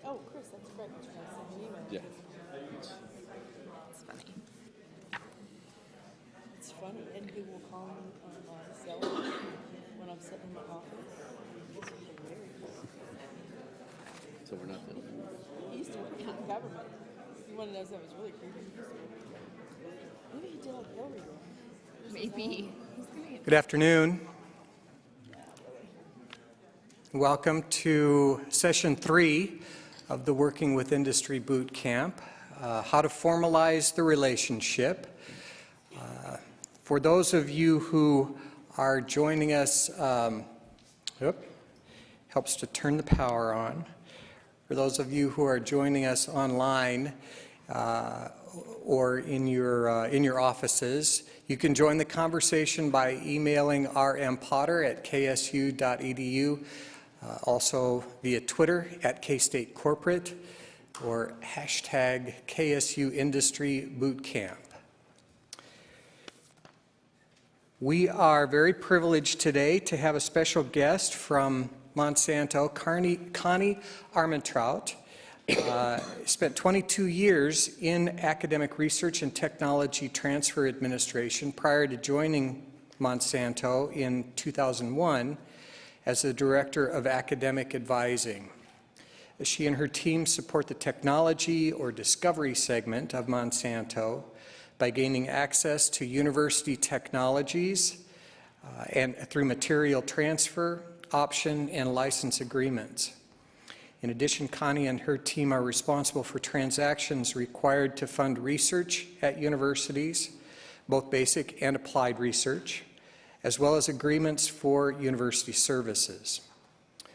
Oh, Chris, that's correct. I sent an email. Yeah. It's funny. It's funny. And he will call me on my cell phone when I'm sitting in my office. It's hilarious. So we're not the. He used to work in government. You want to know something that was really creepy? He used to work in government. Maybe he did like Hillary work. Maybe. Good afternoon. Welcome to session 3 of the Working with Industry Boot Camp, how to formalize the relationship. For those of you who are joining us, helps to turn the power on. For those of you who are joining us online or in your offices, you can join the conversation by emailing rmpotter@ksu.edu, also via Twitter @KStateCorporate or hashtag KSU Industry Bootcamp. We are very privileged today to have a special guest from Monsanto, Connie Armentrout. Spent 22 years in academic research and technology transfer administration prior to joining Monsanto in 2001 as the Director of Academic Advising. She and her team support the technology or discovery segment of Monsanto by gaining access to university technologies and through material transfer, option, and license agreements. In addition, Connie and her team are responsible for transactions required to fund research at universities, both basic and applied research, as well as agreements for university services.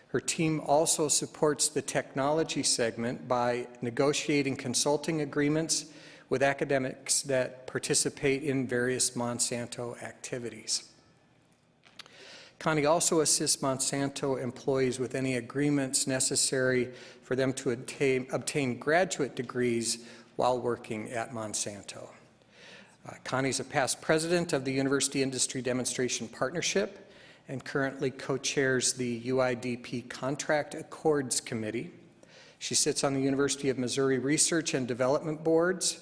Her team also supports the technology segment by negotiating consulting agreements with academics that participate in various Monsanto activities. Connie also assists Monsanto employees with any agreements necessary for them to obtain graduate degrees while working at Monsanto. Connie is a past president of the University Industry Demonstration Partnership and currently co-chairs the UIDP Contract Accords Committee. She sits on the University of Missouri Research and Development Boards,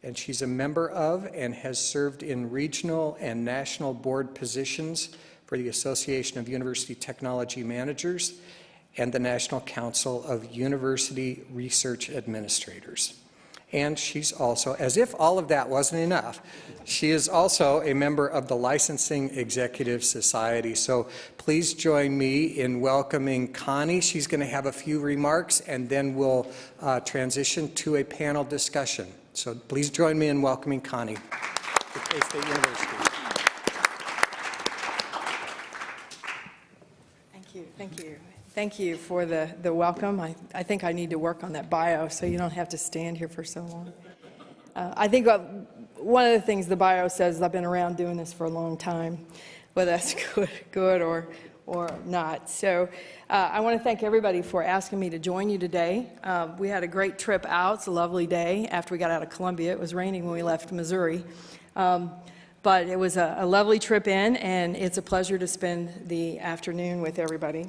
and she's a member of and has served in regional and national board positions for the Association of University Technology Managers and the National Council of University Research Administrators. And she's also, as if all of that wasn't enough, she is also a member of the Licensing Executive Society. So please join me in welcoming Connie. She's going to have a few remarks, and then we'll transition to a panel discussion. So please join me in welcoming Connie to K-State University. Thank you for the welcome. I think I need to work on that bio so you don't have to stand here for so long. I think one of the things the bio says is I've been around doing this for a long time, whether that's good or not. So I want to thank everybody for asking me to join you today. We had a great trip out. It's a lovely day after we got out of Columbia. It was raining when we left Missouri. But it was a lovely trip in, and it's a pleasure to spend the afternoon with everybody.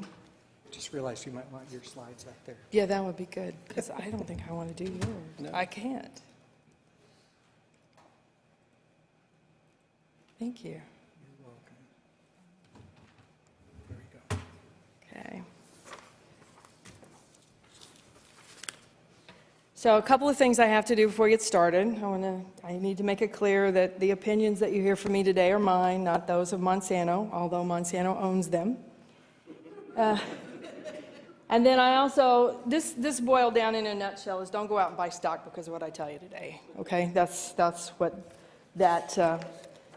Just realized you might want your slides up there. Yeah, that would be good, because I don't think I want to do yours. No. I can't. Thank you. You're welcome. There we go. Okay. So a couple of things I have to do before we get started. I need to make it clear that the opinions that you hear from me today are mine, not those of Monsanto, although Monsanto owns them. And then I also, this boiled down in a nutshell is don't go out and buy stock because of what I tell you today, okay? That's what that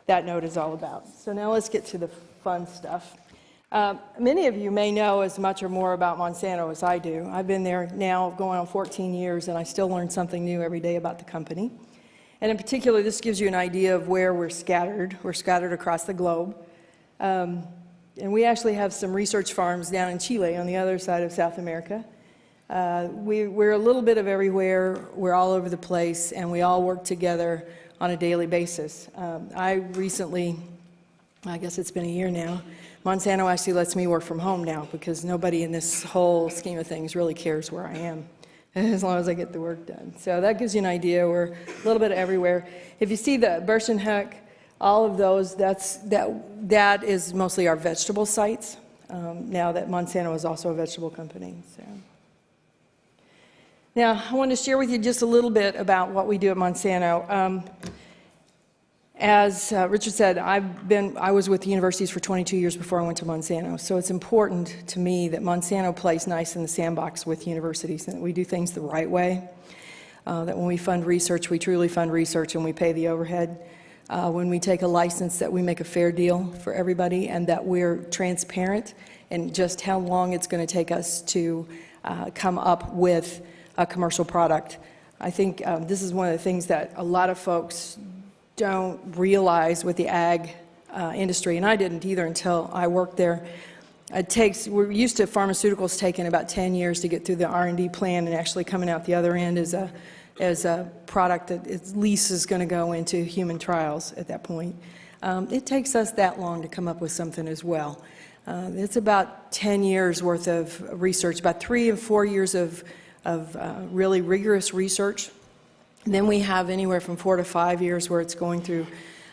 note is all about. So now let's get to the fun stuff. Many of you may know as much or more about Monsanto as I do. I've been there now going on 14 years, and I still learn something new every day about the company. And in particular, this gives you an idea of where we're scattered. We're scattered across the globe. And we actually have some research farms down in Chile on the other side of South America. We're a little bit of everywhere. We're all over the place, and we all work together on a daily basis. I recently, I guess it's been a year now, Monsanto actually lets me work from home now because nobody in this whole scheme of things really cares where I am. as long as I get the work done. So that gives you an idea. We're a little bit everywhere. If you see the Birchenheck, all of those, that is mostly our vegetable sites, now that Monsanto is also a vegetable company. So. Now, I want to share with you just a little bit about what we do at Monsanto. As Richard said, I was with the universities for 22 years before I went to Monsanto, so it's important to me that Monsanto plays nice in the sandbox with universities and that we do things the right way, that when we fund research, we truly fund research and we pay the overhead. When we take a license, that we make a fair deal for everybody and that we're transparent in just how long it's going to take us to come up with a commercial product. I think this is one of the things that a lot of folks don't realize with the ag industry, and I didn't either until I worked there. We're used to pharmaceuticals taking about 10 years to get through the R&D plan and actually coming out the other end as a product that at least is going to go into human trials at that point. It takes us that long to come up with something as well. It's about 10 years worth of research, about 3 and 4 years of really rigorous research. And then we have anywhere from 4 to 5 years where it's going through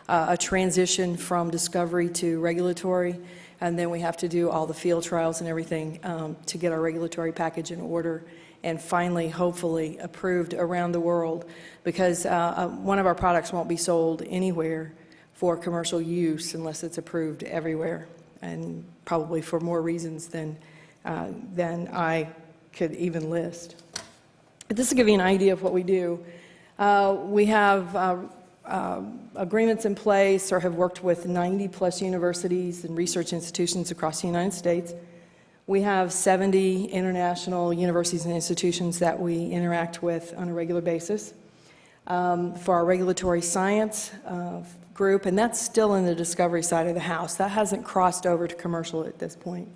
a transition from discovery to regulatory, and then we have to do all the field trials and everything to get our regulatory package in order, and finally, hopefully, approved around the world, because one of our products won't be sold anywhere for commercial use unless it's approved everywhere, and probably for more reasons than I could even list. But this will give you an idea of what we do. We have agreements in place or have worked with 90-plus universities and research institutions across the United States. We have 70 international universities and institutions that we interact with on a regular basis. For our regulatory science group, and that's still in the discovery side of the house. That hasn't crossed over to commercial at this point.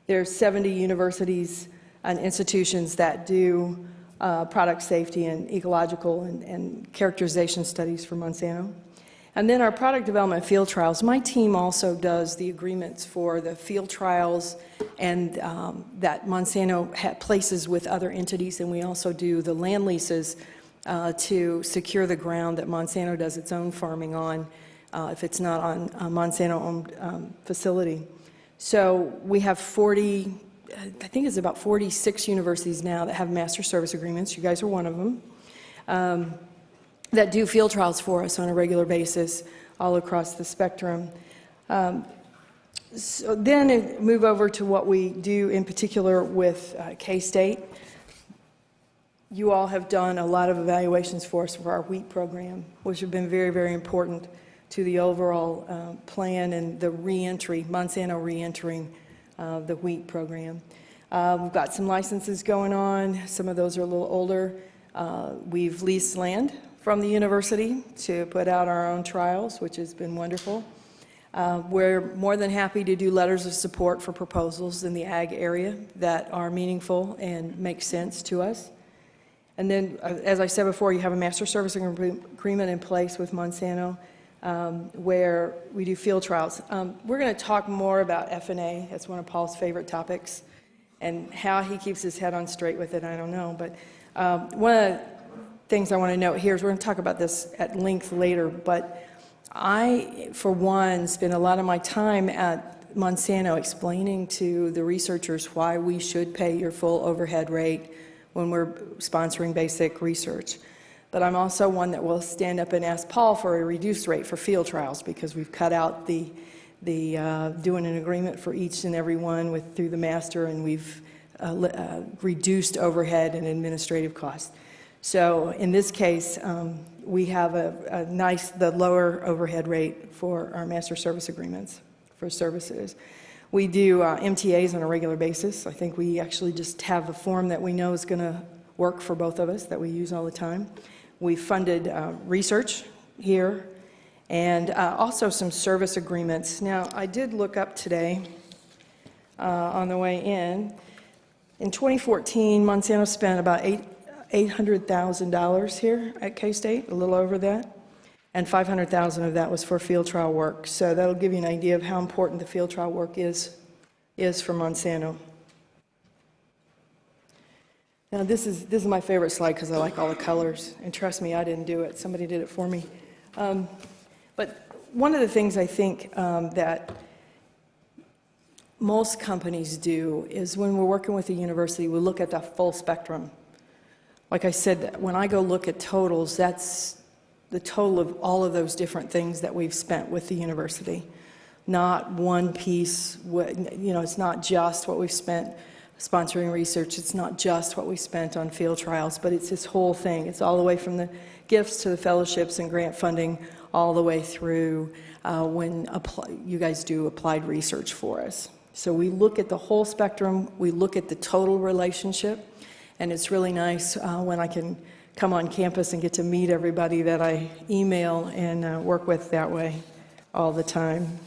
There's 70 universities and institutions that do product safety and ecological and characterization studies for Monsanto. And then our product development field trials. My team also does the agreements for the field trials and that Monsanto places with other entities, and we also do the land leases to secure the ground that Monsanto does its own farming on if it's not on a Monsanto-owned facility. So we have 40, I think it's about 46 universities now that have master service agreements. You guys are one of them. That do field trials for us on a regular basis all across the spectrum. So then move over to what we do in particular with K-State. You all have done a lot of evaluations for us for our wheat program, which have been very, very important to the overall plan and the reentry, Monsanto reentering the wheat program. We've got some licenses going on. Some of those are a little older. We've leased land from the university to put out our own trials, which has been wonderful. We're more than happy to do letters of support for proposals in the ag area that are meaningful and make sense to us. And then, as I said before, you have a master service agreement in place with Monsanto where we do field trials. We're going to talk more about F&A. That's one of Paul's favorite topics. And how he keeps his head on straight with it, I don't know. But one of the things I want to note here is we're going to talk about this at length later, but I, for one, spend a lot of my time at Monsanto explaining to the researchers why we should pay your full overhead rate when we're sponsoring basic research. But I'm also one that will stand up and ask Paul for a reduced rate for field trials because we've cut out the doing an agreement for each and every one through the master, and we've reduced overhead and administrative costs. So in this case, we have the lower overhead rate for our master service agreements for services. We do MTAs on a regular basis. I think we actually just have a form that we know is going to work for both of us that we use all the time. We funded research here and also some service agreements. Now, I did look up today on the way in. In 2014, Monsanto spent about $800,000 here at K-State, a little over that, and $500,000 of that was for field trial work. So that'll give you an idea of how important the field trial work is for Monsanto. Now, this is my favorite slide because I like all the colors. And trust me, I didn't do it. Somebody did it for me. But one of the things I think that most companies do is when we're working with a university, we look at the full spectrum. Like I said, when I go look at totals, that's the total of all of those different things that we've spent with the university. Not one piece, it's not just what we've spent sponsoring research, it's not just what we spent on field trials, but it's this whole thing. It's all the way from the gifts to the fellowships and grant funding, all the way through when you guys do applied research for us. So we look at the whole spectrum, we look at the total relationship, and it's really nice when I can come on campus and get to meet everybody that I email and work with that way all the time.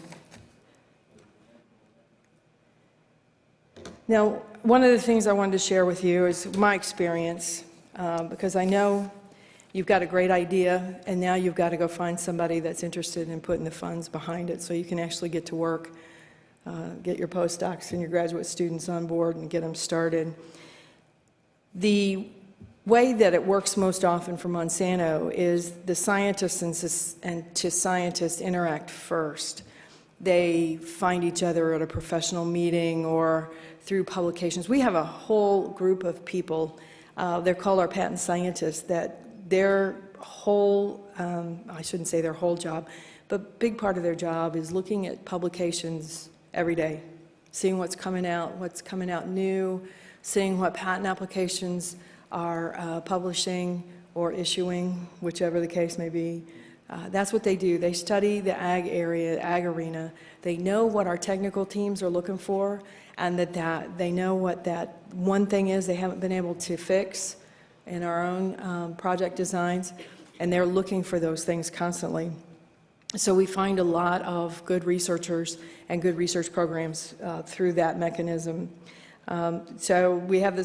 Now, one of the things I wanted to share with you is my experience, because I know you've got a great idea, and now you've got to go find somebody that's interested in putting the funds behind it so you can actually get to work, get your postdocs and your graduate students on board and get them started. The way that it works most often for Monsanto is the scientists and scientists interact first. They find each other at a professional meeting or through publications. We have a whole group of people, they're called our patent scientists, that their whole, I shouldn't say their whole job, but big part of their job is looking at publications every day, seeing what's coming out new, seeing what patent applications are publishing or issuing, whichever the case may be. That's what they do. They study the ag area, the ag arena. They know what our technical teams are looking for, and that they know what that one thing is they haven't been able to fix in our own project designs, and they're looking for those things constantly. So we find a lot of good researchers and good research programs through that mechanism. So we have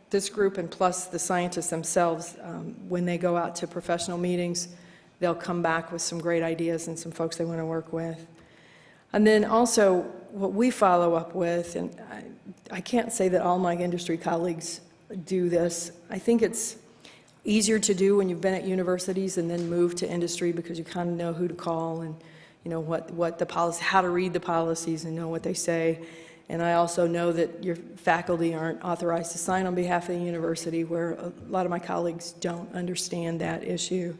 this group, and plus the scientists themselves, when they go out to professional meetings, they'll come back with some great ideas and some folks they want to work with. And then also what we follow up with, and I can't say that all my industry colleagues do this. I think it's easier to do when you've been at universities and then move to industry because you kind of know who to call and you know what the policy, how to read the policies and know what they say. And I also know that your faculty aren't authorized to sign on behalf of the university, where a lot of my colleagues don't understand that issue.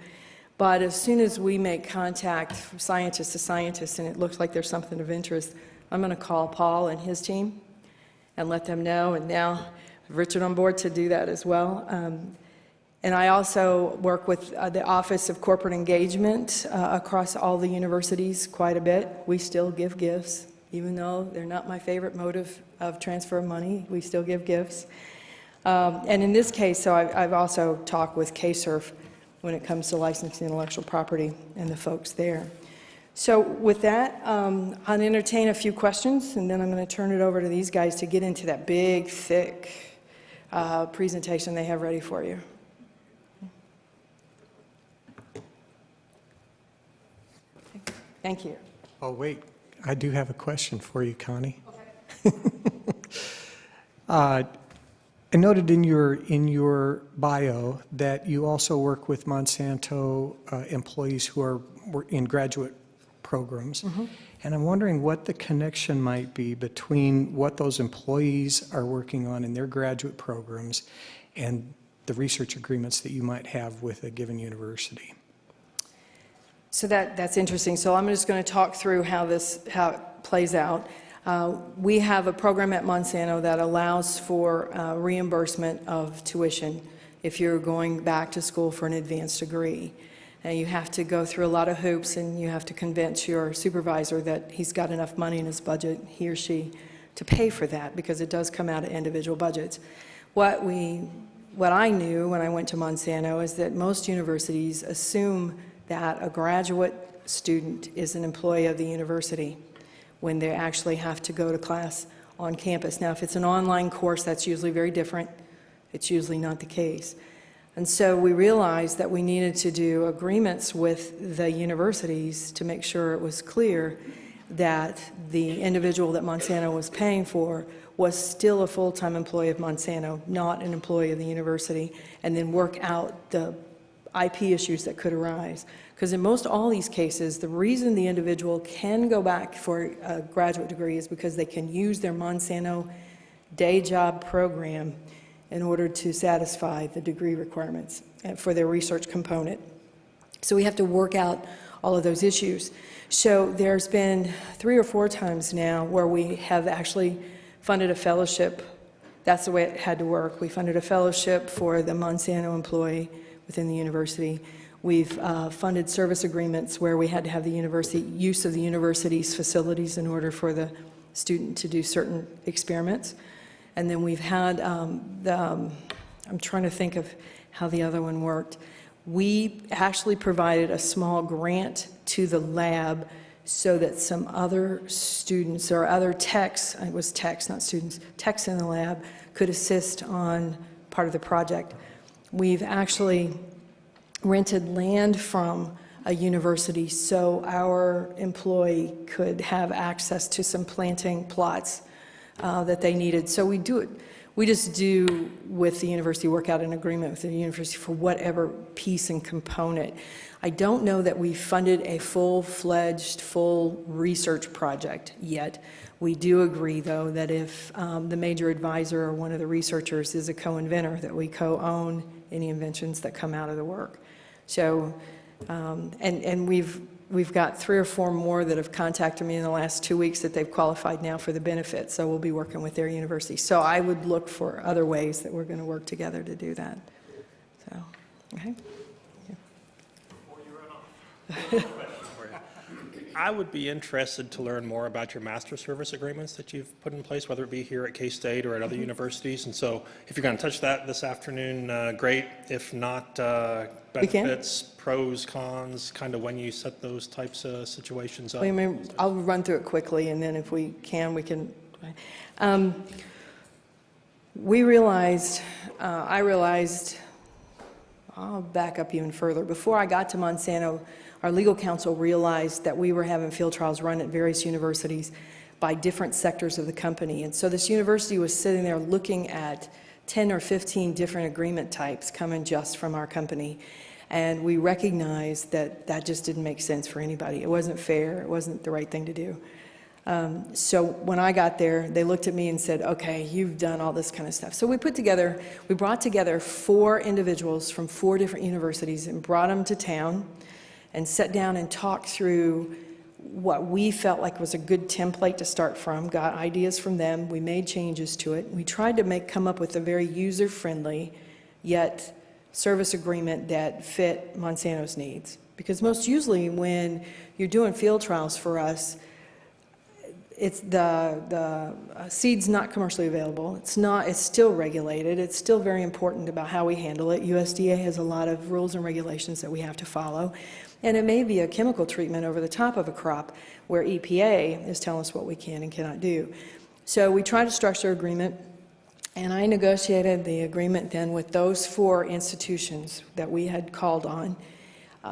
But as soon as we make contact from scientist to scientist and it looks like there's something of interest, I'm going to call Paul and his team and let them know. And now Richard on board to do that as well. And I also work with the Office of Corporate Engagement across all the universities quite a bit. We still give gifts, even though they're not my favorite motive of transfer of money. We still give gifts. And in this case, so I've also talked with KSERF when it comes to licensing intellectual property and the folks there. So with that, I'll entertain a few questions, and then I'm going to turn it over to these guys to get into that big, thick presentation they have ready for you. Thank you. Oh, wait. I do have a question for you, Connie. Okay. I noted in your bio that you also work with Monsanto employees who are in graduate programs. Mm-hmm. And I'm wondering what the connection might be between what those employees are working on in their graduate programs and the research agreements that you might have with a given university. So that's interesting. So I'm just going to talk through how it plays out. We have a program at Monsanto that allows for reimbursement of tuition if you're going back to school for an advanced degree. And you have to go through a lot of hoops, and you have to convince your supervisor that he's got enough money in his budget, he or she, to pay for that, because it does come out of individual budgets. What I knew when I went to Monsanto is that most universities assume that a graduate student is an employee of the university when they actually have to go to class on campus. Now, if it's an online course, that's usually very different. It's usually not the case. And so we realized that we needed to do agreements with the universities to make sure it was clear that the individual that Monsanto was paying for was still a full-time employee of Monsanto, not an employee of the university, and then work out the IP issues that could arise. Because in most all these cases, the reason the individual can go back for a graduate degree is because they can use their Monsanto day job program in order to satisfy the degree requirements for their research component. So we have to work out all of those issues. So there's been 3 or 4 times now where we have actually funded a fellowship. That's the way it had to work. We funded a fellowship for the Monsanto employee within the university. We've funded service agreements where we had to have the university, use of the university's facilities in order for the student to do certain experiments. And then we've had, I'm trying to think of how the other one worked. We actually provided a small grant to the lab so that some other students or other techs, it was techs, not students, techs in the lab could assist on part of the project. We've actually rented land from a university so our employee could have access to some planting plots that they needed. So we do it. We just do with the university, work out an agreement with the university for whatever piece and component. I don't know that we funded a full-fledged, full research project yet. We do agree, though, that if the major advisor or one of the researchers is a co-inventor, that we co-own any inventions that come out of the work. So, and we've got 3 or 4 more that have contacted me in the last 2 weeks that they've qualified now for the benefit, so we'll be working with their university. So I would look for other ways that we're going to work together to do that. So, okay. Before you run off, I would be interested to learn more about your master service agreements that you've put in place, whether it be here at K-State or at other universities. And so if you're going to touch that this afternoon, great. If not, benefits, pros, cons, kind of when you set those types of situations up. I'll run through it quickly, and then if we can, we can. We realized, I realized, I'll back up even further. Before I got to Monsanto, our legal counsel realized that we were having field trials run at various universities by different sectors of the company. And so this university was sitting there looking at 10 or 15 different agreement types coming just from our company. And we recognized that that just didn't make sense for anybody. It wasn't fair. It wasn't the right thing to do. So when I got there, they looked at me and said, okay, you've done all this kind of stuff. So we brought together 4 individuals from 4 different universities and brought them to town and sat down and talked through what we felt like was a good template to start from, got ideas from them, we made changes to it. We tried to come up with a very user-friendly, yet service agreement that fit Monsanto's needs. Because most usually when you're doing field trials for us, it's the seed's not commercially available. It's still regulated. It's still very important about how we handle it. USDA has a lot of rules and regulations that we have to follow. And it may be a chemical treatment over the top of a crop where EPA is telling us what we can and cannot do. So we tried to structure an agreement, and I negotiated the agreement then with those 4 institutions that we had called on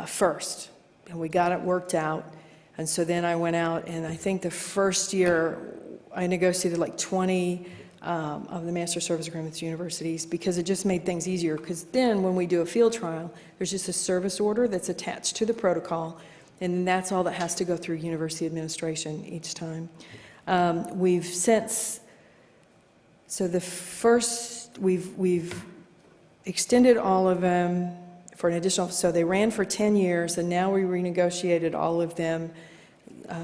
first. And we got it worked out. And so then I went out, and I think the first year I negotiated like 20 of the master service agreements with universities because it just made things easier. Because then when we do a field trial, there's just a service order that's attached to the protocol, and that's all that has to go through university administration each time. We've since, so the first, we've extended all of them for an additional, so they ran for 10 years, and now we renegotiated all of them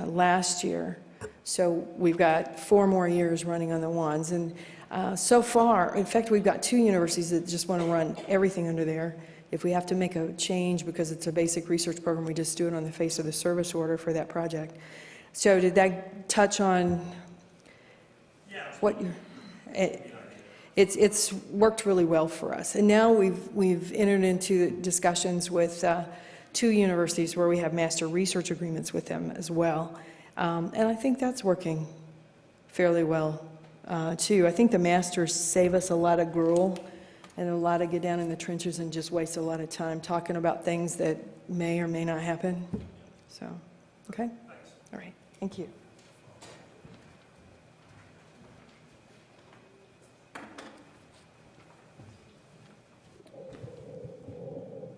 last year. So we've got 4 more years running on the ones. And so far, in fact, we've got 2 universities that just want to run everything under there. If we have to make a change because it's a basic research program, we just do it on the face of the service order for that project. So did that touch on what you're... It's worked really well for us. And now we've entered into discussions with 2 universities where we have master research agreements with them as well. And I think that's working fairly well, too. I think the masters save us a lot of gruel and a lot of get down in the trenches and just waste a lot of time talking about things that may or may not happen. So, okay? All right. Thank you.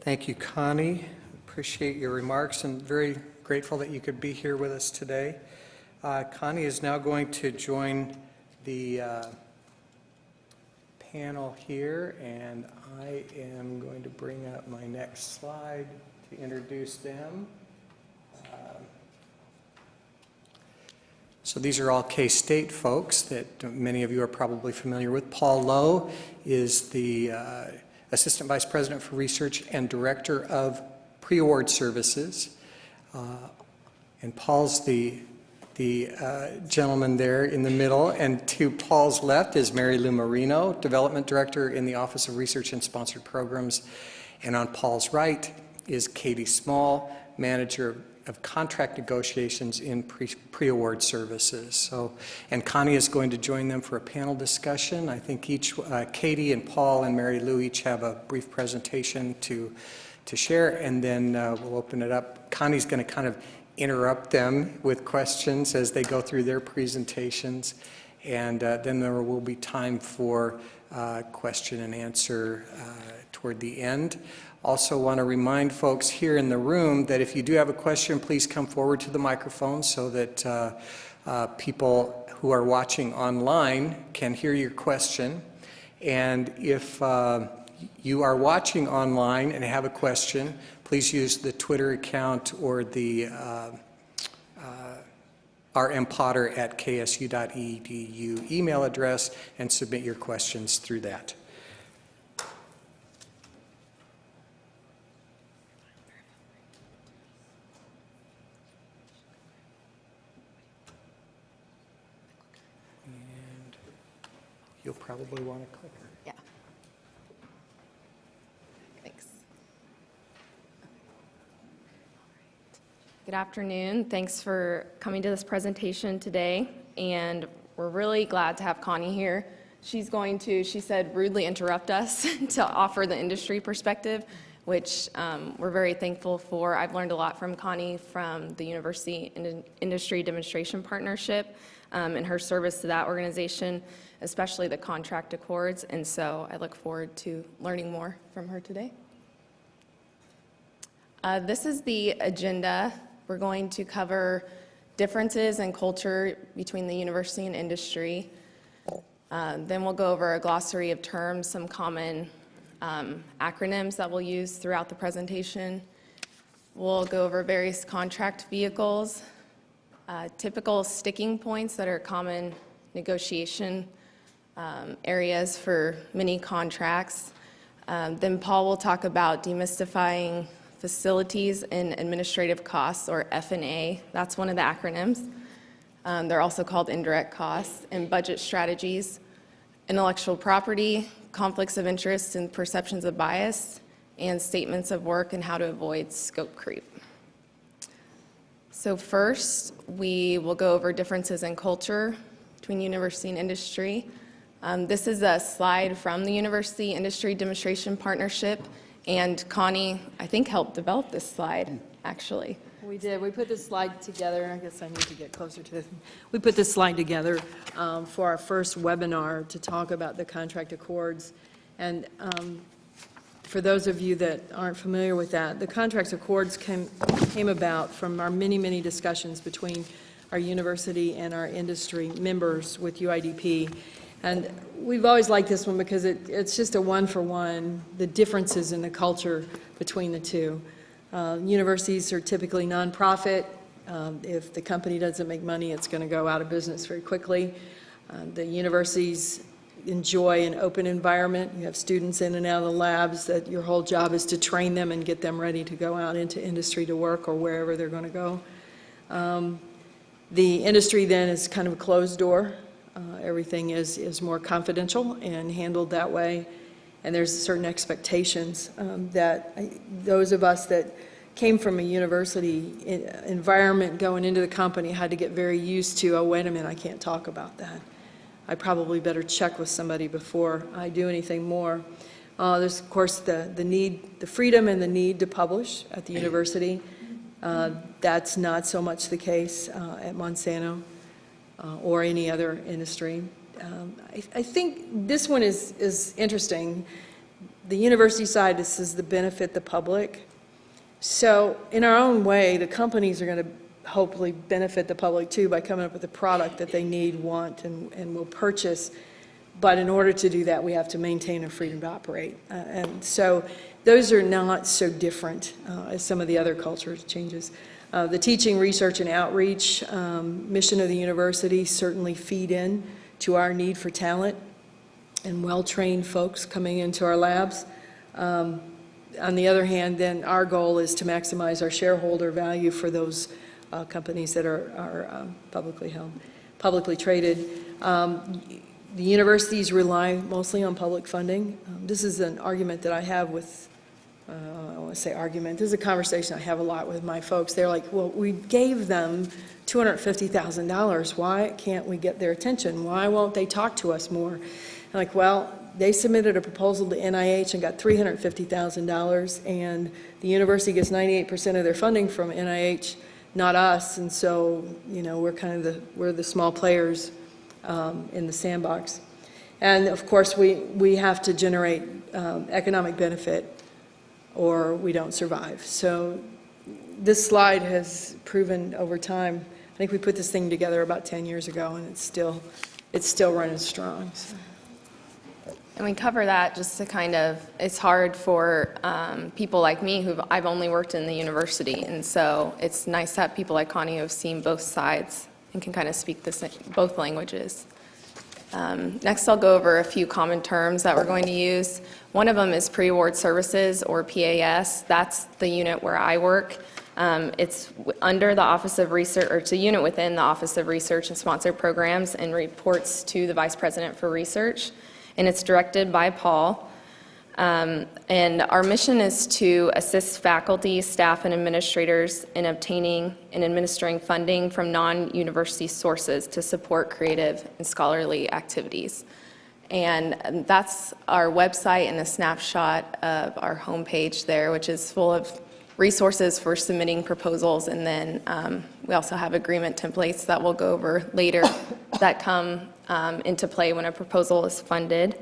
Thank you, Connie. Appreciate your remarks and very grateful that you could be here with us today. Connie is now going to join the panel here, and I am going to bring up my next slide to introduce them. So these are all K-State folks that many of you are probably familiar with. Paul Lowe is the Assistant Vice President for Research and Director of Pre-Award Services. And Paul's the gentleman there in the middle, and to Paul's left is Mary Lou Marino, Development Director in the Office of Research and Sponsored Programs. And on Paul's right is Katie Small, Manager of Contract Negotiations in Pre-Award Services. So, and Connie is going to join them for a panel discussion. I think Katie and Paul and Mary Lou each have a brief presentation to share, and then we'll open it up. Connie's going to kind of interrupt them with questions as they go through their presentations, and then there will be time for question and answer toward the end. Also want to remind folks here in the room that if you do have a question, please come forward to the microphone so that people who are watching online can hear your question. And if you are watching online and have a question, please use the Twitter account or the rmpotter@ksu.edu email address and submit your questions through that. And you'll probably want a clicker. Yeah. Thanks. Good afternoon. Thanks for coming to this presentation today, and we're really glad to have Connie here. She's going to, she said, rudely interrupt us to offer the industry perspective, which we're very thankful for. I've learned a lot from Connie from the University Industry Demonstration Partnership and her service to that organization, especially the contract accords, and so I look forward to learning more from her today. This is the agenda. We're going to cover differences in culture between the university and industry. Then we'll go over a glossary of terms, some common acronyms that we'll use throughout the presentation. We'll go over various contract vehicles, typical sticking points that are common negotiation areas for many contracts. Then Paul will talk about demystifying facilities and administrative costs, or F&A. That's one of the acronyms. They're also called indirect costs, and budget strategies, intellectual property, conflicts of interest and perceptions of bias, and statements of work and how to avoid scope creep. So first, we will go over differences in culture between university and industry. This is a slide from the University Industry Demonstration Partnership, and Connie, I think, helped develop this slide, actually. We did. We put this slide together. I guess I need to get closer to this. We put this slide together for our first webinar to talk about the contract accords. And for those of you that aren't familiar with that, the contract accords came about from our many, many discussions between our university and our industry members with UIDP. And we've always liked this one because it's just a one-for-one, the differences in the culture between the two. Universities are typically nonprofit. If the company doesn't make money, it's going to go out of business very quickly. The universities enjoy an open environment. You have students in and out of the labs that your whole job is to train them and get them ready to go out into industry to work or wherever they're going to go. The industry then is kind of a closed door. Everything is more confidential and handled that way. And there's certain expectations that those of us that came from a university environment going into the company had to get very used to. Oh, wait a minute, I can't talk about that. I probably better check with somebody before I do anything more. There's, of course, the need, the freedom and the need to publish at the university. That's not so much the case at Monsanto or any other industry. I think this one is interesting. the university side, this is the benefit the public. So in our own way, the companies are going to hopefully benefit the public too by coming up with a product that they need, want, and will purchase. But in order to do that, we have to maintain a freedom to operate. And so those are not so different as some of the other culture changes. The teaching, research, and outreach mission of the university certainly feed in to our need for talent and well-trained folks coming into our labs. On the other hand, then our goal is to maximize our shareholder value for those companies that are publicly held, publicly traded. The universities rely mostly on public funding. This is an argument that I have with, I don't want to say argument, this is a conversation I have a lot with my folks. They're like, well, we gave them $250,000. Why can't we get their attention? Why won't they talk to us more? I'm like, well, they submitted a proposal to NIH and got $350,000, and the university gets 98% of their funding from NIH, not us, and so, you know, we're the small players in the sandbox. And of course, we have to generate economic benefit or we don't survive. So this slide has proven over time, I think we put this thing together about 10 years ago, and it's still running strong. So. And we cover that just to kind of, it's hard for people like me I've only worked in the university, and so it's nice to have people like Connie who have seen both sides and can kind of speak both languages. Next, I'll go over a few common terms that we're going to use. One of them is pre-award services, or PAS. That's the unit where I work. It's under the Office of Research, or it's a unit within the Office of Research and Sponsored Programs, and reports to the Vice President for Research. And it's directed by Paul. And our mission is to assist faculty, staff, and administrators in obtaining and administering funding from non-university sources to support creative and scholarly activities. And that's our website and a snapshot of our homepage there, which is full of resources for submitting proposals. And then we also have agreement templates that we'll go over later that come into play when a proposal is funded.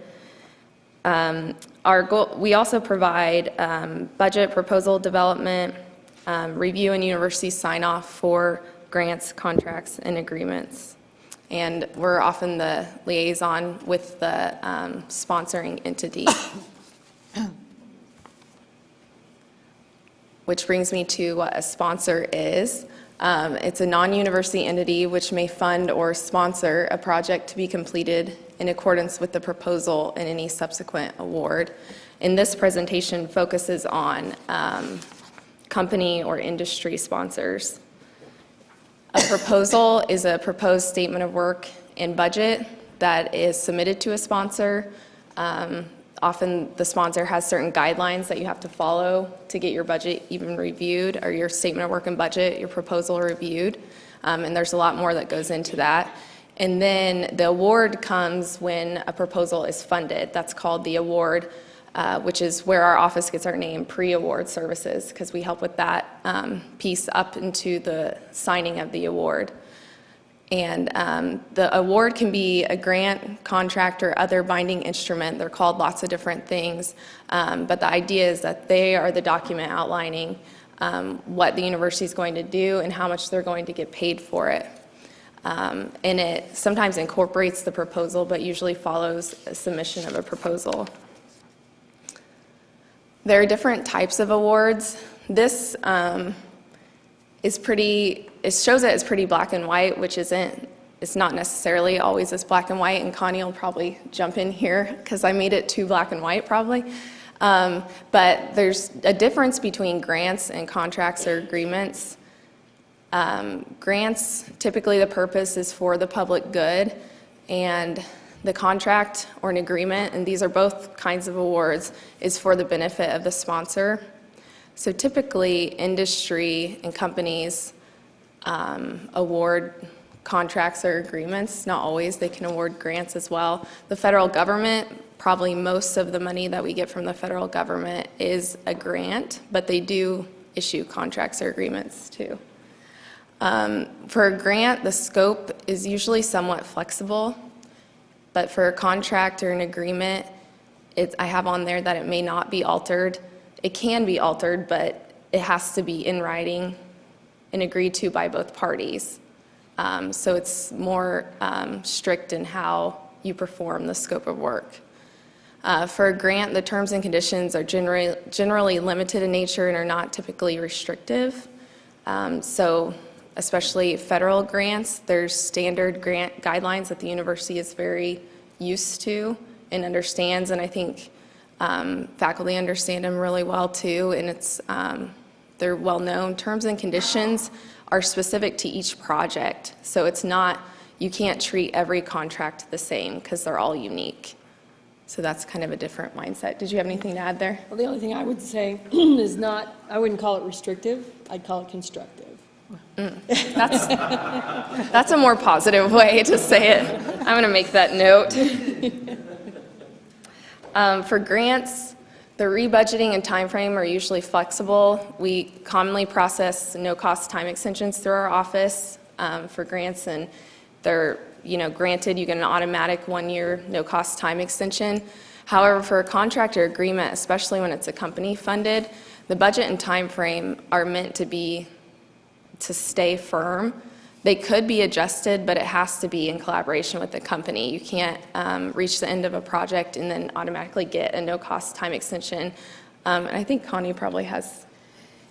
Our goal, we also provide budget proposal development, review and university sign-off for grants, contracts, and agreements. And we're often the liaison with the sponsoring entity. Which brings me to what a sponsor is. It's a non-university entity which may fund or sponsor a project to be completed in accordance with the proposal and any subsequent award. And this presentation focuses on company or industry sponsors. A proposal is a proposed statement of work and budget that is submitted to a sponsor. Often the sponsor has certain guidelines that you have to follow to get your budget even reviewed, or your statement of work and budget, your proposal reviewed. And there's a lot more that goes into that. And then the award comes when a proposal is funded. That's called the award, which is where our office gets our name, pre-award services, because we help with that piece up into the signing of the award. And the award can be a grant, contract, or other binding instrument. They're called lots of different things. But the idea is that they are the document outlining what the university is going to do and how much they're going to get paid for it. And it sometimes incorporates the proposal, but usually follows a submission of a proposal. There are different types of awards. This is pretty, it shows that it's pretty black and white, which isn't, it's not necessarily always as black and white, and Connie will probably jump in here because I made it too black and white probably. But there's a difference between grants and contracts or agreements. Grants, typically the purpose is for the public good, and the contract or an agreement, and these are both kinds of awards, is for the benefit of the sponsor. So typically, industry and companies award contracts or agreements. Not always, they can award grants as well. The federal government, probably most of the money that we get from the federal government is a grant, but they do issue contracts or agreements too. For a grant, the scope is usually somewhat flexible, but for a contract or an agreement, I have on there that it may not be altered. It can be altered, but it has to be in writing and agreed to by both parties. So it's more strict in how you perform the scope of work. For a grant, the terms and conditions are generally limited in nature and are not typically restrictive. So especially federal grants, there's standard grant guidelines that the university is very used to and understands, and I think faculty understand them really well too, and they're well-known. Terms and conditions are specific to each project, so it's not, you can't treat every contract the same because they're all unique. So that's kind of a different mindset. Did you have anything to add there? Well, the only thing I would say is not, I wouldn't call it restrictive, I'd call it constructive. That's a more positive way to say it. I'm going to make that note. For grants, the rebudgeting and timeframe are usually flexible. We commonly process no-cost time extensions through our office for grants, and they're granted, you get an automatic 1-year no-cost time extension. However, for a contractor agreement, especially when it's a company funded, the budget and time frame are meant to stay firm. They could be adjusted, but it has to be in collaboration with the company. You can't reach the end of a project and then automatically get a no-cost time extension. And I think Connie probably has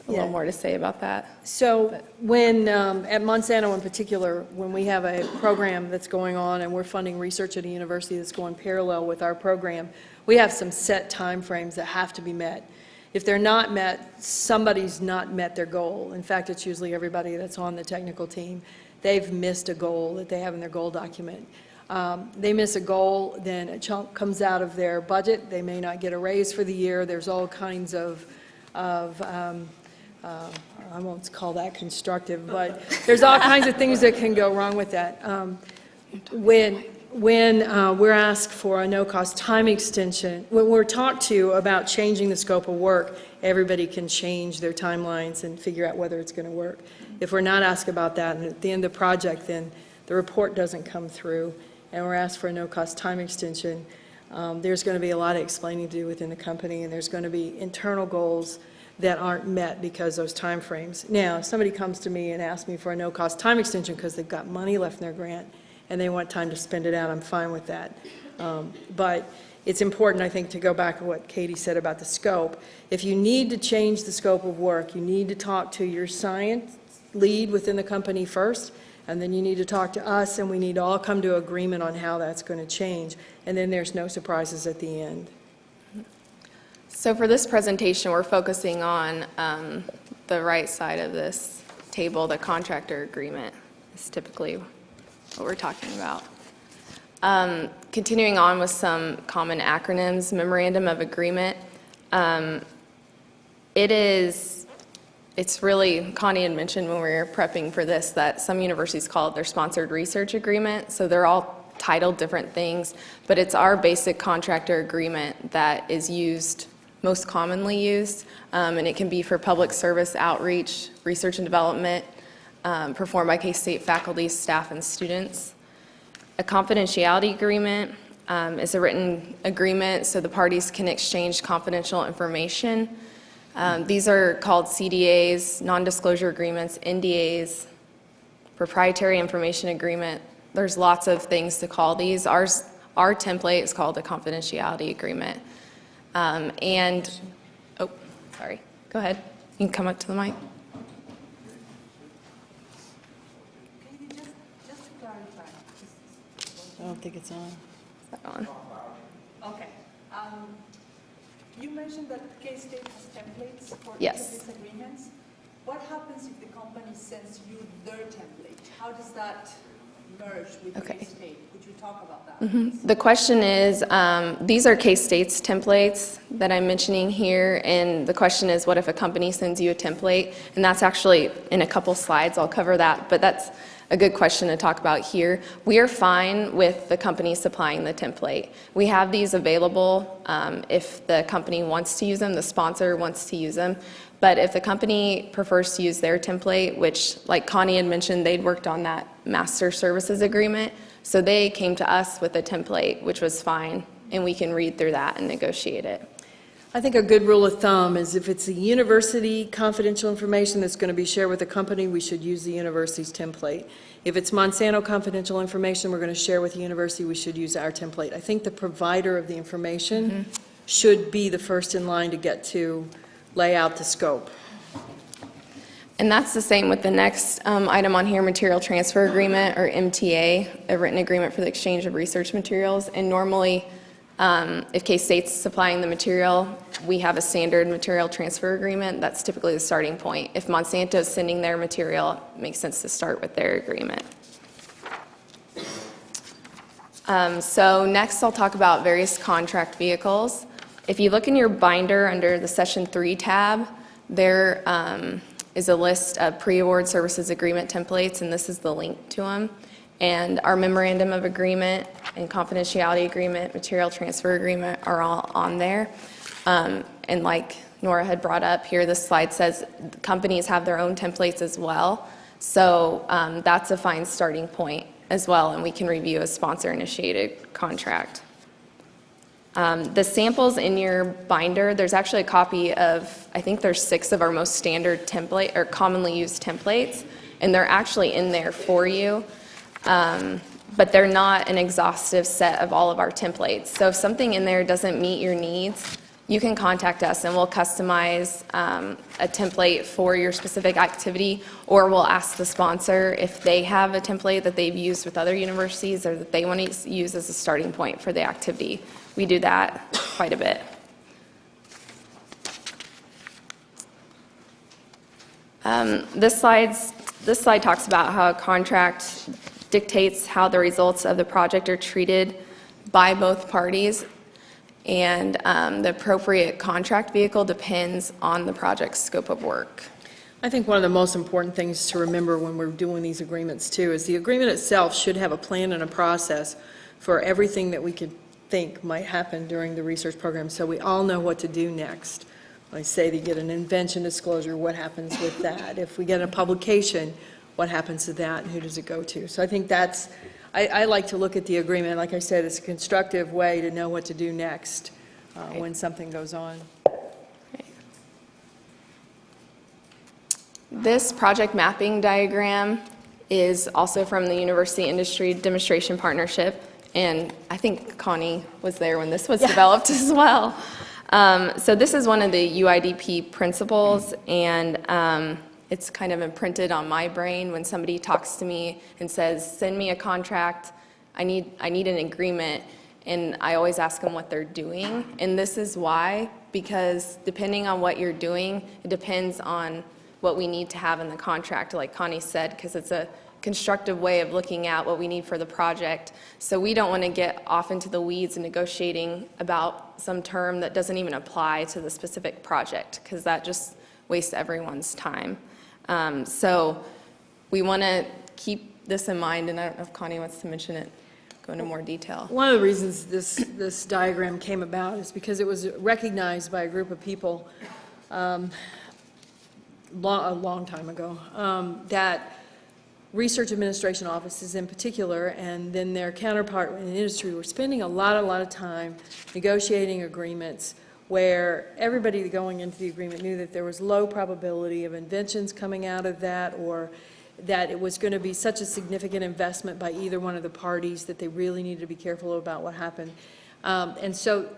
a little more to say about that. So when, at Monsanto in particular, when we have a program that's going on and we're funding research at a university that's going parallel with our program, we have some set timeframes that have to be met. If they're not met, somebody's not met their goal. In fact, it's usually everybody that's on the technical team. They've missed a goal that they have in their goal document. They miss a goal, then a chunk comes out of their budget. They may not get a raise for the year. There's all kinds of I won't call that constructive, but there's all kinds of things that can go wrong with that. When we're asked for a no-cost time extension, when we're talked to about changing the scope of work, everybody can change their timelines and figure out whether it's going to work. If we're not asked about that, and at the end of the project, then the report doesn't come through, and we're asked for a no-cost time extension, there's going to be a lot of explaining to do within the company, and there's going to be internal goals that aren't met because those time frames. Now, if somebody comes to me and asks me for a no-cost time extension because they've got money left in their grant and they want time to spend it out, I'm fine with that. But it's important, I think, to go back to what Katie said about the scope. If you need to change the scope of work, you need to talk to your science lead within the company first, and then you need to talk to us, and we need to all come to agreement on how that's going to change. And then there's no surprises at the end. So for this presentation, we're focusing on the right side of this table, the contractor agreement is typically what we're talking about. Continuing on with some common acronyms, memorandum of agreement. It's really, Connie had mentioned when we were prepping for this that some universities call it their sponsored research agreement, so they're all titled different things, but it's our basic contractor agreement that is used, most commonly used, and it can be for public service outreach, research and development, performed by K-State faculty, staff, and students. A confidentiality agreement is a written agreement so the parties can exchange confidential information. These are called CDAs, non-disclosure agreements, NDAs, proprietary information agreement. There's lots of things to call these. Our template is called a confidentiality agreement. Oh, sorry, go ahead. You can come up to the mic. Just to clarify. I don't think it's on. Is that on? Okay. You mentioned that K-State has templates for each Yes. of these agreements. What happens if the company sends you their template? How does that merge with Okay. K-State? Could you talk about that? The question is, these are K-State's templates that I'm mentioning here, and the question is, what if a company sends you a template? And that's actually in a couple slides, I'll cover that, but that's a good question to talk about here. We are fine with the company supplying the template. We have these available if the company wants to use them, the sponsor wants to use them. But if the company prefers to use their template, which, like Connie had mentioned, they'd worked on that master services agreement, so they came to us with a template, which was fine and we can read through that and negotiate it. I think a good rule of thumb is if it's a university confidential information that's going to be shared with the company, we should use the university's template. If it's Monsanto confidential information we're going to share with the university, we should use our template. I think the provider of the information should be the first in line to get to lay out the scope. And that's the same with the next item on here, material transfer agreement, or MTA, a written agreement for the exchange of research materials. And normally, if K-State's supplying the material, we have a standard material transfer agreement. That's typically the starting point. If Monsanto's sending their material, it makes sense to start with their agreement. So next, I'll talk about various contract vehicles. If you look in your binder under the Session 3 tab, there is a list of pre-award services agreement templates, and this is the link to them. And our memorandum of agreement and confidentiality agreement, material transfer agreement are all on there. And like Nora had brought up here, this slide says companies have their own templates as well. So that's a fine starting point as well, and we can review a sponsor-initiated contract. The samples in your binder, there's actually a copy of, I think there's 6 of our most standard template or commonly used templates, and they're actually in there for you. But they're not an exhaustive set of all of our templates. So if something in there doesn't meet your needs, you can contact us and we'll customize a template for your specific activity, or we'll ask the sponsor if they have a template that they've used with other universities or that they want to use as a starting point for the activity. We do that quite a bit. This slide talks about how a contract dictates how the results of the project are treated by both parties, and the appropriate contract vehicle depends on the project's scope of work. I think one of the most important things to remember when we're doing these agreements too is the agreement itself should have a plan and a process for everything that we could think might happen during the research program, so we all know what to do next. Like say they get an invention disclosure, what happens with that? If we get a publication, what happens to that and who does it go to? So I think that's, I like to look at the agreement, like I said, it's a constructive way to know what to do next when something goes on. This project mapping diagram is also from the University Industry Demonstration Partnership, and I think Connie was there when this was developed as well. So this is one of the UIDP principles, and it's kind of imprinted on my brain when somebody talks to me and says, send me a contract, I need an agreement, and I always ask them what they're doing. And this is why, because depending on what you're doing, it depends on what we need to have in the contract, like Connie said, because it's a constructive way of looking at what we need for the project. So we don't want to get off into the weeds and negotiating about some term that doesn't even apply to the specific project, because that just wastes everyone's time. So we want to keep this in mind, and I don't know if Connie wants to mention it, go into more detail. One of the reasons this diagram came about is because it was recognized by a group of people a long time ago, that research administration offices in particular, and then their counterpart in the industry, were spending a lot of time negotiating agreements where everybody going into the agreement knew that there was low probability of inventions coming out of that, or that it was going to be such a significant investment by either one of the parties that they really needed to be careful about what happened. And so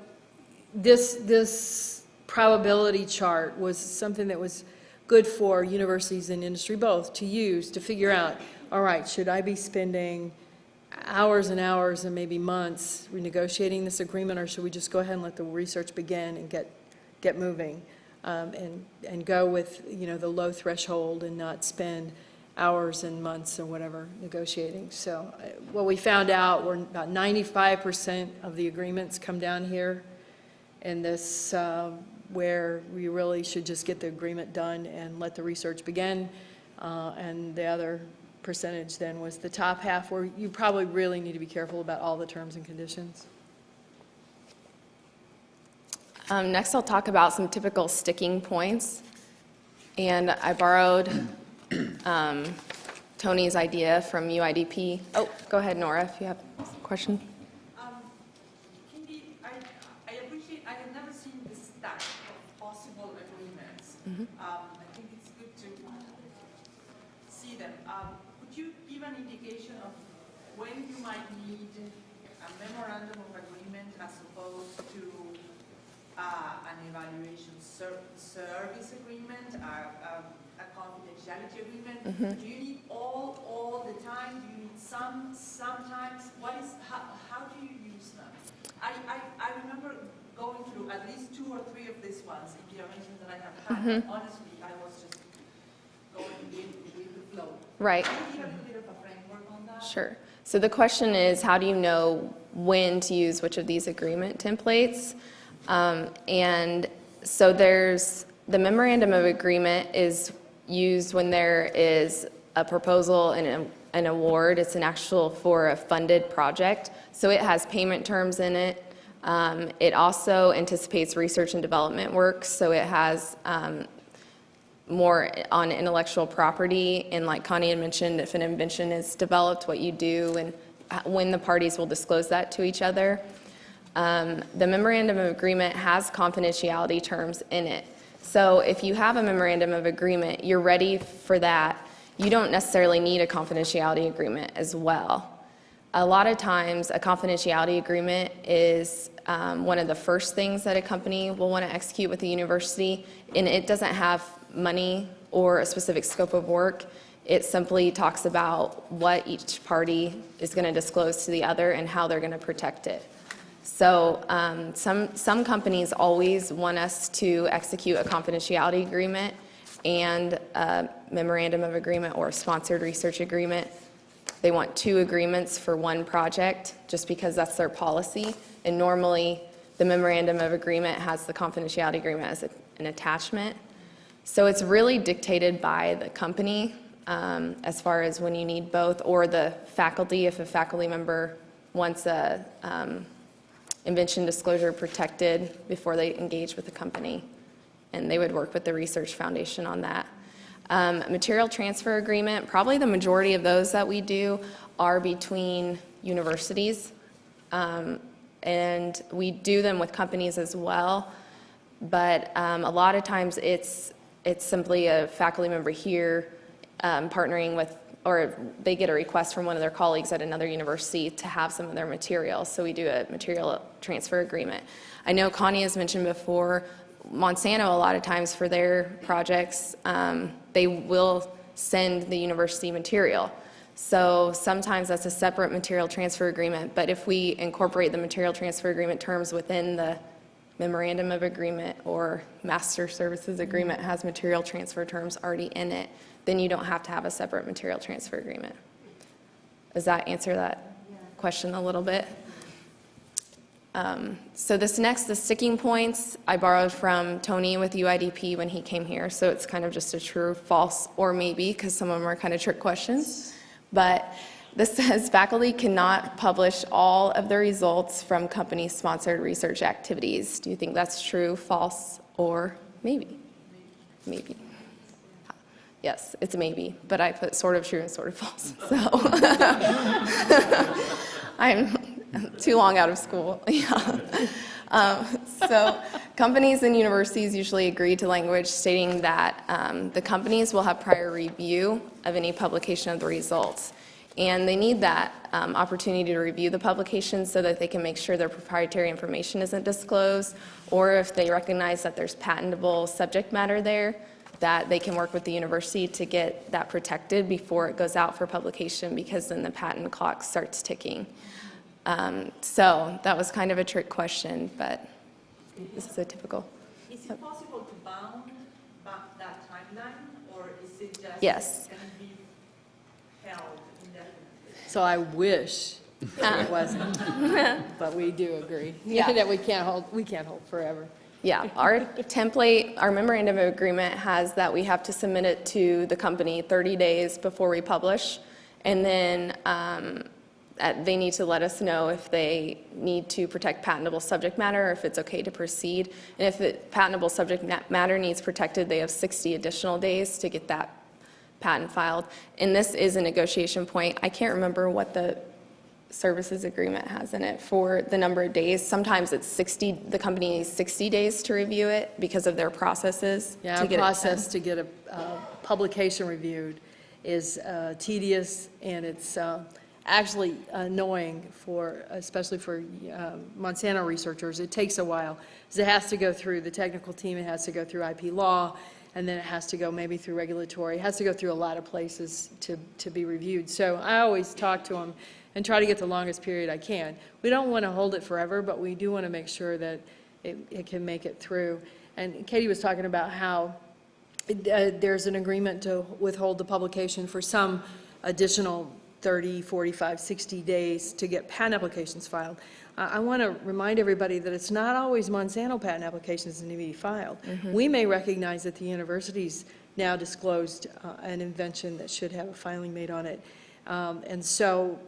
this probability chart was something that was good for universities and industry both to use to figure out, all right, should I be spending hours and hours and maybe months renegotiating this agreement, or should we just go ahead and let the research begin and get moving, and go with, you know, the low threshold and not spend hours and months or whatever negotiating. So what we found out were about 95% of the agreements come down here in this where we really should just get the agreement done and let the research begin, and the other percentage then was the top half, where you probably really need to be careful about all the terms and conditions. Next, I'll talk about some typical sticking points. And I borrowed Tony's idea from UIDP. Oh, go ahead, Nora, if you have a question. Cindy, I I have never seen this stack of possible agreements. I think it's good to see them. Could you give an indication of when you might need a memorandum of agreement as opposed to an evaluation service agreement, a confidentiality agreement? Do you need all the time? Do you need sometimes? How do you use them? I remember going through at least 2 or 3 of these ones in the arrangements that I have had. Honestly, I was just going with the flow. Right. Can you give a bit of a framework on that? Sure. So the question is, how do you know when to use which of these agreement templates? And so there's, the memorandum of agreement is used when there is a proposal and an award. It's an actual for a funded project. So it has payment terms in it. It also anticipates research and development work. So it has more on intellectual property. And like Connie had mentioned, if an invention is developed, what you do and when the parties will disclose that to each other. The memorandum of agreement has confidentiality terms in it. So if you have a memorandum of agreement, you're ready for that. You don't necessarily need a confidentiality agreement as well. A lot of times, a confidentiality agreement is one of the first things that a company will want to execute with the university, and it doesn't have money or a specific scope of work. It simply talks about what each party is going to disclose to the other and how they're going to protect it. So some companies always want us to execute a confidentiality agreement and a memorandum of agreement or a sponsored research agreement. They want 2 agreements for one project just because that's their policy. And normally the memorandum of agreement has the confidentiality agreement as an attachment. So it's really dictated by the company as far as when you need both, or the faculty, if a faculty member wants a invention disclosure protected before they engage with the company. And they would work with the Research Foundation on that. Material transfer agreement, probably the majority of those that we do are between universities. And we do them with companies as well. But a lot of times it's simply a faculty member here partnering with, or they get a request from one of their colleagues at another university to have some of their materials. So we do a material transfer agreement. I know Connie has mentioned before, Monsanto a lot of times for their projects, they will send the university material. So sometimes that's a separate material transfer agreement, but if we incorporate the material transfer agreement terms within the memorandum of agreement or master services agreement has material transfer terms already in it, then you don't have to have a separate material transfer agreement. Does that answer that question a little bit? So this next, the sticking points, I borrowed from Tony with UIDP when he came here. So it's kind of just a true, false, or maybe, because some of them are kind of trick questions. But this says faculty cannot publish all of the results from company-sponsored research activities. Do you think that's true, false, or maybe? Maybe. Yes, it's a maybe, but I put sort of true and sort of false. So I'm too long out of school. Yeah. So companies and universities usually agree to language stating that the companies will have prior review of any publication of the results. And they need that opportunity to review the publication so that they can make sure their proprietary information isn't disclosed, or if they recognize that there's patentable subject matter there, that they can work with the university to get that protected before it goes out for publication, because then the patent clock starts ticking. So that was kind of a trick question, but this is a typical. Is it possible to bound back that timeline, or is it just Yes. can be held indefinitely? So I wish it wasn't, but we do agree. Yeah. That we can't hold forever. Yeah, our template, our memorandum of agreement has that we have to submit it to the company 30 days before we publish, and then they need to let us know if they need to protect patentable subject matter, or if it's okay to proceed. And if the patentable subject matter needs protected, they have 60 additional days to get that patent filed. And this is a negotiation point. I can't remember what the services agreement has in it for the number of days. Sometimes it's 60, the company needs 60 days to review it because of their processes Yeah, to our get it process done. to get a publication reviewed is tedious, and it's actually annoying for, especially for Monsanto researchers. It takes a while, because it has to go through the technical team, it has to go through IP law, and then it has to go maybe through regulatory. It has to go through a lot of places to be reviewed. So I always talk to them and try to get the longest period I can. We don't want to hold it forever, but we do want to make sure that it can make it through. And Katie was talking about how there's an agreement to withhold the publication for some additional 30, 45, 60 days to get patent applications filed. I want to remind everybody that it's not always Monsanto patent applications that need to be filed. We may recognize that the university's now disclosed an invention that should have a filing made on it. And so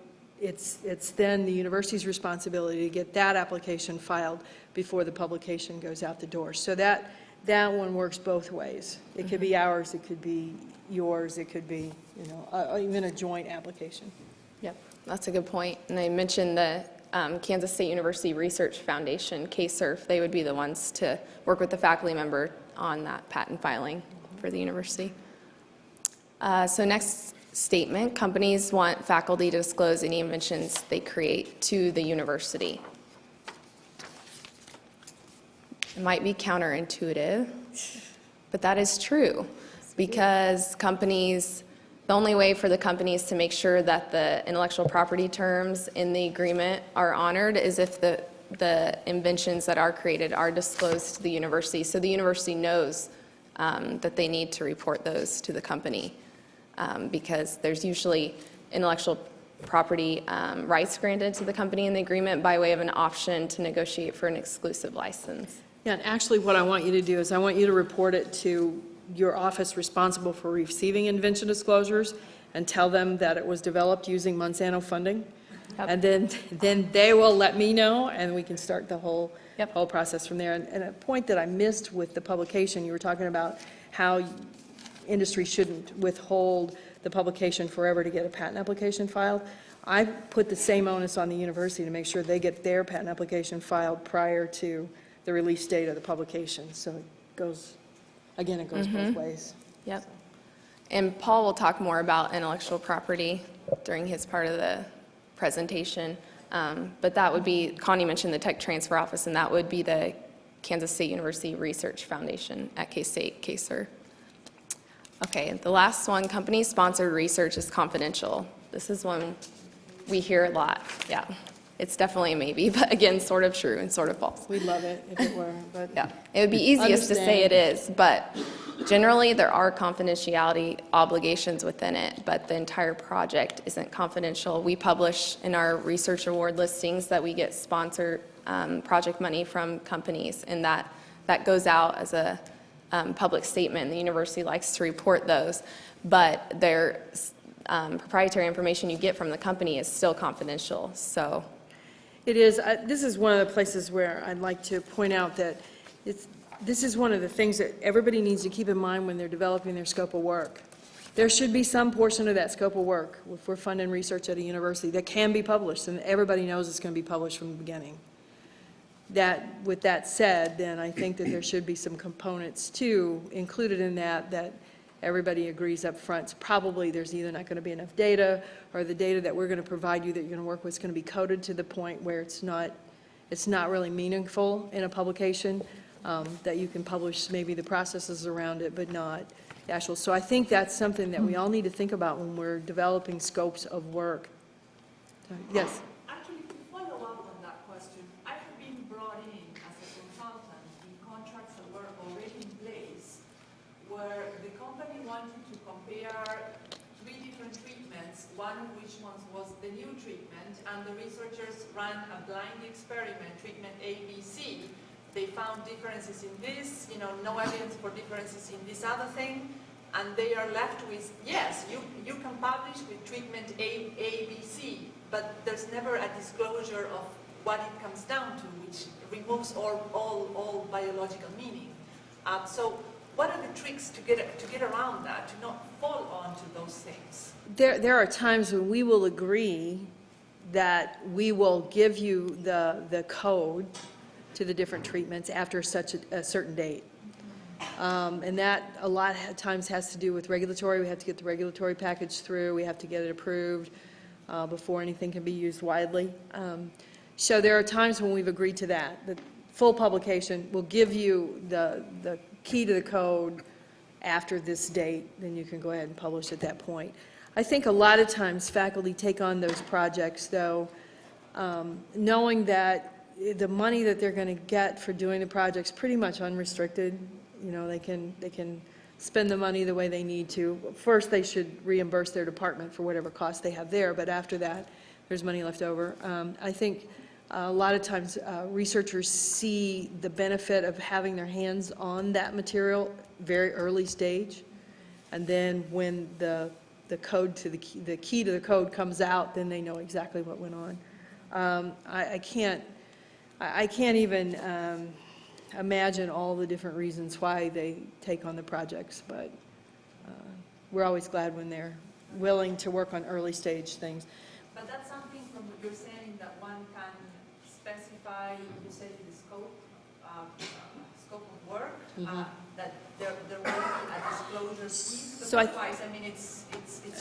it's then the university's responsibility to get that application filed before the publication goes out the door. So that one works both ways. It could be ours, it could be yours, it could be, even a joint application. Yep, that's a good point. And I mentioned the Kansas State University Research Foundation, KSERF. They would be the ones to work with the faculty member on that patent filing for the university. So next statement, companies want faculty to disclose any inventions they create to the university. It might be counterintuitive, but that is true, because companies, the only way for the companies to make sure that the intellectual property terms in the agreement are honored is if the inventions that are created are disclosed to the university, so the university knows that they need to report those to the company, because there's usually intellectual property rights granted to the company in the agreement by way of an option to negotiate for an exclusive license. Yeah, and actually what I want you to do is I want you to report it to your office responsible for receiving invention disclosures and tell them that it was developed using Monsanto funding. Yep. And then they will let me know, and we can start the whole process from there. And a point that I missed with the publication, you were talking about how industry shouldn't withhold the publication forever to get a patent application filed. I put the same onus on the university to make sure they get their patent application filed prior to the release date of the publication. So it goes both ways. Yep. And Paul will talk more about intellectual property during his part of the presentation. But that would be, Connie mentioned the Tech Transfer Office, and that would be the Kansas State University Research Foundation at K-State, KSER. Okay, the last one, company-sponsored research is confidential. This is one we hear a lot, yeah. It's definitely a maybe, but again, sort of true and sort of false. We'd love it if it were, but. Yeah, it would be easiest to say it is, but generally there are confidentiality obligations within it, but the entire project isn't confidential. We publish in our research award listings that we get sponsored project money from companies, and that goes out as a public statement. The university likes to report those, but their proprietary information you get from the company is still confidential, so. It is. This is one of the places where I'd like to point out that this is one of the things that everybody needs to keep in mind when they're developing their scope of work. There should be some portion of that scope of work, if we're funding research at a university, that can be published, and everybody knows it's going to be published from the beginning. With that said, then I think that there should be some components, too, included in that everybody agrees up front. Probably there's either not going to be enough data, or the data that we're going to provide you that you're going to work with is going to be coded to the point where it's not really meaningful in a publication, that you can publish maybe the processes around it, but not the actual. So I think that's something that we all need to think about when we're developing scopes of work. Yes? Actually, to follow up on that question, I have been brought in as a consultant in contracts that were already in place, where the company wanted to compare 3 different treatments, one of which was the new treatment, and the researchers ran a blind experiment, treatment A, B, C. They found differences in this, no evidence for differences in this other thing, and they are left with, yes, you can publish with treatment A, B, C, but there's never a disclosure of what it comes down to, which removes all biological meaning. So what are the tricks to get around that, to not fall onto those things? There are times when we will agree that we will give you the code to the different treatments after such a certain date. And that a lot of times has to do with regulatory. We have to get the regulatory package through. We have to get it approved before anything can be used widely. So there are times when we've agreed to that. The full publication will give you the key to the code after this date, then you can go ahead and publish at that point. I think a lot of times faculty take on those projects, though, knowing that the money that they're going to get for doing the project's pretty much unrestricted. You know, they can spend the money the way they need to. First, they should reimburse their department for whatever cost they have there, but after that, there's money left over. I think a lot of times researchers see the benefit of having their hands on that material very early stage, and then when the code to the key to the code comes out, then they know exactly what went on. I can't even imagine all the different reasons why they take on the projects, but we're always glad when they're willing to work on early stage things. But that's something from what you're saying that one can specify, you said in the scope of work, that there will be a disclosure piece, because So otherwise, I mean, it's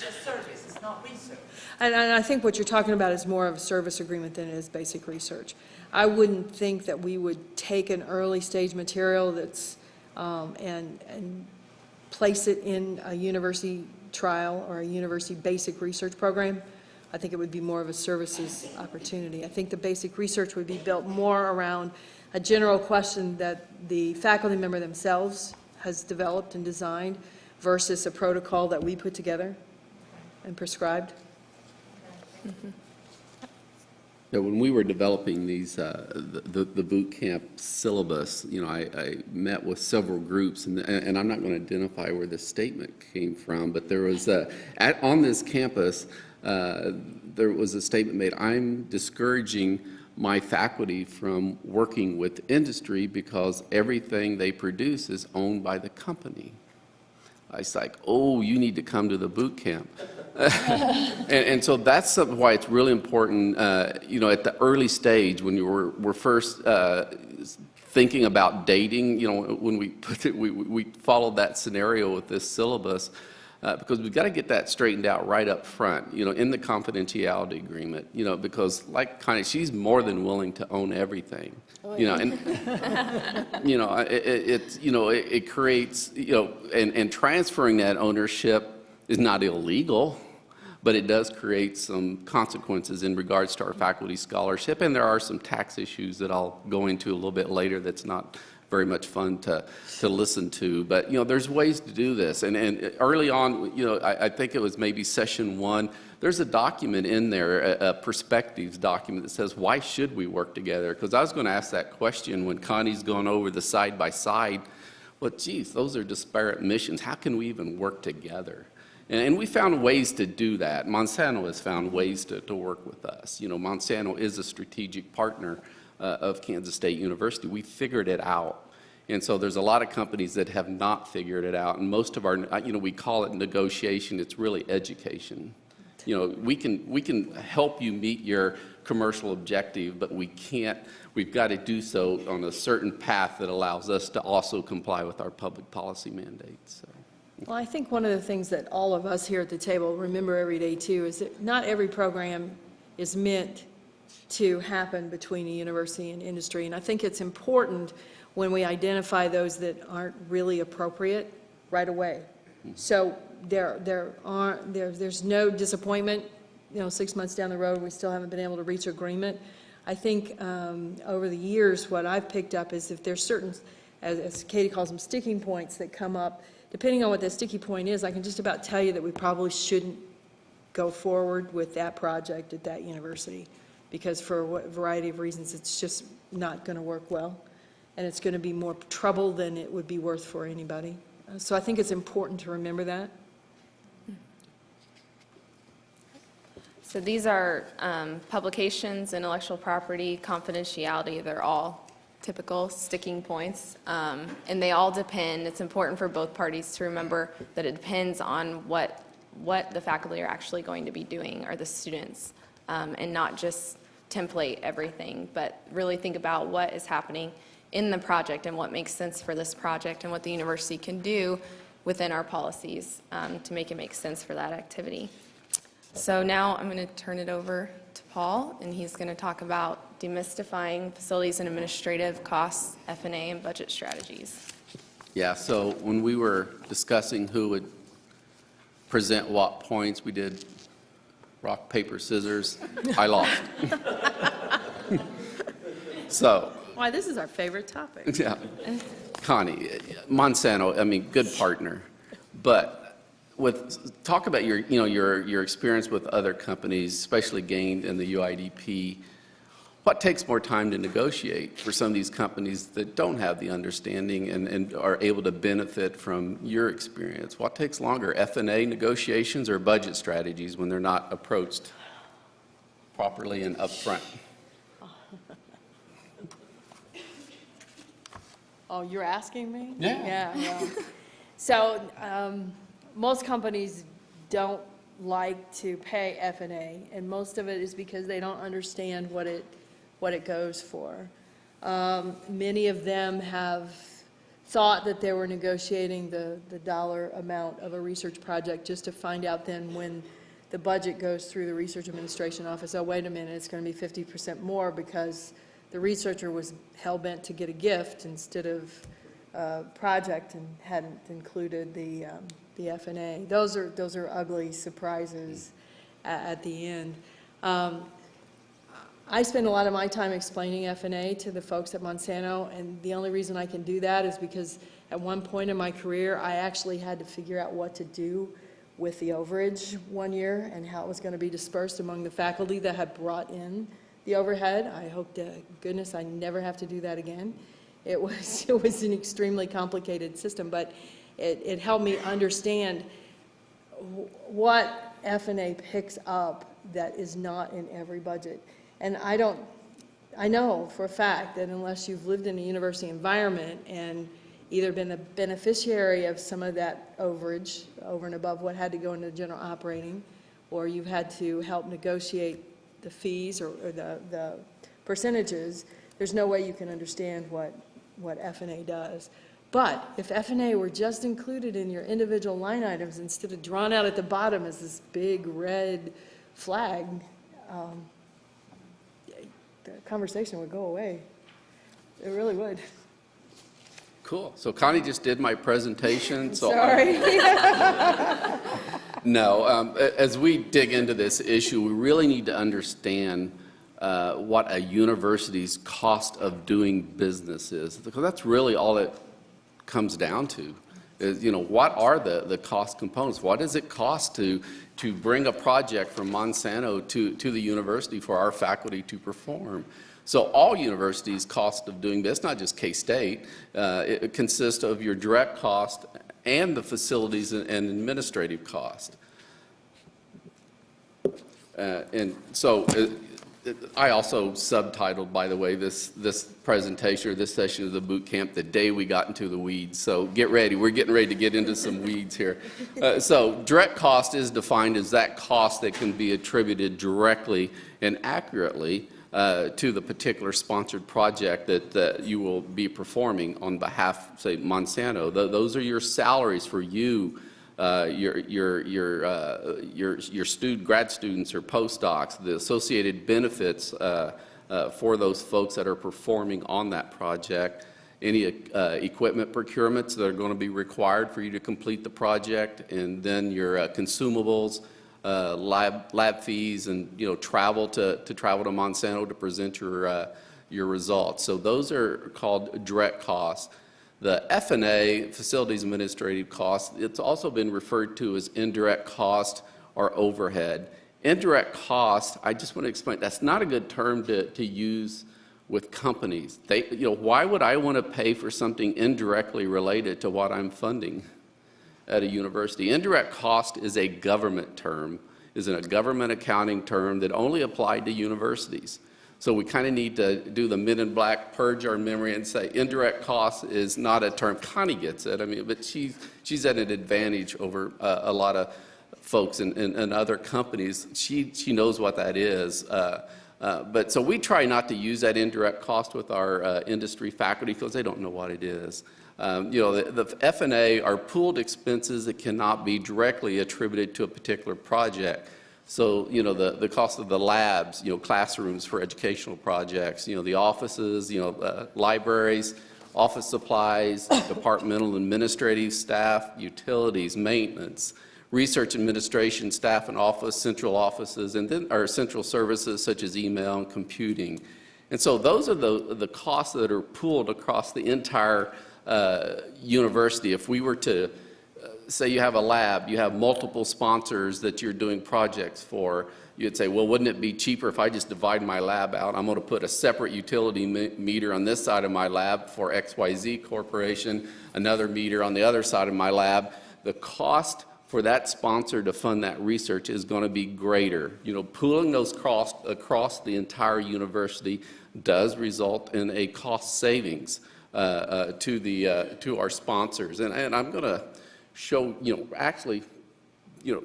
just service, it's not research. And I think what you're talking about is more of a service agreement than it is basic research. I wouldn't think that we would take an early stage material that's, and place it in a university trial or a university basic research program. I think it would be more of a services opportunity. I think the basic research would be built more around a general question that the faculty member themselves has developed and designed versus a protocol that we put together and prescribed. Yeah, when we were developing these, the boot camp syllabus, you know, I met with several groups, and I'm not going to identify where this statement came from, but there was, on this campus, there was a statement made, I'm discouraging my faculty from working with industry because everything they produce is owned by the company. I was like, oh, you need to come to the boot camp. and so that's why it's really important, you know, at the early stage when we're first thinking about dating, you know, when we followed that scenario with this syllabus, because we've got to get that straightened out right up front, you know, in the confidentiality agreement, you know, because like Connie, she's more than willing to own everything, you know, and, you know, it creates, you know, and transferring that ownership is not illegal, but it does create some consequences in regards to our faculty scholarship, and there are some tax issues that I'll go into a little bit later that's not very much fun to listen to. But, you know, there's ways to do this. And early on, you know, I think it was maybe session 1, there's a document in there, a perspectives document that says, why should we work together? Because I was going to ask that question when Connie's going over the side-by-side. Well, geez, those are disparate missions. How can we even work together? And we found ways to do that. Monsanto has found ways to work with us. You know, Monsanto is a strategic partner of Kansas State University. We figured it out. And so there's a lot of companies that have not figured it out. And most of our, you know, we call it negotiation. It's really education. You know, we can help you meet your commercial objective, but we've got to do so on a certain path that allows us to also comply with our public policy mandates. So. Well, I think one of the things that all of us here at the table remember every day too is that not every program is meant to happen between a university and industry. And I think it's important when we identify those that aren't really appropriate right away. So there's no disappointment, you know, 6 months down the road, we still haven't been able to reach agreement. I think over the years, what I've picked up is if there's certain, as Katie calls them, sticking points that come up, depending on what that sticky point is, I can just about tell you that we probably shouldn't go forward with that project at that university, because for a variety of reasons, it's just not going to work well, and it's going to be more trouble than it would be worth for anybody. So I think it's important to remember that. So these are publications, intellectual property, confidentiality. They're all typical sticking points, and they all depend. It's important for both parties to remember that it depends on what the faculty are actually going to be doing, or the students. and not just template everything, but really think about what is happening in the project and what makes sense for this project and what the university can do within our policies to make it make sense for that activity. So now I'm going to turn it over to Paul, and he's going to talk about demystifying facilities and administrative costs, F&A, and budget strategies. Yeah, so when we were discussing who would present what points, we did rock, paper, scissors. I lost. So, Why, this is our favorite topic. yeah, Connie, Monsanto, I mean, good partner. But talk about your experience with other companies, especially gained in the UIDP. What takes more time to negotiate for some of these companies that don't have the understanding and are able to benefit from your experience? What takes longer, F&A negotiations or budget strategies when they're not approached properly and upfront? Oh, you're asking me? Yeah. Yeah. So, most companies don't like to pay F&A, and most of it is because they don't understand what it goes for. Many of them have thought that they were negotiating the dollar amount of a research project just to find out then when the budget goes through the research administration office, oh, wait a minute, it's going to be 50% more because the researcher was hell-bent to get a gift instead of project and hadn't included the F&A. Those are ugly surprises at the end. I spend a lot of my time explaining F&A to the folks at Monsanto, and the only reason I can do that is because at one point in my career, I actually had to figure out what to do with the overage one year and how it was going to be dispersed among the faculty that had brought in the overhead. I hope to goodness I never have to do that again. It was an extremely complicated system, but it helped me understand what F&A picks up that is not in every budget. And I know for a fact that unless you've lived in a university environment and either been the beneficiary of some of that overage over and above what had to go into general operating, or you've had to help negotiate the fees or the percentages, there's no way you can understand what F&A does. But if F&A were just included in your individual line items instead of drawn out at the bottom as this big red flag, the conversation would go away. It really would. Cool. So Connie just did my presentation. So Sorry. No, as we dig into this issue, we really need to understand what a university's cost of doing business is, because that's really all it comes down to. Is, what are the cost components? What does it cost to bring a project from Monsanto to the university for our faculty to perform? So all universities' cost of doing business, not just K-State, it consists of your direct cost and the facilities and administrative cost. And so I also subtitled, by the way, this presentation or this session of the boot camp, "The Day We Got Into the Weeds." So get ready. We're getting ready to get into some weeds here. So direct cost is defined as that cost that can be attributed directly and accurately to the particular sponsored project that you will be performing on behalf, say, Monsanto. Those are your salaries for you, your grad students or postdocs, the associated benefits for those folks that are performing on that project, any equipment procurements that are going to be required for you to complete the project, and then your consumables, lab fees, and travel to Monsanto to present your results. So those are called direct costs. The F&A, facilities administrative costs, it's also been referred to as indirect cost or overhead. Indirect cost, I just want to explain, that's not a good term to use with companies. Why would I want to pay for something indirectly related to what I'm funding at a university? Indirect cost is a government term, is a government accounting term that only applied to universities. So we kind of need to do the Men in Black, purge our memory and say indirect cost is not a term. Connie gets it, but she's at an advantage over a lot of folks and other companies, she knows what that is. But so we try not to use that indirect cost with our industry faculty because they don't know what it is. The F&A are pooled expenses that cannot be directly attributed to a particular project. So, the cost of the labs, classrooms for educational projects, the offices, libraries, office supplies, departmental administrative staff, utilities, maintenance, research administration staff and office, central offices, and then our central services such as email and computing. And so those are the costs that are pooled across the entire university. If we were to say you have a lab, you have multiple sponsors that you're doing projects for, you'd say, well, wouldn't it be cheaper if I just divide my lab out? I'm going to put a separate utility meter on this side of my lab for XYZ Corporation, another meter on the other side of my lab. The cost for that sponsor to fund that research is going to be greater. Pooling those costs across the entire university does result in a cost savings to our sponsors. And I'm going to show,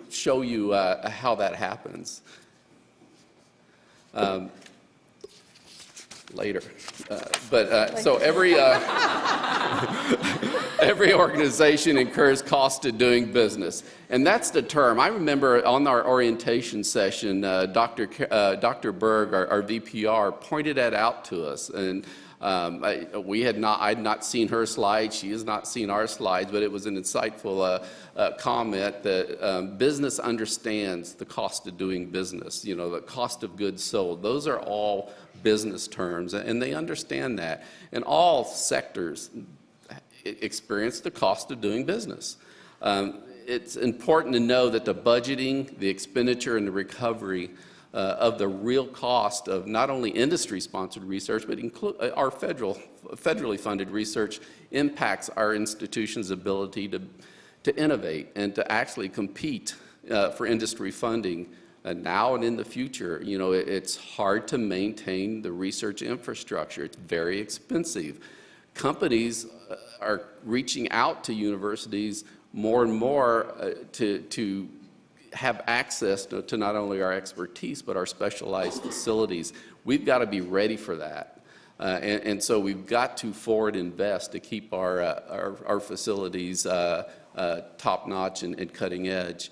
show you how that happens later. So every organization incurs cost to doing business. And that's the term. I remember on our orientation session, Dr. Berg, our VPR, pointed that out to us. And I'd not seen her slides, she has not seen our slides, but it was an insightful comment that business understands the cost of doing business, the cost of goods sold. Those are all business terms, and they understand that. And all sectors experience the cost of doing business. It's important to know that the budgeting, the expenditure, and the recovery of the real cost of not only industry-sponsored research, but our federally funded research impacts our institution's ability to innovate and to actually compete for industry funding now and in the future. It's hard to maintain the research infrastructure. It's very expensive. Companies are reaching out to universities more and more to have access to not only our expertise, but our specialized facilities. We've got to be ready for that. And so we've got to forward invest to keep our facilities top-notch and cutting edge.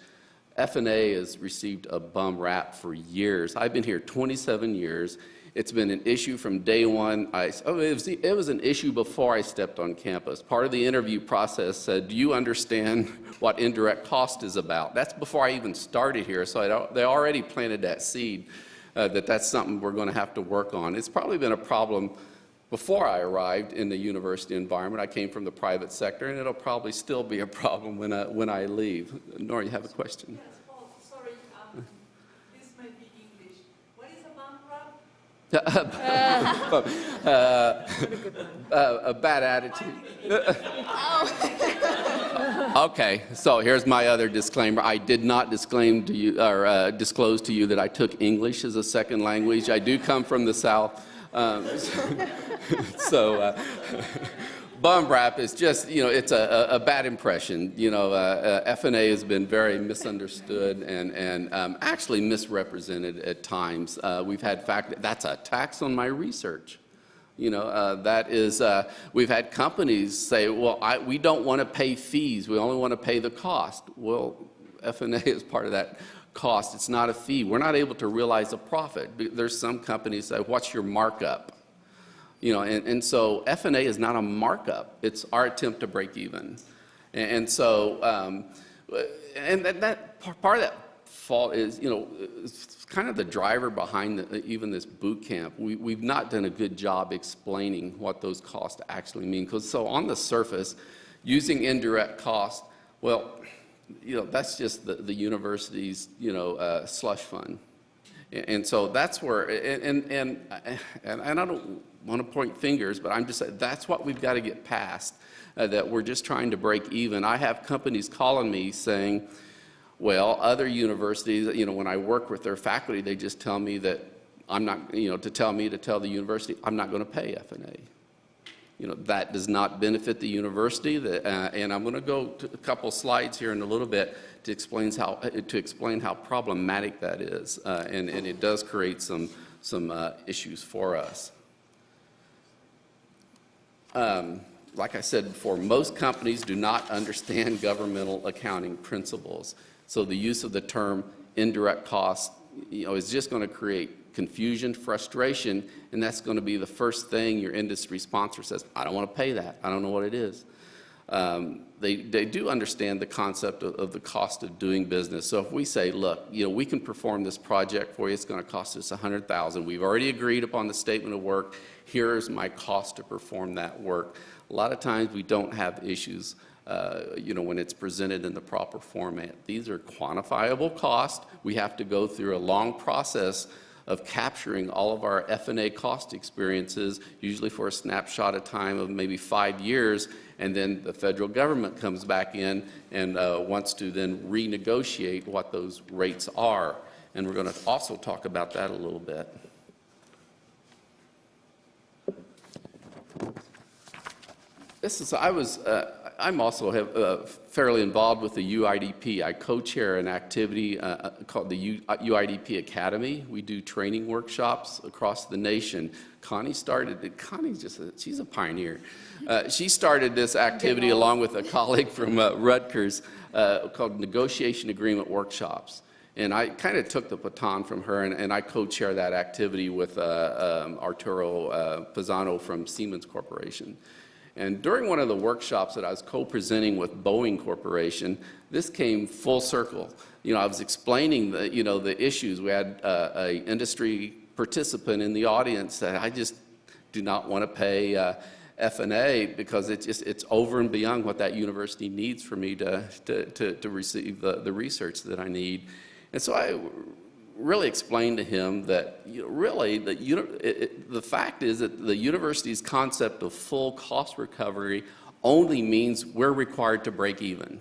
F&A has received a bum rap for years. I've been here 27 years. It's been an issue from day one. It was an issue before I stepped on campus. Part of the interview process said, do you understand what indirect cost is about? That's before I even started here, so they already planted that seed that's something we're going to have to work on. It's probably been a problem before I arrived in the university environment. I came from the private sector, and it'll probably still be a problem when I leave. Nora, you have a question? Yes, oh, sorry, this may be English. What is a bum rap? A bad attitude. Okay, so here's my other disclaimer. I did not disclose to you that I took English as a second language. I do come from the South. Bum rap is just, it's a bad impression. F&A has been very misunderstood and actually misrepresented at times. We've had that's a tax on my research. That is, we've had companies say, well, we don't want to pay fees. We only want to pay the cost. Well, F&A is part of that cost. It's not a fee. We're not able to realize a profit. There's some companies that say, what's your markup? And so F&A is not a markup. It's our attempt to break even. And so, and that part of that fault is, it's kind of the driver behind even this boot camp. We've not done a good job explaining what those costs actually mean. So on the surface, using indirect cost, well, that's just the university's, slush fund. And so that's where, and I don't want to point fingers, but I'm just saying that's what we've got to get past, that we're just trying to break even. I have companies calling me saying, well, other universities, when I work with their faculty, they just tell me that I'm not, to tell the university, I'm not going to pay F&A. That does not benefit the university, and I'm going to go to a couple slides here in a little bit to explain how problematic that is, and it does create some issues for us. Like I said before, most companies do not understand governmental accounting principles, so the use of the term indirect cost, is just going to create confusion, frustration, and that's going to be the first thing your industry sponsor says, I don't want to pay that. I don't know what it is. They do understand the concept of the cost of doing business. So if we say, look, we can perform this project for you, it's going to cost us $100,000. We've already agreed upon the statement of work. Here's my cost to perform that work. A lot of times we don't have issues when it's presented in the proper format. These are quantifiable costs. We have to go through a long process of capturing all of our F&A cost experiences, usually for a snapshot of time of maybe 5 years, and then the federal government comes back in and wants to then renegotiate what those rates are. And we're going to also talk about that a little bit. I'm also fairly involved with the UIDP. I co-chair an activity called the UIDP Academy. We do training workshops across the nation. Connie's she's a pioneer. She started this activity along with a colleague from Rutgers called Negotiation Agreement Workshops. And I kind of took the baton from her, and I co-chair that activity with Arturo Pisano from Siemens Corporation. And during one of the workshops that I was co-presenting with Boeing Corporation, this came full circle. I was explaining the issues. We had an industry participant in the audience that I just do not want to pay F&A because it's over and beyond what that university needs for me to receive the research that I need. And so I really explained to him that the fact is that the university's concept of full cost recovery only means we're required to break even.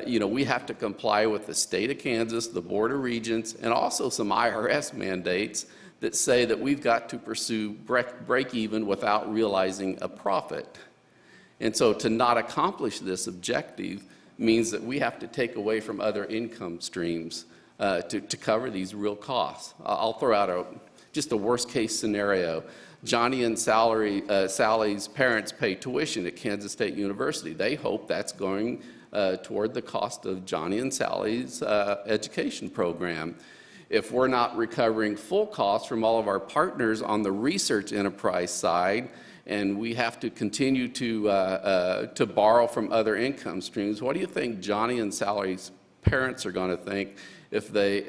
We have to comply with the state of Kansas, the Board of Regents, and also some IRS mandates that say that we've got to pursue break even without realizing a profit. And so to not accomplish this objective means that we have to take away from other income streams to cover these real costs. I'll throw out just a worst case scenario. Johnny and Sally's parents pay tuition at Kansas State University. They hope that's going toward the cost of Johnny and Sally's education program. If we're not recovering full costs from all of our partners on the research enterprise side, and we have to continue to borrow from other income streams, what do you think Johnny and Sally's parents are going to think if they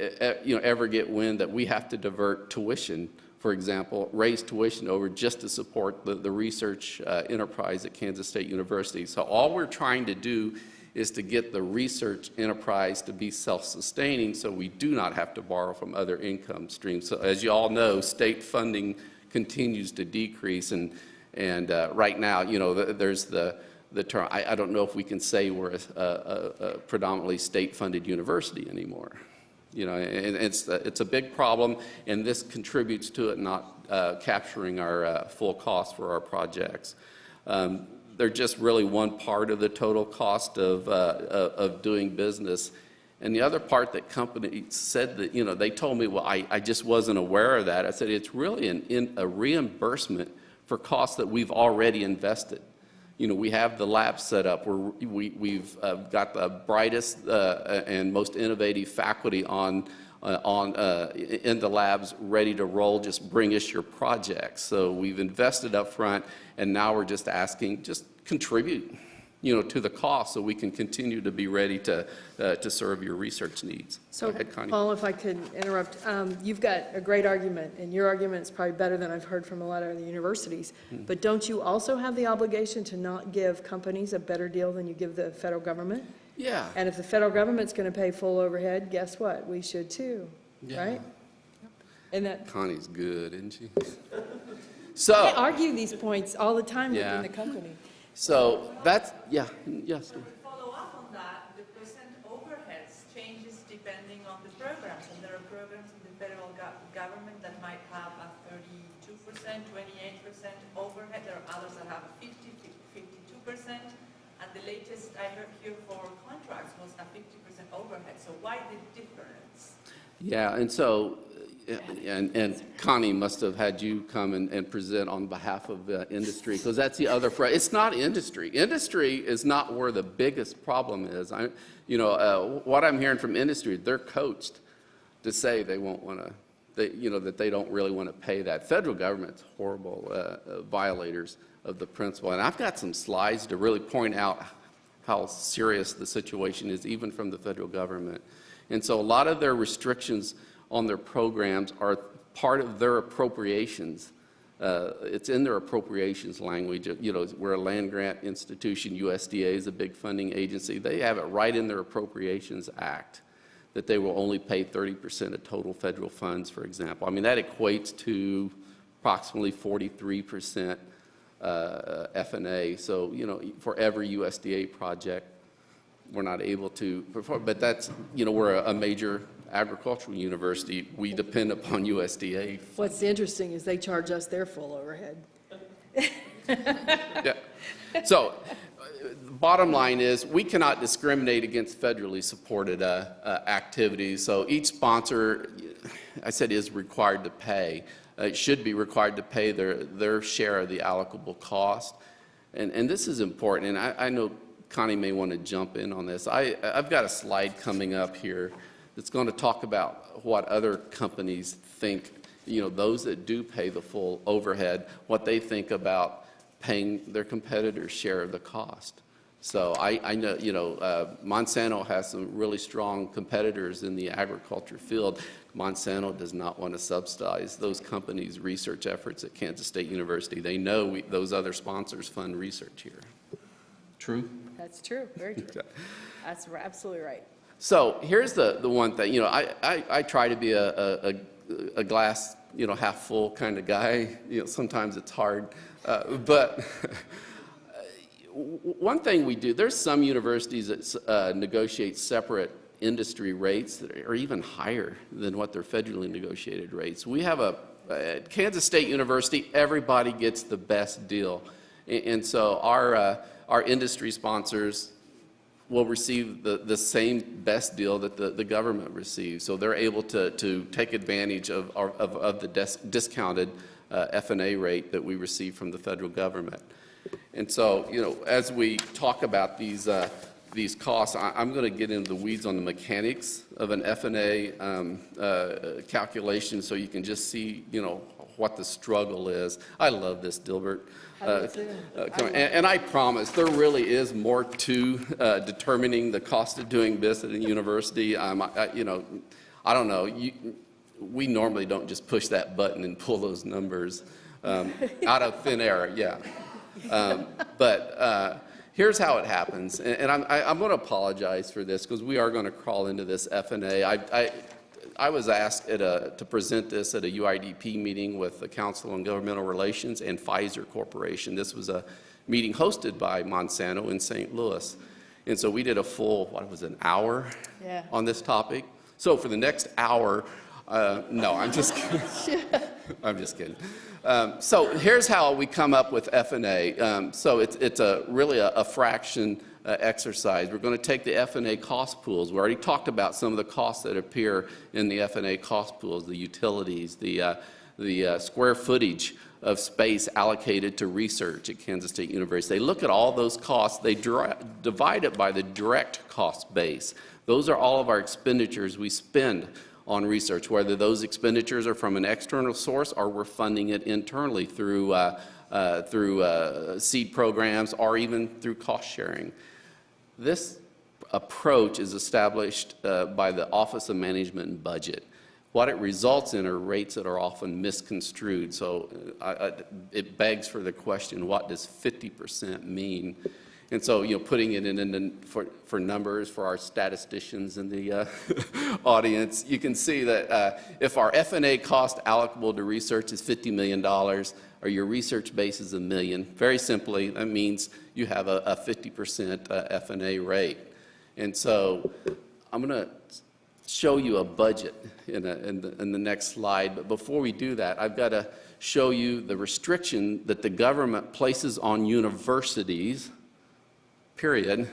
ever get wind that we have to divert tuition, for example, raise tuition over just to support the research enterprise at Kansas State University? So all we're trying to do is to get the research enterprise to be self-sustaining so we do not have to borrow from other income streams. So as you all know, state funding continues to decrease, and right now, there's the term, I don't know if we can say we're a predominantly state-funded university anymore. And it's a big problem, and this contributes to it not capturing our full cost for our projects. They're just really one part of the total cost of doing business. And the other part that companies said that, they told me, well, I just wasn't aware of that. I said, it's really a reimbursement for costs that we've already invested. We have the lab set up. We've got the brightest and most innovative faculty in the labs ready to roll. Just bring us your projects. So we've invested up front, and now we're just asking, just contribute, to the cost so we can continue to be ready to serve your research needs. So, Go ahead, Connie. Paul, if I could interrupt, you've got a great argument, and your argument is probably better than I've heard from a lot of other universities. But don't you also have the obligation to not give companies a better deal than you give the federal government? Yeah. And if the federal government's going to pay full overhead, guess what? We should too, Yeah. right? And that, Connie's good, isn't she? I So, argue these points all the time Yeah. within the company. yes. To follow up on that, the percent overheads changes depending on the programs. And there are programs in the federal government that might have a 32% 28% overhead. There are others that have 52%. And the latest I heard here for contracts was a 50% overhead. So why the difference? Yeah, and so, and Connie must have had you come and present on behalf of industry, because that's the other, it's not industry. Industry is not where the biggest problem is. What I'm hearing from industry, they're coached to say they won't want to, that they don't really want to pay that. Federal government's horrible violators of the principle. And I've got some slides to really point out how serious the situation is, even from the federal government. And so a lot of their restrictions on their programs are part of their appropriations. It's in their appropriations language. We're a land grant institution. USDA is a big funding agency. They have it right in their Appropriations Act that they will only pay 30% of total federal funds, for example. I mean, that equates to approximately 43% F&A. So, for every USDA project, we're not able to perform. But that's, we're a major agricultural university. We depend upon USDA. What's interesting is they charge us their full overhead. Yeah. So, bottom line is, we cannot discriminate against federally supported activities. So each sponsor, I said, is required to pay. It should be required to pay their share of the allocable cost. And this is important, and I know Connie may want to jump in on this. I've got a slide coming up here that's going to talk about what other companies think, those that do pay the full overhead, what they think about paying their competitors' share of the cost. So I know, Monsanto has some really strong competitors in the agriculture field. Monsanto does not want to subsidize those companies' research efforts at Kansas State University. They know those other sponsors fund research here. True? That's true, very true. That's absolutely right. So here's the one thing, I try to be a glass, half full kind of guy. Sometimes it's hard, but one thing we do, there's some universities that negotiate separate industry rates that are even higher than what their federally negotiated rates. We have at Kansas State University, everybody gets the best deal. And so our industry sponsors will receive the same best deal that the government receives. So they're able to take advantage of the discounted F&A rate that we receive from the federal government. And so, as we talk about these costs, I'm going to get into the weeds on the mechanics of an F&A calculation, so you can just see, what the struggle is. I love this, Dilbert. And I promise, there really is more to determining the cost of doing business at a university. I don't know. We normally don't just push that button and pull those numbers out of thin air. Yeah. But here's how it happens, and I'm going to apologize for this, because we are going to crawl into this F&A. I was asked to present this at a UIDP meeting with the Council on Governmental Relations and Pfizer Corporation. This was a meeting hosted by Monsanto in St. Louis. And so we did a full, an hour on this topic. So for the next hour, no, I'm just kidding. I'm just kidding. So here's how we come up with F&A. So it's really a fraction exercise. We're going to take the F&A cost pools. We already talked about some of the costs that appear in the F&A cost pools, the utilities, the square footage of space allocated to research at Kansas State University. They look at all those costs. They divide it by the direct cost base. Those are all of our expenditures we spend on research, whether those expenditures are from an external source or we're funding it internally through seed programs or even through cost sharing. This approach is established by the Office of Management and Budget. What it results in are rates that are often misconstrued. So it begs for the question, what does 50% mean? And so, putting it in for numbers for our statisticians in the audience, you can see that if our F&A cost allocable to research is $50 million, or your research base is $1 million, very simply, that means you have a 50% F&A rate. And so I'm going to show you a budget in the next slide. But before we do that, I've got to show you the restriction that the government places on universities, period,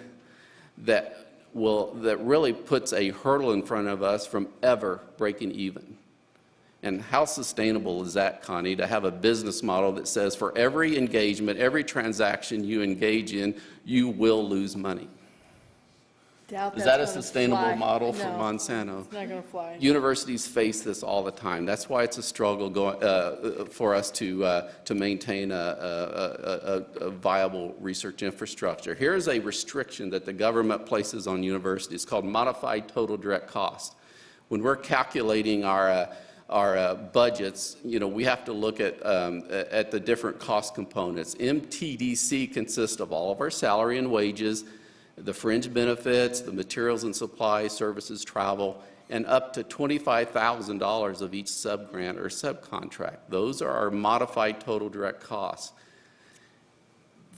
that really puts a hurdle in front of us from ever breaking even. And how sustainable is that, Connie, to have a business model that says for every engagement, every transaction you engage in, you will lose money? Doubt Is that's that a gonna sustainable fly. model for No, Monsanto? It's not going to fly. Universities face this all the time. That's why it's a struggle for us to maintain a viable research infrastructure. Here's a restriction that the government places on universities called modified total direct cost. When we're calculating our budgets, we have to look at the different cost components. MTDC consists of all of our salary and wages, the fringe benefits, the materials and supplies, services, travel, and up to $25,000 of each subgrant or subcontract. Those are our modified total direct costs.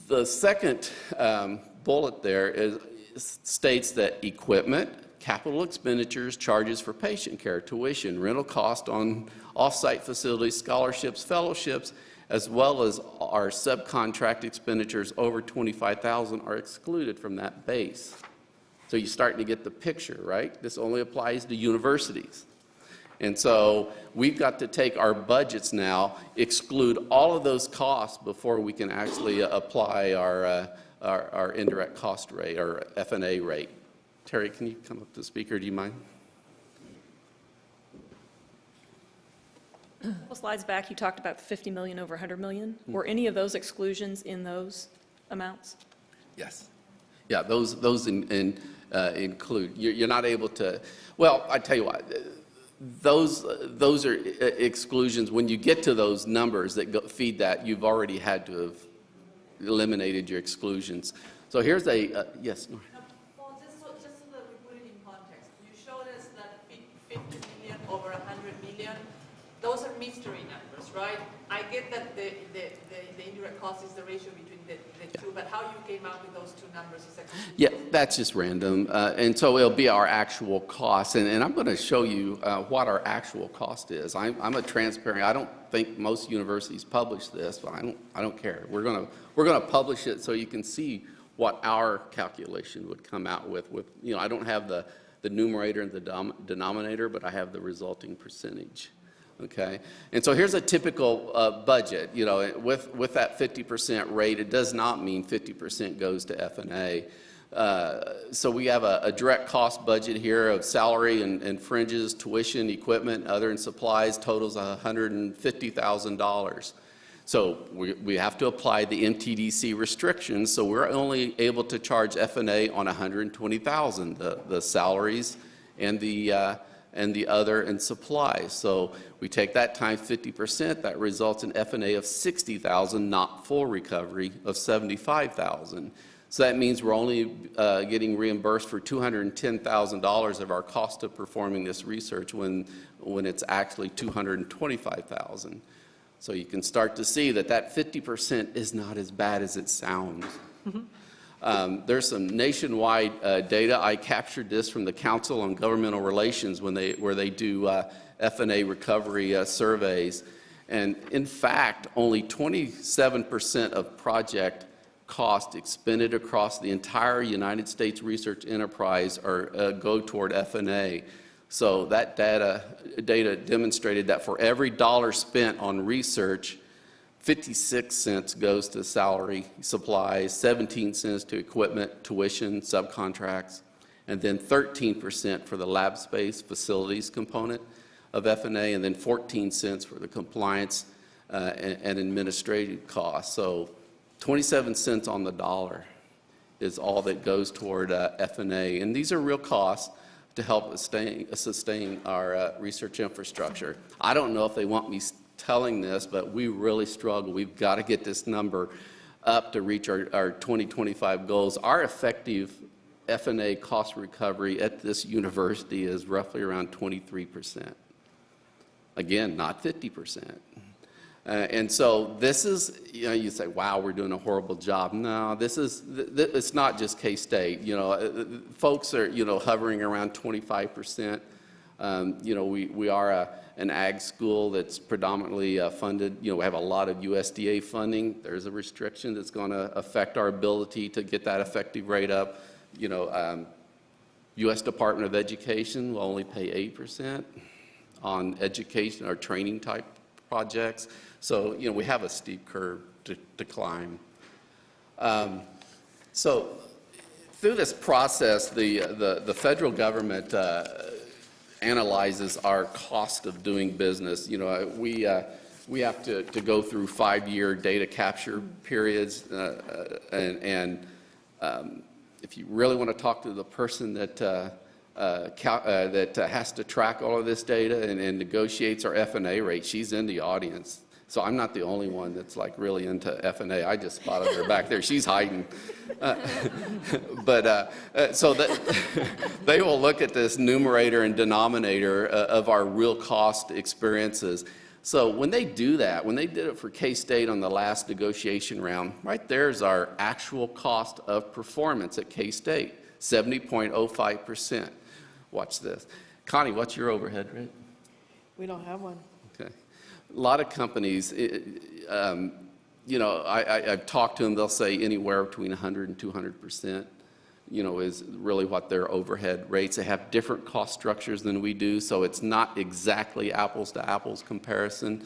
The second bullet there states that equipment, capital expenditures, charges for patient care, tuition, rental cost on off-site facilities, scholarships, fellowships, as well as our subcontract expenditures over $25,000 are excluded from that base. So you're starting to get the picture, right? This only applies to universities. And so we've got to take our budgets now, exclude all of those costs before we can actually apply our indirect cost rate, or F&A rate. Terry, can you come up to the speaker? Do you mind? A couple slides back, you talked about 50 million over 100 million. Were any of those exclusions in those amounts? Yes. Yeah, those include, you're not able to, well, I tell you what, those are exclusions. When you get to those numbers that feed that, you've already had to have eliminated your exclusions. So here's a, yes. Well, just so that we put it in context, you showed us that 50 million over 100 million. Those are mystery numbers, right? I get that the indirect cost is the ratio between the two, but how you came out with those two numbers is actually... Yeah, that's just random. And so it'll be our actual cost. And I'm going to show you what our actual cost is. I'm a transparent. I don't think most universities publish this, but I don't care. We're going to publish it so you can see what our calculation would come out with. I don't have the numerator and the denominator, but I have the resulting percentage. Okay, and so here's a typical budget. With that 50% rate, it does not mean 50% goes to F&A. So we have a direct cost budget here of salary and fringes, tuition, equipment, other and supplies, totals $150,000. So we have to apply the MTDC restrictions, so we're only able to charge F&A on $120,000, the salaries and the other and supplies. So we take that times 50%, that results in F&A of $60,000, not full recovery of $75,000. So that means we're only getting reimbursed for $210,000 of our cost of performing this research when it's actually $225,000. So you can start to see that 50% is not as bad as it sounds. There's some nationwide data. I captured this from the Council on Governmental Relations where they do F&A recovery surveys. And in fact, only 27% of project cost expended across the entire United States research enterprise go toward F&A. So that data demonstrated that for every dollar spent on research, 56 cents goes to salary, supplies, 17 cents to equipment, tuition, subcontracts, and then 13% for the lab space facilities component of F&A, and then 14 cents for the compliance and administrative costs. So 27 cents on the dollar is all that goes toward F&A. And these are real costs to help sustain our research infrastructure. I don't know if they want me telling this, but we really struggle. We've got to get this number up to reach our 2025 goals. Our effective F&A cost recovery at this university is roughly around 23%. Again, not 50%. And so this is, you say, wow, we're doing a horrible job. No, it's not just K-State. Folks are, hovering around 25%. You know, we are an ag school that's predominantly funded. You know, we have a lot of USDA funding. There's a restriction that's going to affect our ability to get that effective rate up. You know, U.S. Department of Education will only pay 8% on education or training type projects. So, you know, we have a steep curve to climb. So through this process, the federal government analyzes our cost of doing business. You know, we have to go through 5-year data capture periods, and if you really want to talk to the person that has to track all of this data and negotiates our F&A rate, she's in the audience. So I'm not the only one that's like really into F&A. I just spotted her back there. She's hiding. So that they will look at this numerator and denominator of our real cost experiences. So when they do that, when they did it for K-State on the last negotiation round, right there's our actual cost of performance at K-State, 70.05%. Watch this. Connie, what's your overhead rate? We don't have one. Okay. A lot of companies, you know, I've talked to them, they'll say anywhere between 100 and 200%, you know, is really what their overhead rates. They have different cost structures than we do, so it's not exactly apples to apples comparison.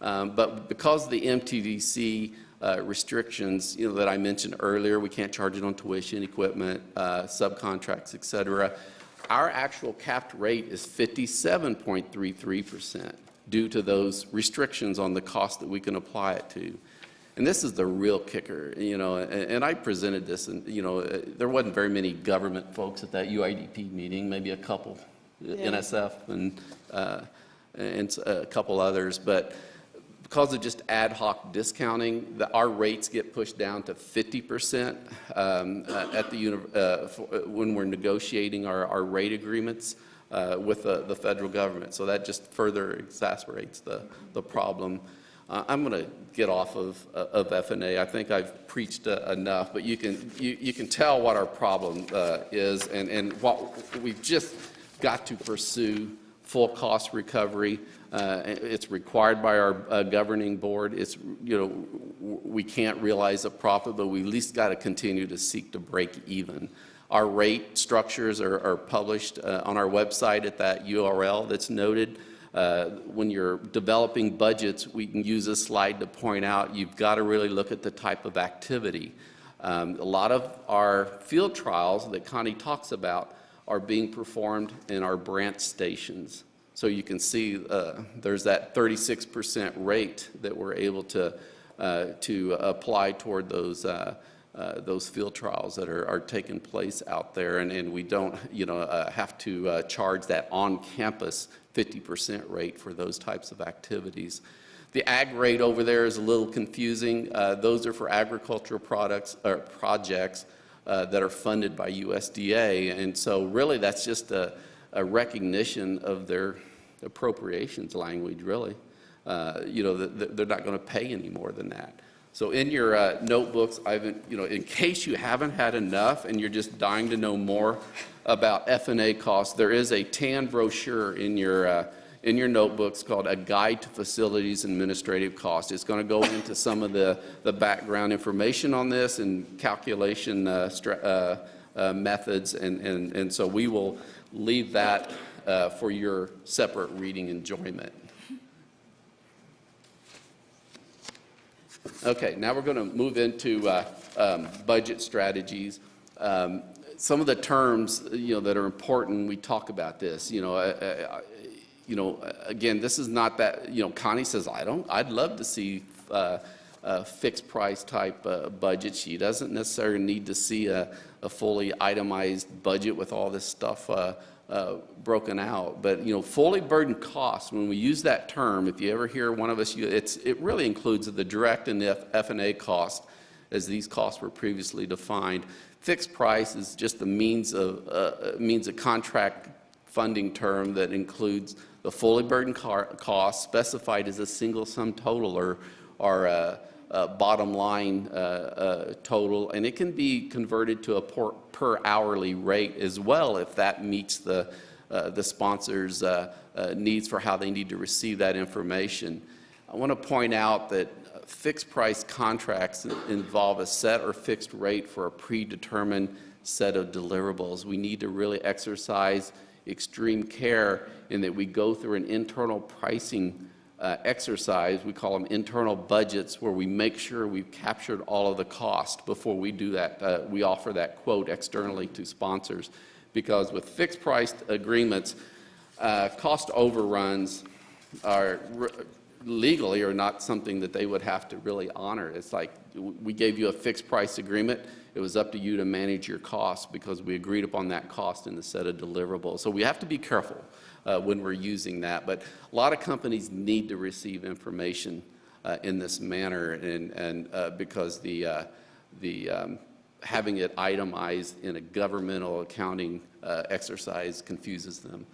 But because of the MTDC restrictions, you know, that I mentioned earlier, we can't charge it on tuition, equipment, subcontracts, et cetera. Our actual capped rate is 57.33%. due to those restrictions on the cost that we can apply it to. And this is the real kicker, you know, and I presented this, and, you know, there wasn't very many government folks at that UIDP meeting, maybe a couple, NSF and a couple others, but because of just ad hoc discounting, our rates get pushed down to 50% at when we're negotiating our rate agreements with the federal government. So that just further exacerbates the problem. I'm going to get off of F&A. I think I've preached enough, but you can tell what our problem is, and what we've just got to pursue full cost recovery. It's required by our governing board. It's, you know, we can't realize a profit, but we at least got to continue to seek to break even. Our rate structures are published on our website at that URL that's noted. When you're developing budgets, we can use this slide to point out you've got to really look at the type of activity. A lot of our field trials that Connie talks about are being performed in our branch stations. So you can see there's that 36% rate that we're able to apply toward those field trials that are taking place out there, and we don't, you know, have to charge that on-campus 50% rate for those types of activities. The ag rate over there is a little confusing. Those are for agricultural products or projects that are funded by USDA, and so really that's just a recognition of their appropriations language, really. You know, they're not going to pay any more than that. So in your notebooks, you know, in case you haven't had enough and you're just dying to know more about F&A costs, there is a tan brochure in your notebooks called A Guide to Facilities Administrative Costs. It's going to go into some of the background information on this and calculation methods, and so we will leave that for your separate reading enjoyment. Okay, now we're going to move into budget strategies. Some of the terms, you know, that are important, we talk about this. You know, again, this is not that. You know, Connie says, I'd love to see a fixed price type budget. She doesn't necessarily need to see a fully itemized budget with all this stuff broken out. But, you know, fully burdened costs, when we use that term, if you ever hear one of us use it really includes the direct and the F&A cost, as these costs were previously defined. Fixed price is just a means of contract funding term that includes the fully burdened cost specified as a single sum total or bottom line total, and it can be converted to a per hourly rate as well if that meets the the sponsors' needs for how they need to receive that information. I want to point out that fixed price contracts involve a set or fixed rate for a predetermined set of deliverables. We need to really exercise extreme care in that we go through an internal pricing exercise. We call them internal budgets, where we make sure we've captured all of the cost before we do that. We offer that quote externally to sponsors, because with fixed price agreements, cost overruns are legally are not something that they would have to really honor. It's like, we gave you a fixed price agreement. It was up to you to manage your costs because we agreed upon that cost in the set of deliverables. So we have to be careful when we're using that. But a lot of companies need to receive information in this manner, and because having it itemized in a governmental accounting exercise confuses them.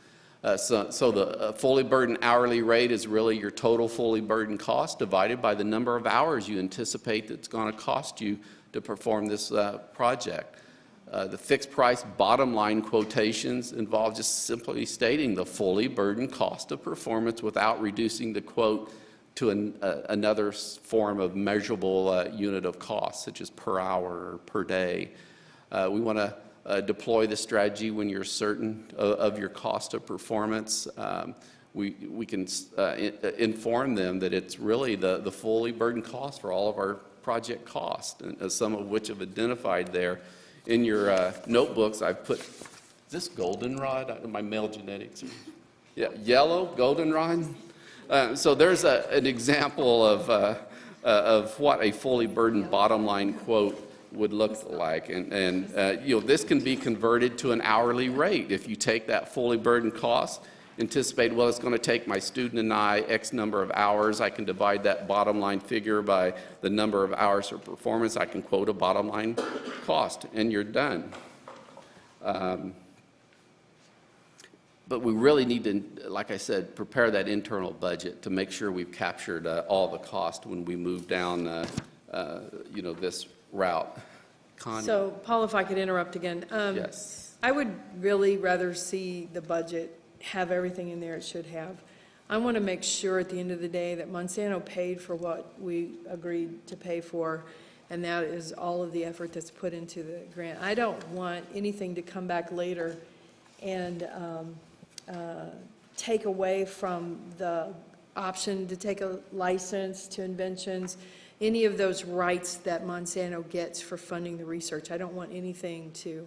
So the fully burdened hourly rate is really your total fully burdened cost divided by the number of hours you anticipate that's going to cost you to perform this project. The fixed price bottom line quotations involve just simply stating the fully burdened cost of performance without reducing the quote to another form of measurable unit of cost, such as per hour or per day. We want to deploy the strategy when you're certain of your cost of performance. We can inform them that it's really the fully burdened cost for all of our project costs, and some of which have identified there. In your notebooks, I've put, is this goldenrod? My male genetics. Yeah, yellow goldenrod. So there's an example of what a fully burdened bottom line quote would look like, and you know, this can be converted to an hourly rate. If you take that fully burdened cost, anticipate, well, it's going to take my student and I X number of hours. I can divide that bottom line figure by the number of hours of performance. I can quote a bottom line cost, and you're done. But we really need to, like I said, prepare that internal budget to make sure we've captured all the cost when we move down, you know, this route. Connie? So, Paul, if I could interrupt again. Yes. I would really rather see the budget have everything in there it should have. I want to make sure at the end of the day that Monsanto paid for what we agreed to pay for, and that is all of the effort that's put into the grant. I don't want anything to come back later and take away from the option to take a license to inventions, any of those rights that Monsanto gets for funding the research. I don't want anything to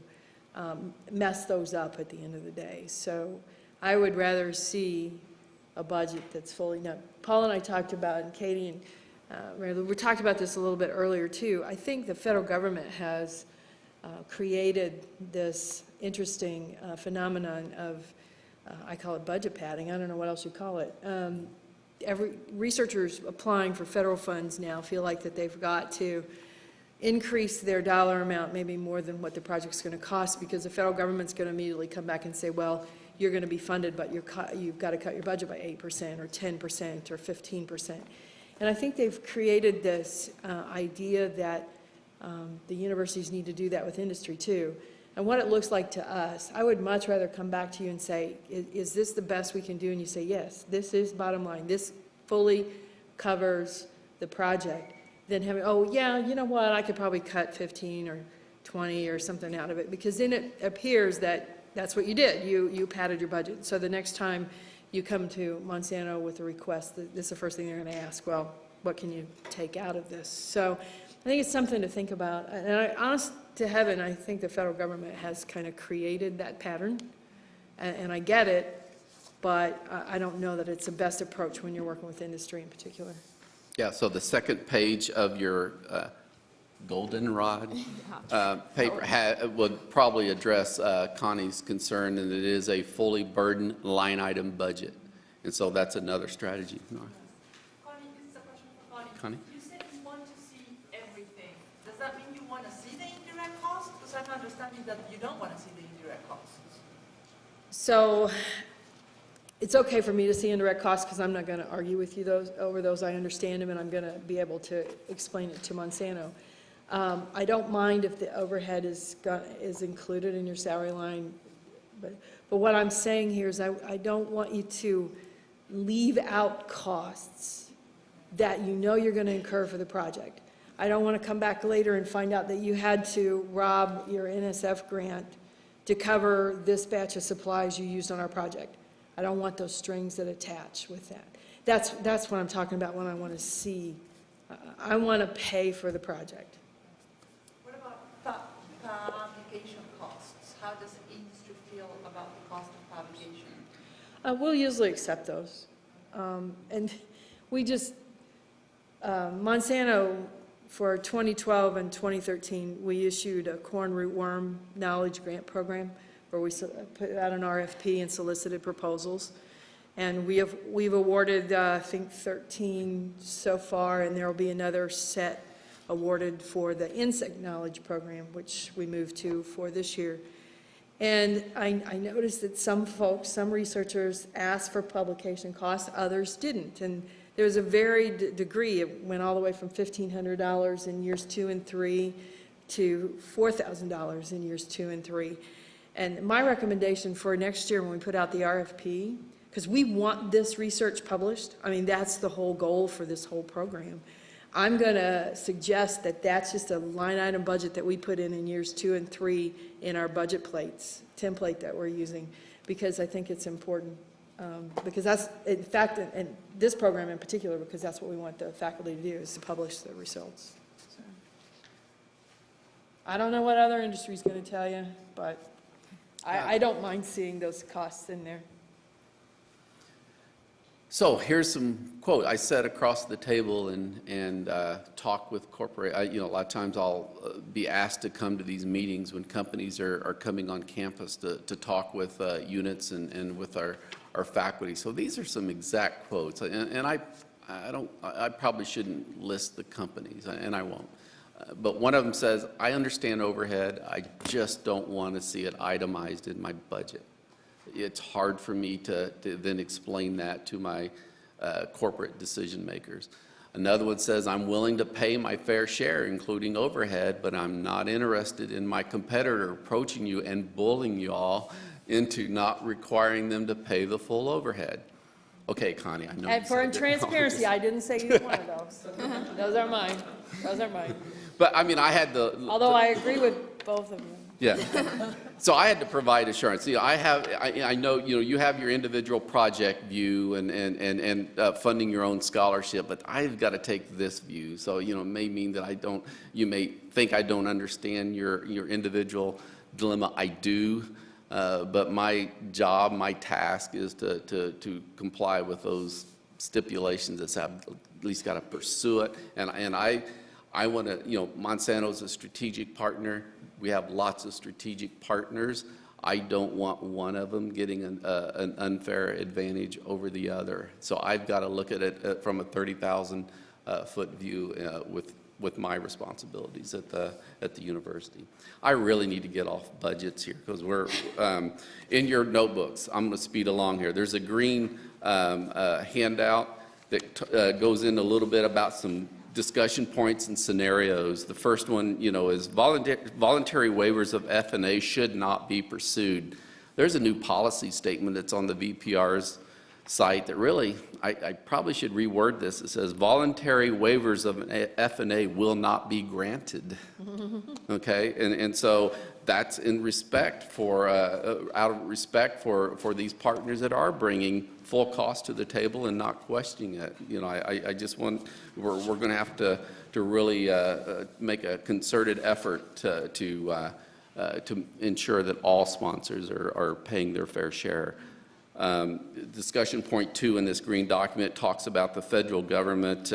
mess those up at the end of the day. So I would rather see a budget that's fully, now, Paul and I talked about, and Katie and we talked about this a little bit earlier too. I think the federal government has created this interesting phenomenon of, I call it budget padding. I don't know what else you call it. Researchers applying for federal funds now feel like that they've got to increase their dollar amount maybe more than what the project's going to cost, because the federal government's going to immediately come back and say, well, you're going to be funded, but you've got to cut your budget by 8% or 10% or 15%. And I think they've created this idea that the universities need to do that with industry too. And what it looks like to us, I would much rather come back to you and say, is this the best we can do? And you say, yes, this is bottom line. This fully covers the project. Than having, oh, yeah, you know what, I could probably cut 15 or 20 or something out of it, because then it appears that that's what you did. You padded your budget. So the next time you come to Monsanto with a request, this is the first thing they're going to ask, well, what can you take out of this? So I think it's something to think about. And honest to heaven, I think the federal government has kind of created that pattern, and I get it, but I don't know that it's the best approach when you're working with industry in particular. Yeah, so the second page of your goldenrod paper would probably address Connie's concern, and it is a fully burdened line item budget. And so that's another strategy. Connie, this is a question for Connie. You said you want to see everything. Does that mean you want to see the indirect costs? Because I'm understanding that you don't want to see the indirect costs. So it's okay for me to see indirect costs, because I'm not going to argue with you over those. I understand them, and I'm going to be able to explain it to Monsanto. I don't mind if the overhead is included in your salary line But what I'm saying here is I don't want you to leave out costs that you know you're going to incur for the project. I don't want to come back later and find out that you had to rob your NSF grant to cover this batch of supplies you used on our project. I don't want those strings that attach with that. That's what I'm talking about when I want to see. I want to pay for the project. What about publication costs? How does the industry feel about the cost of publication? We'll usually accept those. And we just, Monsanto, for 2012 and 2013, we issued a corn rootworm knowledge grant program where we put out an RFP and solicited proposals. And we've awarded, I think, 13 so far, and there will be another set awarded for the insect knowledge program, which we moved to for this year. And I noticed that some folks, some researchers asked for publication costs, others didn't. And there's a varied degree. It went all the way from $1,500 in years 2 and 3 to $4,000 in years 2 and 3. And my recommendation for next year when we put out the RFP, because we want this research published, I mean, that's the whole goal for this whole program. I'm going to suggest that that's just a line item budget that we put in years 2 and 3 in our budget template that we're using, because I think it's important. Because that's, in fact, and this program in particular, because that's what we want the faculty to do, is to publish the results. So, I don't know what other industry's going to tell you, but I don't mind seeing those costs in there. So here's some quote. I sat across the table and talk with corporate. A lot of times I'll be asked to come to these meetings when companies are coming on campus to talk with units and with our faculty. So these are some exact quotes, and I probably shouldn't list the companies, and I won't. But one of them says, "I understand overhead. I just don't want to see it itemized in my budget. It's hard for me to then explain that to my corporate decision makers." Another one says, "I'm willing to pay my fair share, including overhead, but I'm not interested in my competitor approaching you and bullying you all into not requiring them to pay the full overhead." Okay, Connie, I know. And you for said that. transparency, I didn't say either one of those. Those are mine. Those are mine. But I mean, I had the. Although I agree with both of them. Yeah. So I had to provide assurance. I know, you have your individual project view and funding your own scholarship, but I've got to take this view. So, it may mean that you may think I don't understand your individual dilemma. I do. But my job, my task is to comply with those stipulations that I've at least got to pursue it. And I want to, Monsanto's a strategic partner. We have lots of strategic partners. I don't want one of them getting an unfair advantage over the other. So I've got to look at it from a 30,000-foot view with my responsibilities at the university. I really need to get off budgets here because we're in your notebooks. I'm going to speed along here. There's a green handout that goes in a little bit about some discussion points and scenarios. The first one, is voluntary waivers of F&A should not be pursued. There's a new policy statement that's on the VPR's site that really, I probably should reword this. It says voluntary waivers of F&A will not be granted. Okay, and so that's in respect for, out of respect for these partners that are bringing full cost to the table and not questioning it. I just want, we're going to have to really make a concerted effort to ensure that all sponsors are paying their fair share. Discussion point 2 in this green document talks about the federal government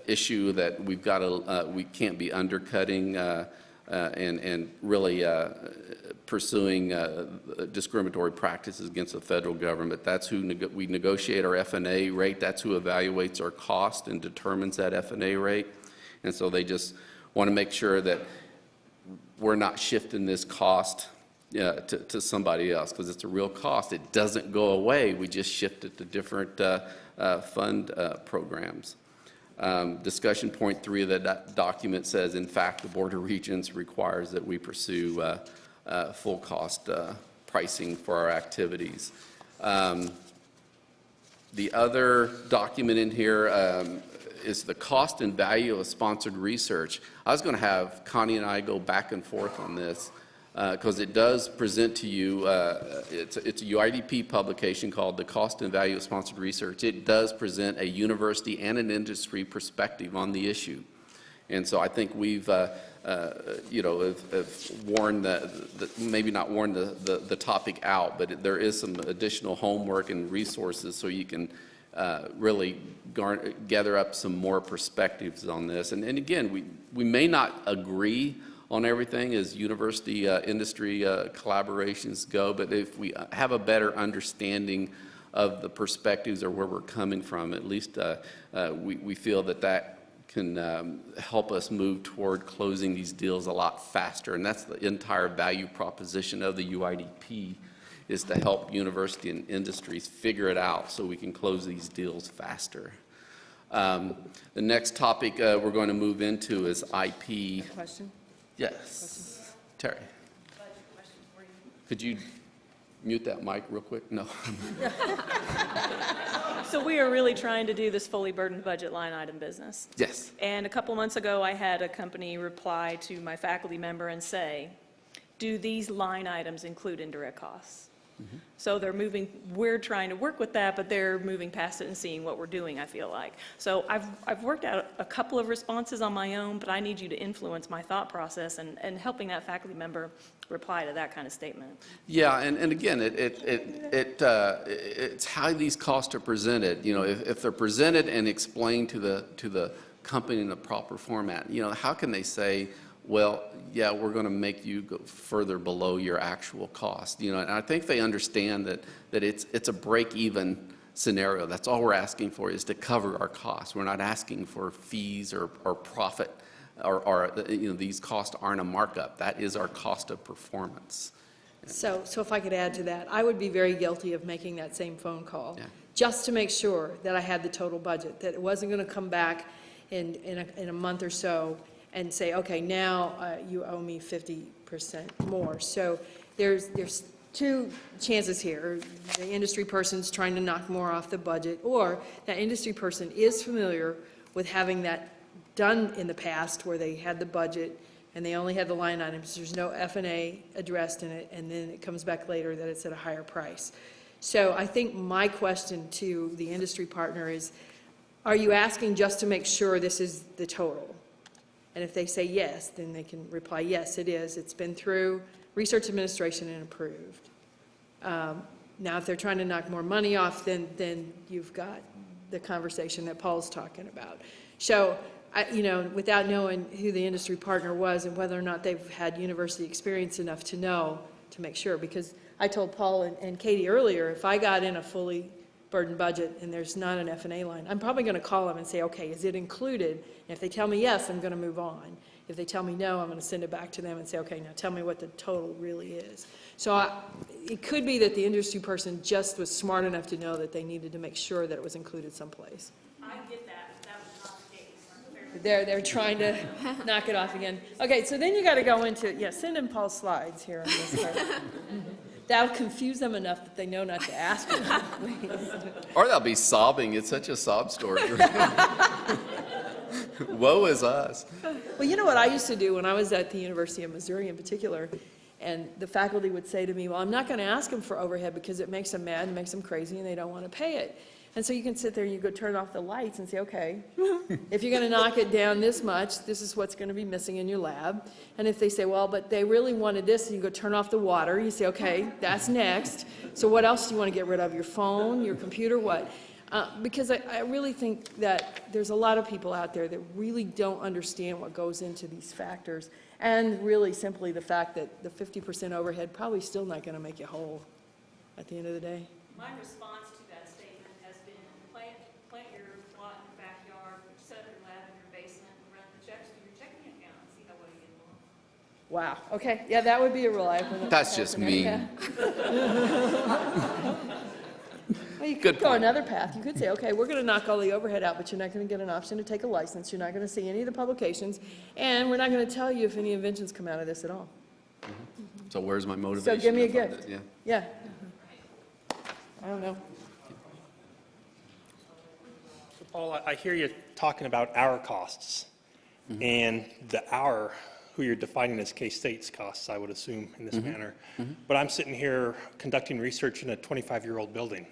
issue that we've got to, we can't be undercutting and really pursuing discriminatory practices against the federal government. That's who we negotiate our F&A rate. That's who evaluates our cost and determines that F&A rate. And so they just want to make sure that we're not shifting this cost to somebody else, because it's a real cost. It doesn't go away. We just shift it to different fund programs. Discussion point 3 of that document says, in fact, the Board of Regents requires that we pursue full cost pricing for our activities. The other document in here is the cost and value of sponsored research. I was going to have Connie and I go back and forth on this because it does present to you, it's a UIDP publication called The Cost and Value of Sponsored Research. It does present a university and an industry perspective on the issue. And so I think we've, you know, have worn maybe not worn the topic out, but there is some additional homework and resources so you can really gather up some more perspectives on this. And again, we may not agree on everything as university industry collaborations go, but if we have a better understanding of the perspectives or where we're coming from, at least we feel that can help us move toward closing these deals a lot faster. And that's the entire value proposition of the UIDP, is to help university and industries figure it out so we can close these deals faster. The next topic we're going to move into is IP. Question? Yes. Terry. Could you mute that mic real quick? No. So we are really trying to do this fully burdened budget line item business. Yes. And a couple months ago, I had a company reply to my faculty member and say, do these line items include indirect costs? So we're trying to work with that, but they're moving past it and seeing what we're doing, I feel like. So I've worked out a couple of responses on my own, but I need you to influence my thought process and helping that faculty member reply to that kind of statement. Yeah, and again, it's how these costs are presented. You know, if they're presented and explained to the company in the proper format, you know, how can they say, well, yeah, we're going to make you go further below your actual cost? You know, and I think they understand that it's a break-even scenario. That's all we're asking for, is to cover our costs. We're not asking for fees or profit, or you know, these costs aren't a markup. That is our cost of performance. So if I could add to that, I would be very guilty of making that same phone call, just to make sure that I had the total budget, that it wasn't going to come back in a month or so and say, okay, now you owe me 50% more. So there's two chances here. The industry person's trying to knock more off the budget, or that industry person is familiar with having that done in the past, where they had the budget and they only had the line items. There's no F&A addressed in it, and then it comes back later that it's at a higher price. So I think my question to the industry partner is, are you asking just to make sure this is the total? And if they say yes, then they can reply, yes, it is. It's been through research administration and approved. Now, if they're trying to knock more money off, then you've got the conversation that Paul's talking about. So, you know, without knowing who the industry partner was and whether or not they've had university experience enough to know, to make sure, because I told Paul and Katie earlier, if I got in a fully burdened budget and there's not an F&A line, I'm probably going to call them and say, okay, is it included? And if they tell me yes, I'm going to move on. If they tell me no, I'm going to send it back to them and say, okay, now tell me what the total really is. So it could be that the industry person just was smart enough to know that they needed to make sure that it was included someplace. I get that, but that was not the case. They're trying to knock it off again. Okay, so then you got to go into, send in Paul's slides here on this part. That'll confuse them enough that they know not to ask for them, please. Or they'll be sobbing. It's such a sob story. Woe is us. Well, you know what I used to do when I was at the University of Missouri in particular, and the faculty would say to me, well, I'm not going to ask them for overhead because it makes them mad and makes them crazy and they don't want to pay it. And so you can sit there and you go turn off the lights and say, okay, if you're going to knock it down this much, this is what's going to be missing in your lab. And if they say, well, but they really wanted this, and you go turn off the water, you say, okay, that's next. So what else do you want to get rid of? Your phone, your computer, what? Because I really think that there's a lot of people out there that really don't understand what goes into these factors, and really simply the fact that the 50% overhead probably still not going to make you whole at the end of the day. My response to that statement has been, plant your lot in your backyard, set up your lab in your basement, run the checks through your checking account, and see how well you get along. Wow, okay, yeah, that would be a reliable. That's just mean. Well, you Good could go point. another path. You could say, okay, we're going to knock all the overhead out, but you're not going to get an option to take a license. You're not going to see any of the publications, and we're not going to tell you if any inventions come out of this at all. So where's my motivation? So give me a if I gift. did- Yeah. I don't know. Paul, I hear you talking about our costs, and who you're defining as K-State's costs, I would assume, in this manner. But I'm sitting here conducting research in a 25-year-old building.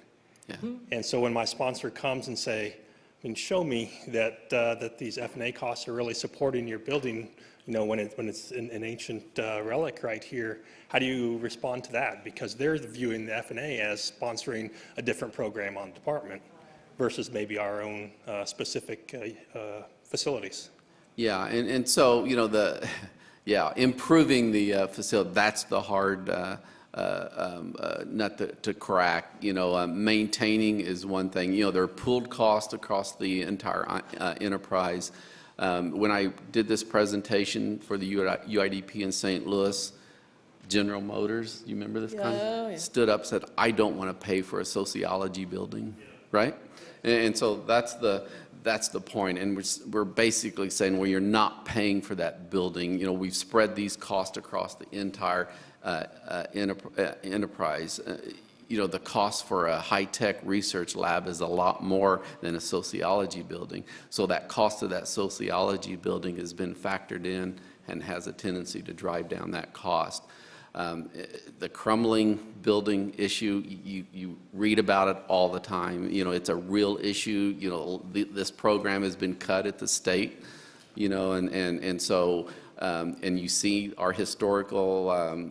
Yeah. And so when my sponsor comes and show me that these F&A costs are really supporting your building, when it's an ancient relic right here, how do you respond to that? Because they're viewing the F&A as sponsoring a different program on the department versus maybe our own specific facilities. Yeah, and so, improving the facility, that's the hard nut to crack. Maintaining is one thing. There are pooled costs across the entire enterprise. When I did this presentation for the UIDP in St. Louis, General Motors, you remember this? Connie? Oh, yeah. Stood up, said, I don't want to pay for a sociology building, right? And so that's the point, and we're basically saying, well, you're not paying for that building. We've spread these costs across the entire enterprise. The cost for a high-tech research lab is a lot more than a sociology building. So that cost of that sociology building has been factored in and has a tendency to drive down that cost. The crumbling building issue, you read about it all the time. It's a real issue. This program has been cut at the state, and so you see our historical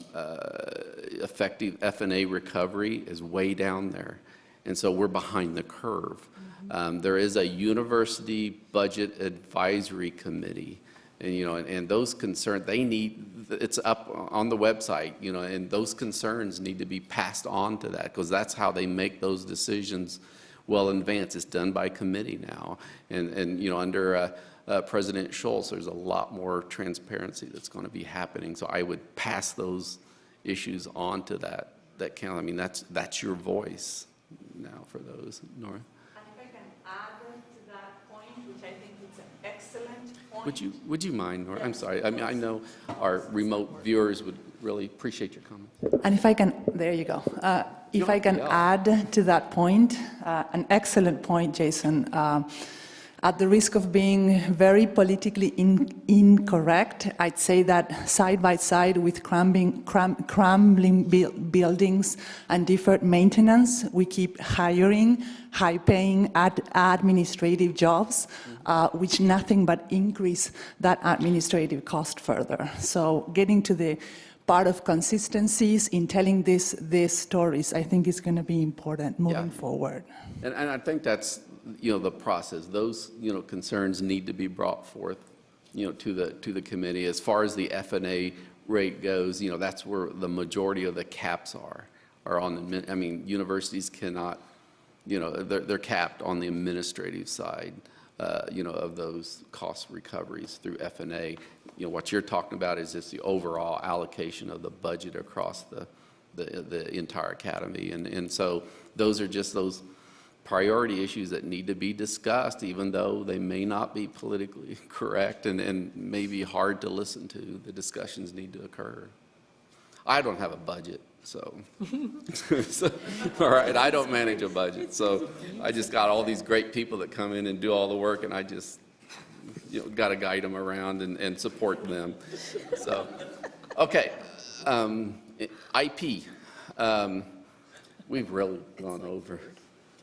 effective F&A recovery is way down there. And so we're behind the curve. There is a university budget advisory committee. And those concerns, it's up on the website, and those concerns need to be passed on to that, because that's how they make those decisions well in advance. It's done by committee now. And under President Schultz, there's a lot more transparency that's going to be happening. So I would pass those issues on to that council. I mean, that's your voice now for those. Nora? And if I can add to that point, which I think is an excellent point. Would you mind, Nora? I'm sorry. I mean, I know our remote viewers would really appreciate your comment. And if I can, there you go. If I can add to that point, an excellent point, Jason. At the risk of being very politically incorrect, I'd say that side by side with crumbling buildings and deferred maintenance, we keep hiring high-paying administrative jobs, which nothing but increase that administrative cost further. So getting to the part of consistencies in telling these stories, I think is going to be important moving forward. And I think that's, the process. Those, concerns need to be brought forth, to the committee. As far as the F&A rate goes, that's where the majority of the caps are on the, universities cannot, they're capped on the administrative side, of those cost recoveries through F&A. What you're talking about is just the overall allocation of the budget across the entire academy. And so those are just those priority issues that need to be discussed, even though they may not be politically correct and may be hard to listen to. The discussions need to occur. I don't have a budget, so, all right, I don't manage a budget, so I just got all these great people that come in and do all the work, and I just, got to guide them around and support them. So, okay, IP. We've really gone over.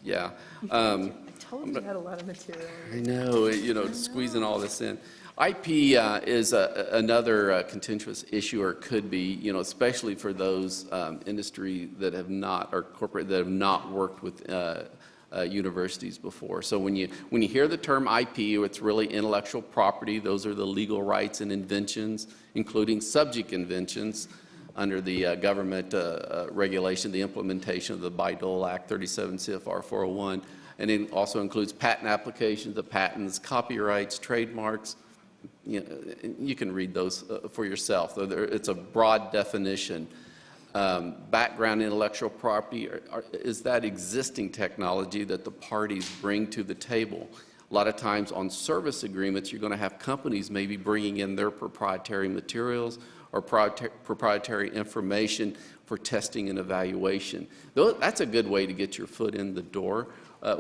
Yeah. I told you I had a lot of material. I know, squeezing all this in. IP is another contentious issue, or could be, especially for those industry that have not, or corporate that have not worked with universities before. So when you hear the term IP, it's really intellectual property. Those are the legal rights and inventions, including subject inventions, under the government regulation, the implementation of the Bayh-Dole Act, 37 CFR 401, and it also includes patent applications, the patents, copyrights, trademarks. You can read those for yourself. It's a broad definition. Background intellectual property is that existing technology that the parties bring to the table. A lot of times on service agreements, you're going to have companies maybe bringing in their proprietary materials or proprietary information for testing and evaluation. That's a good way to get your foot in the door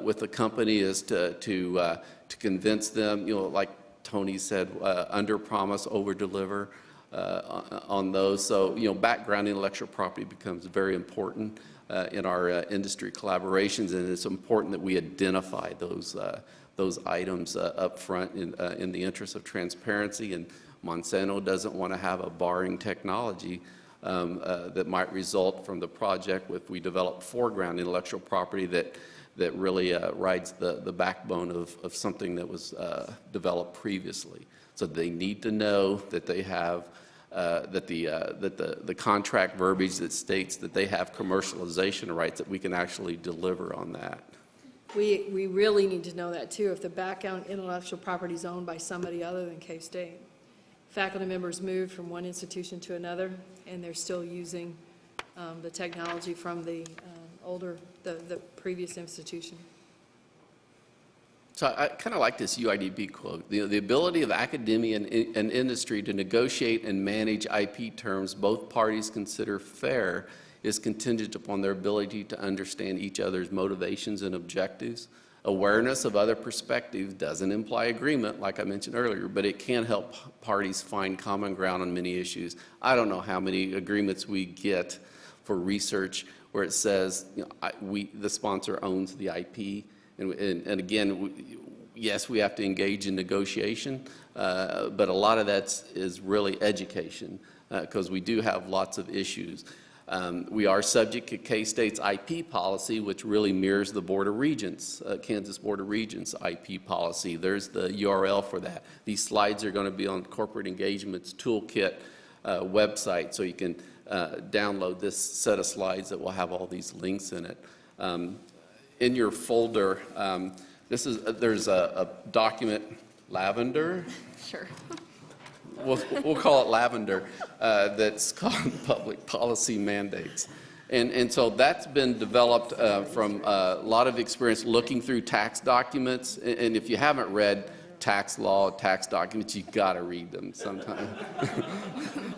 with the company, is to convince them, like Tony said, under promise, over deliver on those. So, background intellectual property becomes very important in our industry collaborations, and it's important that we identify those items up front in the interest of transparency. And Monsanto doesn't want to have a barring technology that might result from the project if we develop foreground intellectual property that really rides the backbone of something that was developed previously. So they need to know that they have that the contract verbiage that states that they have commercialization rights, that we can actually deliver on that. We really need to know that too, if the background intellectual property is owned by somebody other than K-State. Faculty members moved from one institution to another, and they're still using the technology from the the previous institution. So I kind of like this UIDB quote. The ability of academia and industry to negotiate and manage IP terms both parties consider fair is contingent upon their ability to understand each other's motivations and objectives. Awareness of other perspectives doesn't imply agreement, like I mentioned earlier, but it can help parties find common ground on many issues. I don't know how many agreements we get for research where it says, the sponsor owns the IP. And again, yes, we have to engage in negotiation, but a lot of that is really education, because we do have lots of issues. We are subject to K-State's IP policy, which really mirrors the Board of Regents, Kansas Board of Regents IP policy. There's the URL for that. These slides are going to be on Corporate Engagement's Toolkit website, so you can download this set of slides that will have all these links in it. In your folder, there's a document, Lavender. Sure. We'll call it Lavender, that's called Public Policy Mandates. And so that's been developed from a lot of experience looking through tax documents. And if you haven't read tax law, tax documents, you got to read them sometime.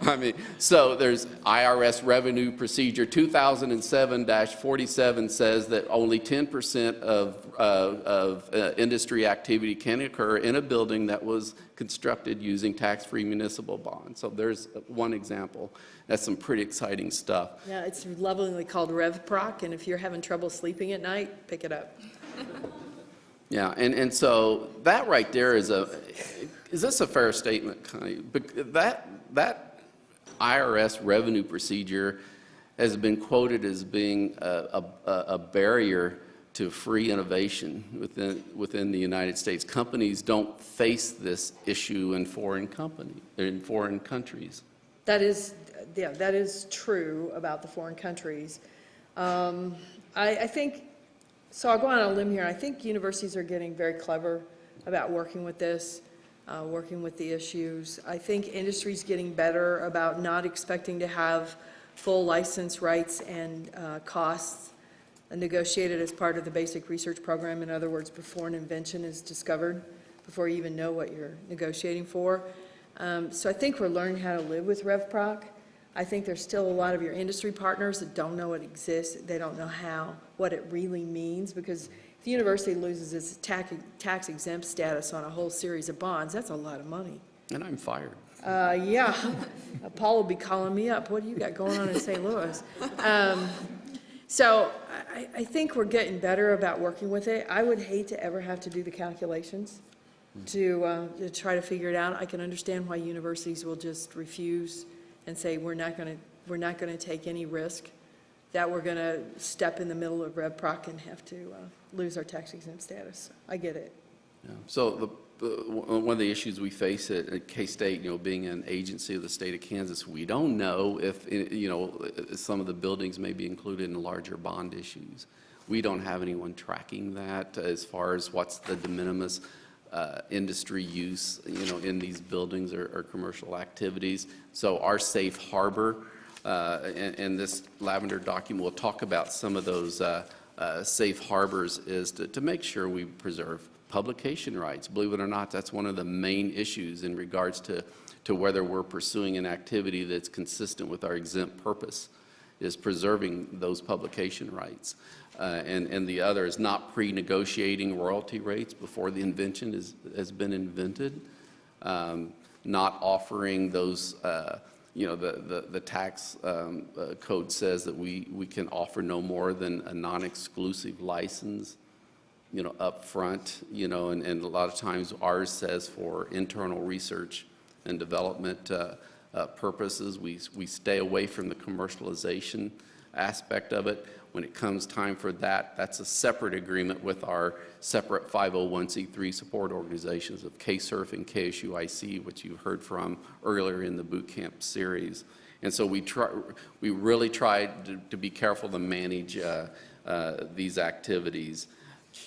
I mean, so there's IRS Revenue Procedure 2007-47 says that only 10% of industry activity can occur in a building that was constructed using tax-free municipal bonds. So there's one example. That's some pretty exciting stuff. Yeah, it's lovingly called RevProc, and if you're having trouble sleeping at night, pick it up. Yeah, and so that right there is this a fair statement, Connie? That IRS revenue procedure has been quoted as being a barrier to free innovation within the United States. Companies don't face this issue in foreign countries. That is true about the foreign countries. I think, so I'll go on a limb here. I think universities are getting very clever about working with this, working with the issues. I think industry's getting better about not expecting to have full license rights and costs negotiated as part of the basic research program. In other words, before an invention is discovered, before you even know what you're negotiating for. So I think we're learning how to live with RevProc. I think there's still a lot of your industry partners that don't know it exists. They don't know what it really means, because if the university loses its tax exempt status on a whole series of bonds, that's a lot of money. And I'm fired. Yeah, Paul will be calling me up. What do you got going on in St. Louis? So I think we're getting better about working with it. I would hate to ever have to do the calculations to try to figure it out. I can understand why universities will just refuse and say we're not going to take any risk, that we're going to step in the middle of RevProc and have to lose our tax exempt status. I get it. Yeah. So one of the issues we face at K-State, being an agency of the state of Kansas, we don't know if, some of the buildings may be included in larger bond issues. We don't have anyone tracking that as far as what's the de minimis industry use, in these buildings or commercial activities. So our safe harbor, and this Lavender document will talk about some of those safe harbors, is to make sure we preserve publication rights. Believe it or not, that's one of the main issues in regards to to whether we're pursuing an activity that's consistent with our exempt purpose, is preserving those publication rights. And the other is not pre-negotiating royalty rates before the invention has been invented, not offering those, the tax code says that we can offer no more than a non-exclusive license, up front, and a lot of times ours says for internal research and development purposes. We stay away from the commercialization aspect of it. When it comes time for that, that's a separate agreement with our separate 501c3 support organizations of KSERF and KSUIC, which you heard from earlier in the boot camp series. And so we really tried to be careful to manage these activities.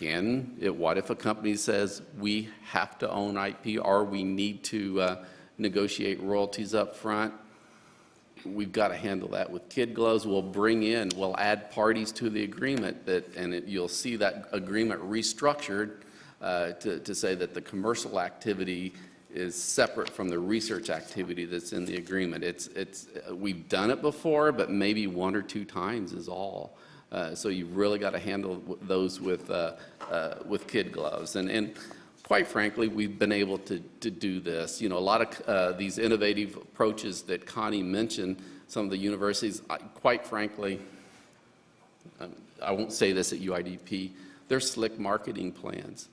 What if a company says we have to own IP or we need to negotiate royalties up front? We've got to handle that with kid gloves. We'll add parties to the agreement you'll see that agreement restructured to say that the commercial activity is separate from the research activity that's in the agreement. We've done it before, but maybe 1 or 2 times is all. So you've really got to handle those with kid gloves. And quite frankly, we've been able to do this. A lot of these innovative approaches that Connie mentioned, some of the universities, quite frankly, I won't say this at UIDP, they're slick marketing plans.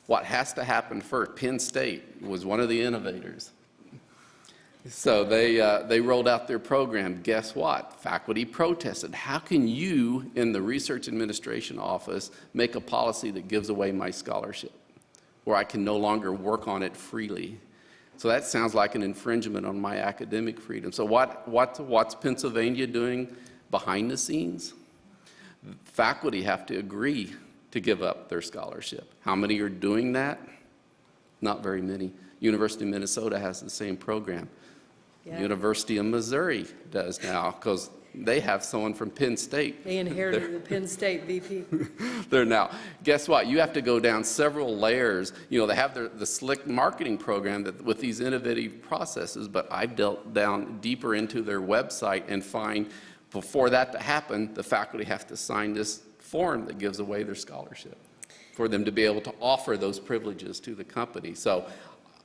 What has to happen first, Penn State was one of the innovators. So they rolled out their program. Guess what? Faculty protested. How can you, in the research administration office, make a policy that gives away my scholarship, where I can no longer work on it freely? So that sounds like an infringement on my academic freedom. So what's Pennsylvania doing behind the scenes? Faculty have to agree to give up their scholarship. How many are doing that? Not very many. University of Minnesota has the same program. Yeah. University of Missouri does now, because they have someone from Penn State. They inherited the Penn State VP. They're now, guess what? You have to go down several layers. They have the slick marketing program with these innovative processes, but I've delved down deeper into their website and find before that to happen, the faculty have to sign this form that gives away their scholarship for them to be able to offer those privileges to the company. So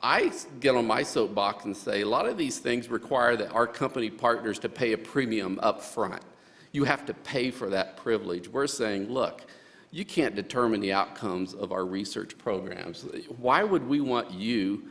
I get on my soapbox and say a lot of these things require that our company partners to pay a premium up front. You have to pay for that privilege. We're saying, look, you can't determine the outcomes of our research programs. Why would we want you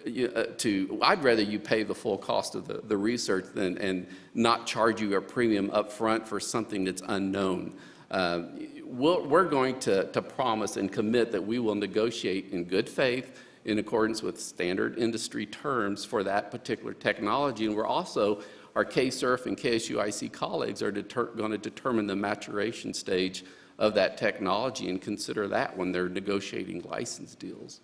I'd rather you pay the full cost of the research and not charge you a premium up front for something that's unknown. We're going to promise and commit that we will negotiate in good faith in accordance with standard industry terms for that particular technology. And we're also, our KSERF and KSUIC colleagues are going to determine the maturation stage of that technology and consider that when they're negotiating license deals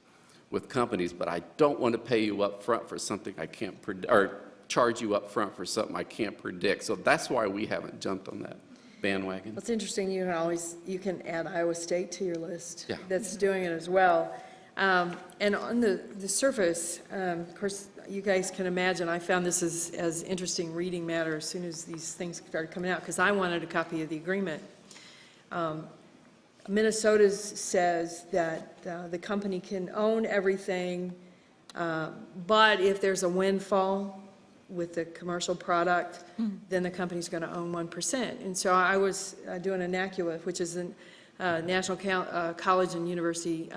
with companies. But I don't want to pay you up front for something I can't predict, or charge you up front for something I can't predict. So that's why we haven't jumped on that bandwagon. It's interesting, you can add Iowa State to your list. Yeah. That's doing it as well. And on the surface, of course, you guys can imagine, I found this as interesting reading matter as soon as these things started coming out, because I wanted a copy of the agreement. Minnesota says that the company can own everything, but if there's a windfall with the commercial product, then the company's going to own 1%. And so I was doing a NACUA, which is a National College and University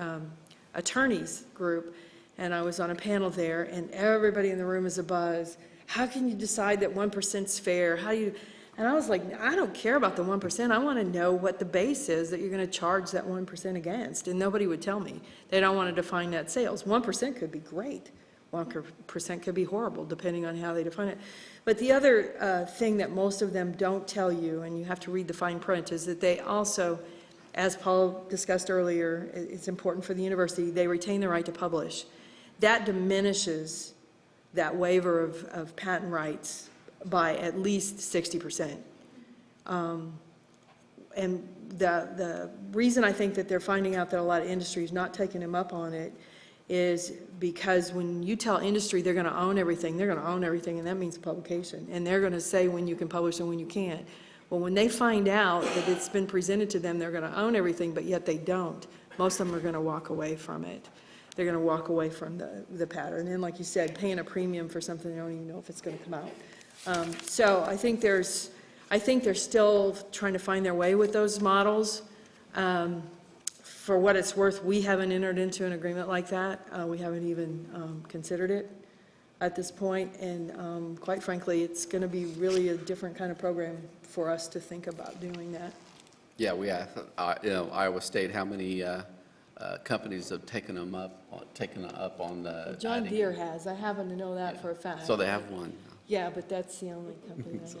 Attorneys group, and I was on a panel there, and everybody in the room is abuzz. How can you decide that 1%'s fair? How do you? And I was like, I don't care about the 1%. I want to know what the base is that you're going to charge that 1% against. And nobody would tell me. They don't want to define net sales. 1% could be great. 1% could be horrible, depending on how they define it. But the other thing that most of them don't tell you, and you have to read the fine print, is that they also, as Paul discussed earlier, it's important for the university, they retain the right to publish. That diminishes that waiver of patent rights by at least 60%. And the reason I think that they're finding out that a lot of industry is not taking them up on it is because when you tell industry they're going to own everything, they're going to own everything, and that means publication. And they're going to say when you can publish and when you can't. Well, when they find out that it's been presented to them, they're going to own everything, but yet they don't. Most of them are going to walk away from it. They're going to walk away from the pattern. And like you said, paying a premium for something they don't even know if it's going to come out. So I think they're still trying to find their way with those models. For what it's worth, we haven't entered into an agreement like that. We haven't even considered it at this point. And quite frankly, it's going to be really a different kind of program for us to think about doing that. Yeah, we have, Iowa State, how many companies have taken up on the. John Deere has. I happen to know that for a fact. So they have one. Yeah, but that's the only company I know.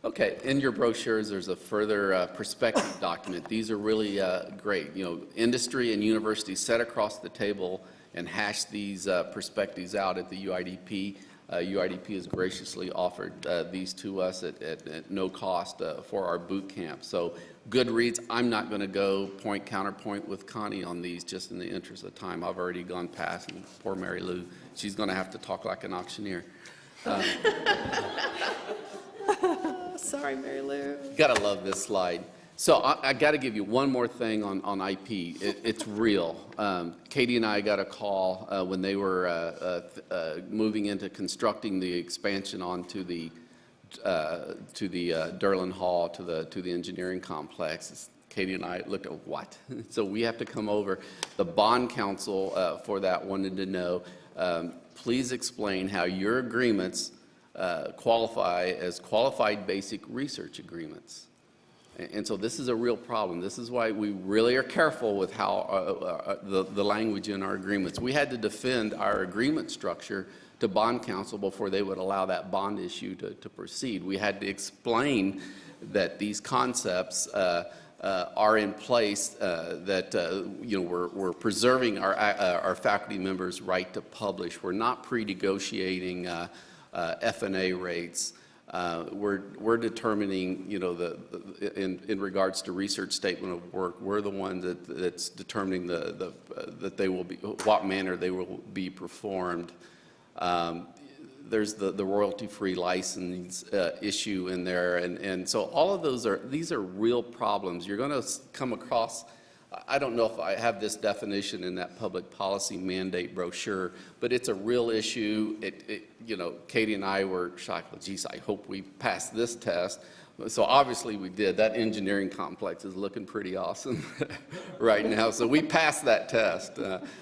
Okay, in your brochures, there's a further perspective document. These are really great. Industry and universities sat across the table and hashed these perspectives out at the UIDP. UIDP has graciously offered these to us at no cost for our boot camp. So good reads. I'm not going to go counterpoint with Connie on these just in the interest of time. I've already gone past, and poor Mary Lou, she's going to have to talk like an auctioneer. Sorry, Mary Lou. Gotta love this slide. So I got to give you one more thing on IP. It's real. Katie and I got a call when they were moving into constructing the expansion onto the Derlin Hall to the engineering complex. Katie and I looked at what? So we have to come over. The bond counsel for that wanted to know. Please explain how your agreements qualify as qualified basic research agreements. And so this is a real problem. This is why we really are careful with how the language in our agreements. We had to defend our agreement structure to bond counsel before they would allow that bond issue to proceed. We had to explain that these concepts are in place, that we're preserving our faculty members' right to publish. We're not pre-negotiating F&A rates. We're determining, in regards to research statement of work, we're the one that's determining that they will be, what manner they will be performed. There's the royalty-free license issue in there, and so all of these are real problems. You're going to come across. I don't know if I have this definition in that public policy mandate brochure, but it's a real issue. Katie and I were shocked. Well, geez, I hope we pass this test. So obviously we did. That engineering complex is looking pretty awesome right now. So we passed that test.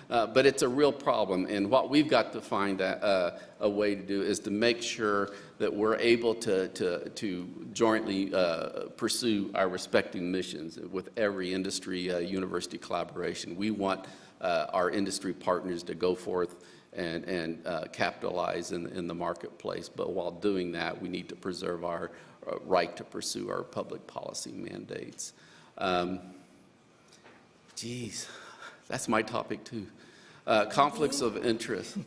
But it's a real problem. And what we've got to find a way to do is to make sure that we're able to jointly pursue our respective missions with every industry university collaboration. We want our industry partners to go forth and capitalize in the marketplace. But while doing that, we need to preserve our right to pursue our public policy mandates. Geez, that's my topic too. Conflicts of interest.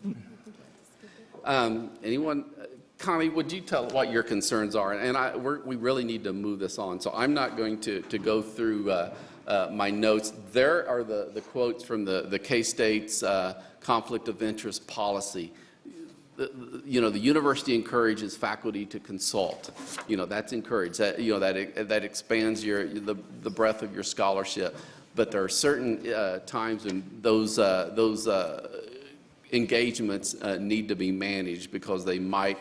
Anyone? Connie, would you tell what your concerns are? And we really need to move this on. So I'm not going to go through my notes. There are the quotes from the K-State's conflict of interest policy. The university encourages faculty to consult. That's encouraged. That expands the breadth of your scholarship. But there are certain times when those engagements need to be managed because they might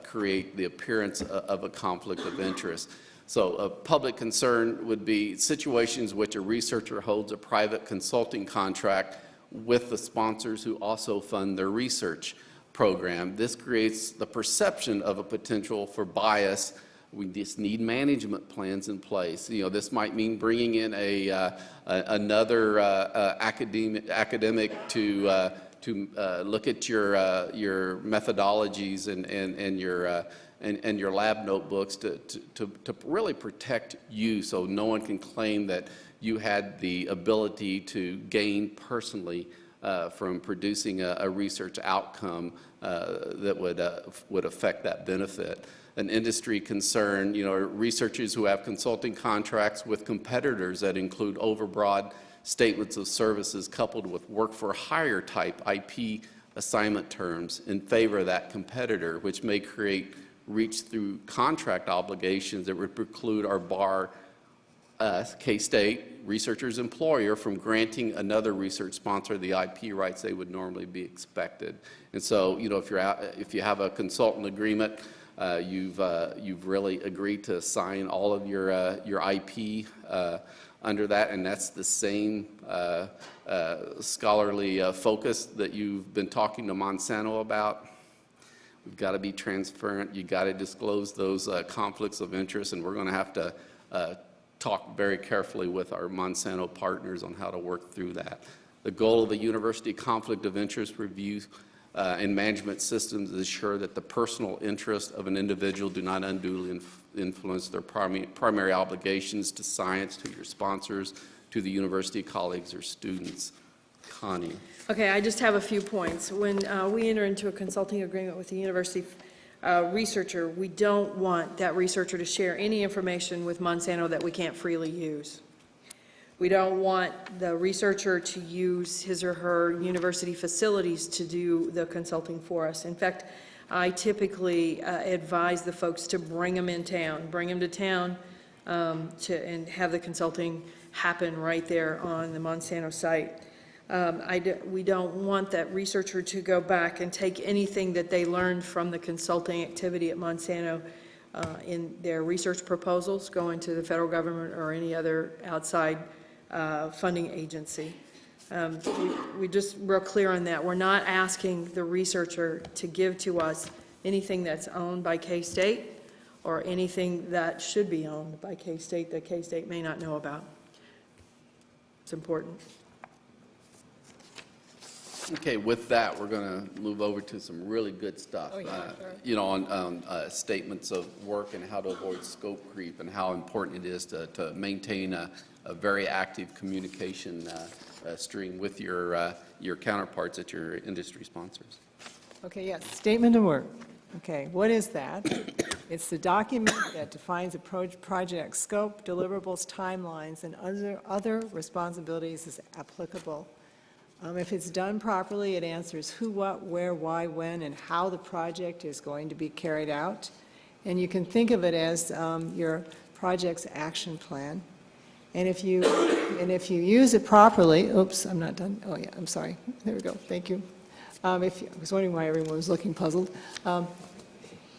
create the appearance of a conflict of interest. So a public concern would be situations in which a researcher holds a private consulting contract with the sponsors who also fund their research program. This creates the perception of a potential for bias. We just need management plans in place. This might mean bringing in another academic to look at your methodologies and your lab notebooks to really protect you, so no one can claim that you had the ability to gain personally from producing a research outcome that would affect that benefit. An industry concern, researchers who have consulting contracts with competitors that include overbroad statements of services coupled with work-for-hire type IP assignment terms in favor of that competitor, which may create reach through contract obligations that would preclude or bar us, K-State, researcher's employer, from granting another research sponsor the IP rights they would normally be expected. And so, you know, if you have a consultant agreement, you've really agreed to assign all of your IP under that, and that's the same scholarly focus that you've been talking to Monsanto about. We've got to be transparent. You've got to disclose those conflicts of interest, and we're going to have to talk very carefully with our Monsanto partners on how to work through that. The goal of the university conflict of interest review and management systems is ensure that the personal interests of an individual do not unduly influence their primary obligations to science, to your sponsors, to the university colleagues or students. Connie. Okay, I just have a few points. When we enter into a consulting agreement with the university researcher, we don't want that researcher to share any information with Monsanto that we can't freely use. We don't want the researcher to use his or her university facilities to do the consulting for us. In fact, I typically advise the folks to bring them in town, bring them to town and have the consulting happen right there on the Monsanto site. We don't want that researcher to go back and take anything that they learned from the consulting activity at Monsanto in their research proposals going to the federal government or any other outside funding agency. We're clear on that. We're not asking the researcher to give to us anything that's owned by K-State or anything that should be owned by K-State that K-State may not know about. It's important. Okay, with that, we're going to move over to some really good stuff. You know, on statements of work and how to avoid scope creep and how important it is to maintain a very active communication stream with your counterparts at your industry sponsors. Okay, yes, statement of work. Okay, what is that? It's the document that defines a project scope, deliverables, timelines, and other responsibilities as applicable. If it's done properly, it answers who, what, where, why, when, and how the project is going to be carried out. And you can think of it as your project's action plan. And if you use it properly, oops, I'm not done. Oh yeah, I'm sorry. There we go. Thank you. I was wondering why everyone was looking puzzled.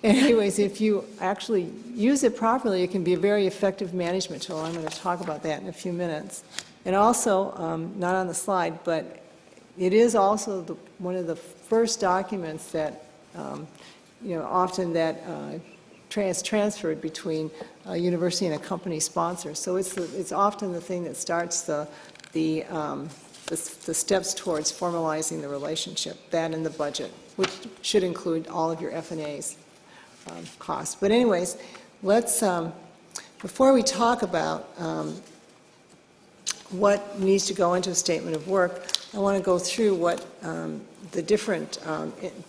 Anyways, if you actually use it properly, it can be a very effective management tool. I'm going to talk about that in a few minutes. And also, not on the slide, but it is also one of the first documents that, often that transferred between a university and a company sponsor. So it's often the thing that starts the steps towards formalizing the relationship, that and the budget, which should include all of your F&A's costs. But anyways, let's, before we talk about what needs to go into a statement of work, I want to go through what the different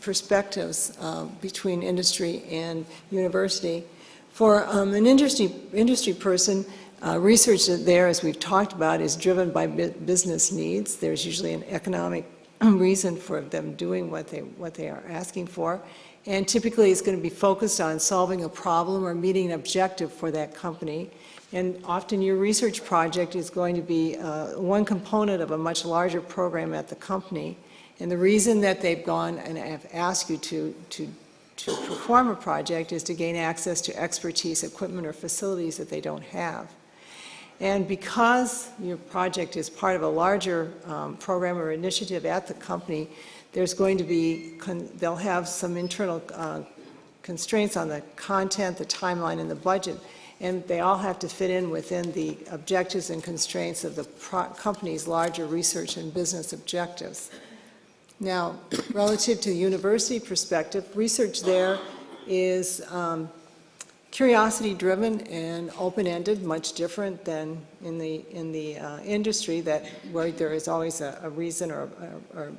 perspectives between industry and university. For an industry person, research there, as we've talked about, is driven by business needs. There's usually an economic reason for them doing what they are asking for. And typically it's going to be focused on solving a problem or meeting an objective for that company. And often your research project is going to be one component of a much larger program at the company. And the reason that they've gone and have asked you to perform a project is to gain access to expertise, equipment, or facilities that they don't have. And because your project is part of a larger program or initiative at the company, there's going to be, they'll have some internal constraints on the content, the timeline, and the budget. And they all have to fit in within the objectives and constraints of the company's larger research and business objectives. Now, relative to the university perspective, research there is curiosity-driven and open-ended, much different than in the industry where there is always a reason or a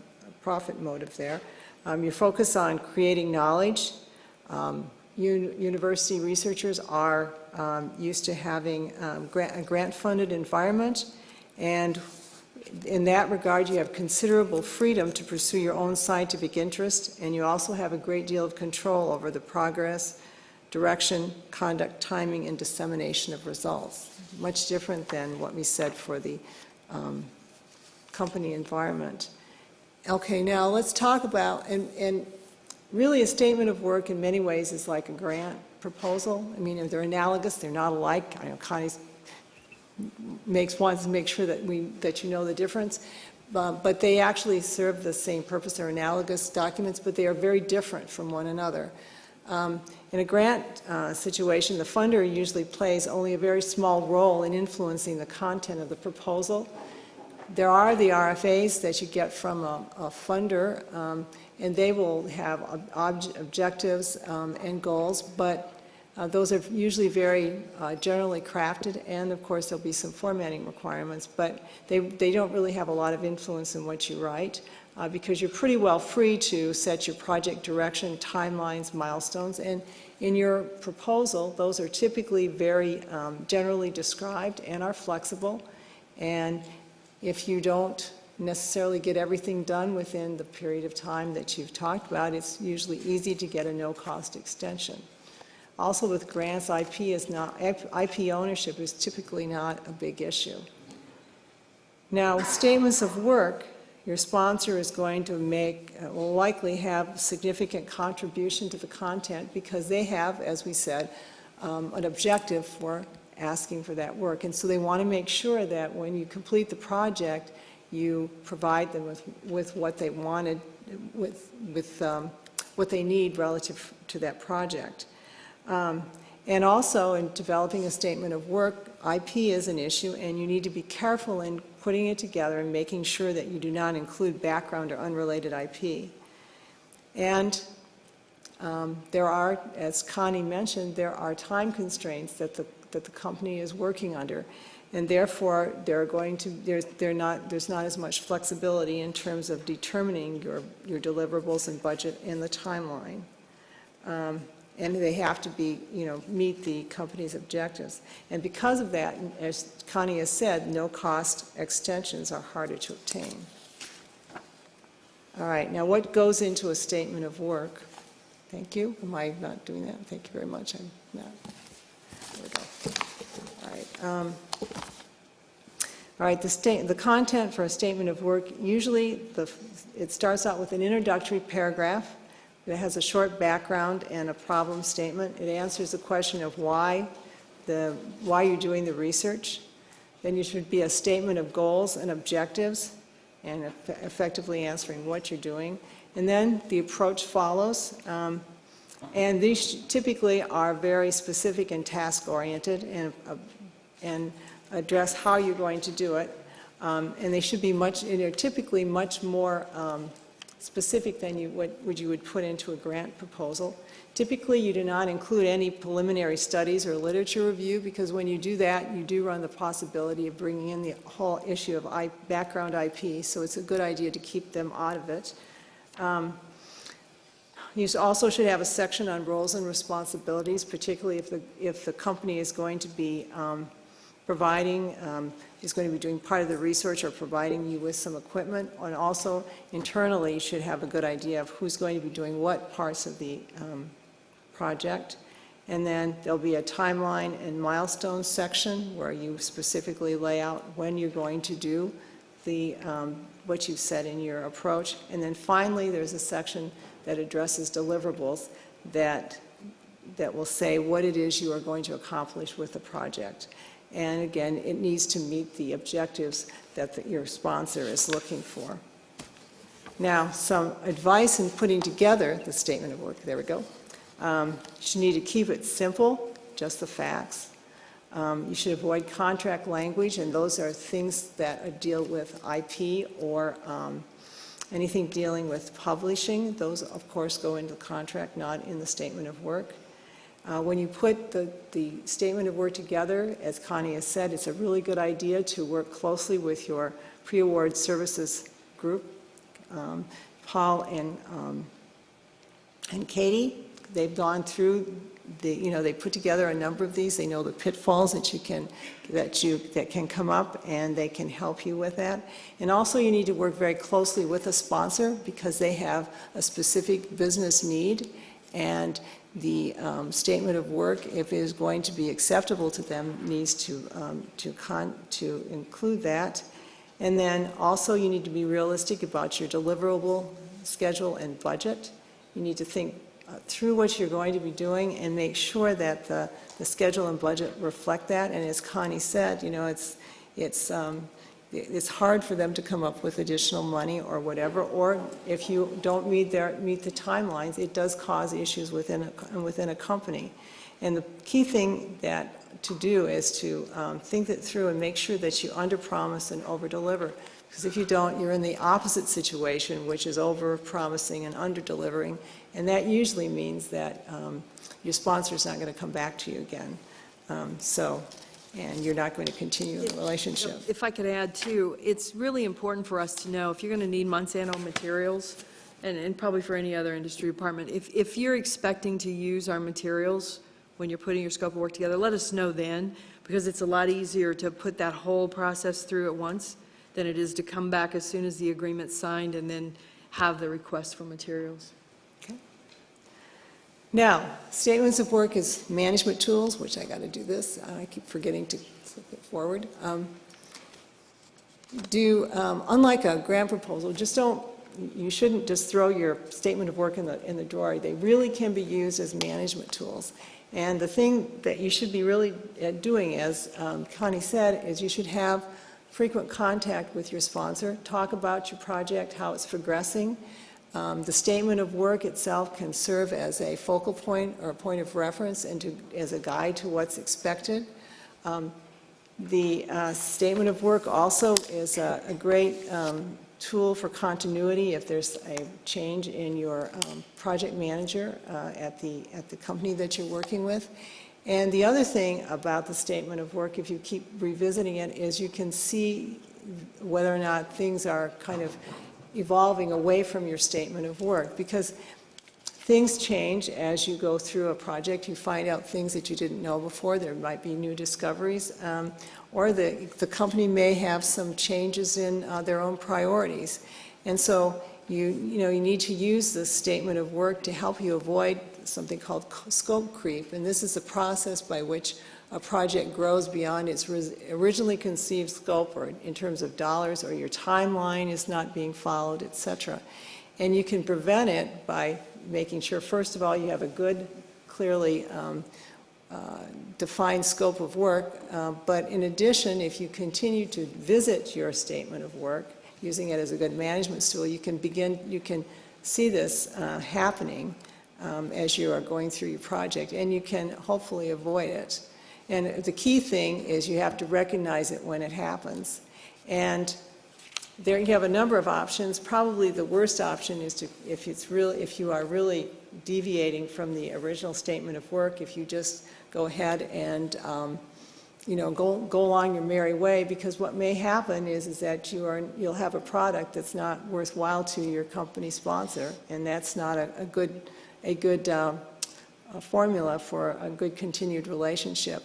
profit motive there. You focus on creating knowledge. University researchers are used to having a grant-funded environment, and in that regard, you have considerable freedom to pursue your own scientific interest, and you also have a great deal of control over the progress, direction, conduct, timing, and dissemination of results. Much different than what we said for the company environment. Okay, now let's talk about, and really a statement of work in many ways is like a grant proposal. I mean, they're analogous, they're not alike. I know Connie wants to make sure that you know the difference, but they actually serve the same purpose. They're analogous documents, but they are very different from one another. In a grant situation, the funder usually plays only a very small role in influencing the content of the proposal. There are the RFAs that you get from a funder, and they will have objectives and goals, but those are usually very generally crafted, and of course there'll be some formatting requirements, but they don't really have a lot of influence in what you write, because you're pretty well free to set your project direction, timelines, milestones, and in your proposal, those are typically very generally described and are flexible, and if you don't necessarily get everything done within the period of time that you've talked about, it's usually easy to get a no-cost extension. Also with grants, IP ownership is typically not a big issue. Now, with statements of work, your sponsor is going to will likely have significant contribution to the content because they have, as we said, an objective for asking for that work. And so they want to make sure that when you complete the project, you provide them with what they wanted, with what they need relative to that project. And also in developing a statement of work, IP is an issue, and you need to be careful in putting it together and making sure that you do not include background or unrelated IP. And there are, as Connie mentioned, there are time constraints that the company is working under, and therefore there's not as much flexibility in terms of determining your deliverables and budget and the timeline. And they have to be, meet the company's objectives. And because of that, as Connie has said, no-cost extensions are harder to obtain. All right, now what goes into a statement of work? Thank you. Am I not doing that? Thank you very much. I'm not. There we go. All right. All right, the content for a statement of work, usually it starts out with an introductory paragraph. It has a short background and a problem statement. It answers the question of why you're doing the research. Then there should be a statement of goals and objectives and effectively answering what you're doing. And then the approach follows. And these typically are very specific and task-oriented and address how you're going to do it. And they should be typically much more specific than what you would put into a grant proposal. Typically, you do not include any preliminary studies or literature review, because when you do that, you do run the possibility of bringing in the whole issue of background IP, so it's a good idea to keep them out of it. You also should have a section on roles and responsibilities, particularly if the company is going to be is going to be doing part of the research or providing you with some equipment. And also internally, you should have a good idea of who's going to be doing what parts of the project. And then there'll be a timeline and milestones section where you specifically lay out when you're going to do what you've said in your approach. And then finally, there's a section that addresses deliverables that will say what it is you are going to accomplish with the project. And again, it needs to meet the objectives that your sponsor is looking for. Now, some advice in putting together the statement of work. There we go. You need to keep it simple, just the facts. You should avoid contract language, and those are things that deal with IP or anything dealing with publishing. Those, of course, go into the contract, not in the statement of work. When you put the statement of work together, as Connie has said, it's a really good idea to work closely with your pre-award services group, Paul and Katie. They've gone through they put together a number of these. They know the pitfalls that can come up, and they can help you with that. And also, you need to work very closely with a sponsor because they have a specific business need, and the statement of work, if it is going to be acceptable to them, needs to include that. And then also, you need to be realistic about your deliverable schedule and budget. You need to think through what you're going to be doing and make sure that the schedule and budget reflect that. And as Connie said, it's hard for them to come up with additional money or whatever, or if you don't meet the timelines, it does cause issues within a company. And the key thing to do is to think that through and make sure that you underpromise and overdeliver. Because if you don't, you're in the opposite situation, which is over-promising and under-delivering, and that usually means that your sponsor's not going to come back to you again. And you're not going to continue the relationship. If I could add too, it's really important for us to know if you're going to need Monsanto materials, and probably for any other industry department, if you're expecting to use our materials when you're putting your scope of work together, let us know then, because it's a lot easier to put that whole process through at once than it is to come back as soon as the agreement's signed and then have the request for materials. Now, statements of work is management tools, which I got to do this. I keep forgetting to flip it forward. Unlike a grant proposal, you shouldn't just throw your statement of work in the drawer. They really can be used as management tools. And the thing that you should be really doing, as Connie said, is you should have frequent contact with your sponsor, talk about your project, how it's progressing. The statement of work itself can serve as a focal point or a point of reference and as a guide to what's expected. The statement of work also is a great tool for continuity if there's a change in your project manager at the company that you're working with. And the other thing about the statement of work, if you keep revisiting it, is you can see whether or not things are kind of evolving away from your statement of work, because things change as you go through a project. You find out things that you didn't know before. There might be new discoveries, or the company may have some changes in their own priorities. And so you need to use this statement of work to help you avoid something called scope creep. And this is a process by which a project grows beyond its originally conceived scope, or in terms of dollars, or your timeline is not being followed, etc. And you can prevent it by making sure, first of all, you have a good, clearly defined scope of work. But in addition, if you continue to visit your statement of work, using it as a good management tool, you can see this happening as you are going through your project, and you can hopefully avoid it. And the key thing is you have to recognize it when it happens. And there you have a number of options. Probably the worst option is if you are really deviating from the original statement of work, if you just go ahead and go along your merry way, because what may happen is that you'll have a product that's not worthwhile to your company sponsor, and that's not a good formula for a good continued relationship.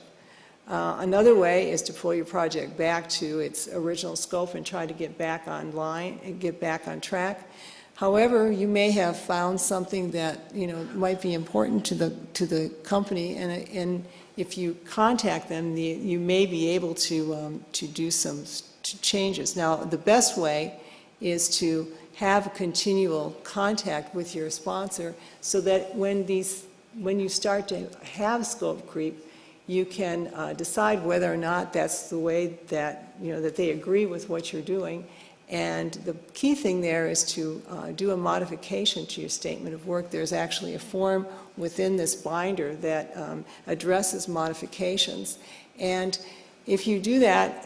Another way is to pull your project back to its original scope and try to get back online and get back on track. However, you may have found something that might be important to the company, and if you contact them, you may be able to do some changes. Now, the best way is to have continual contact with your sponsor, so that when you start to have scope creep, you can decide whether or not that's the way that that they agree with what you're doing. And the key thing there is to do a modification to your statement of work. There's actually a form within this binder that addresses modifications. And if you do that,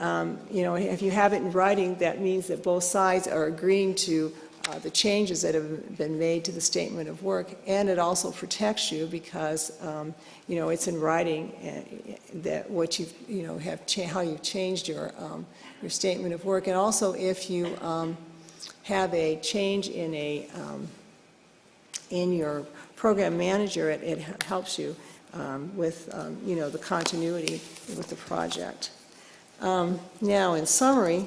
if you have it in writing, that means that both sides are agreeing to the changes that have been made to the statement of work, and it also protects you because it's in writing that what how you've changed your statement of work. And also, if you have a change in your program manager, it helps you with, the continuity with the project. Now, in summary,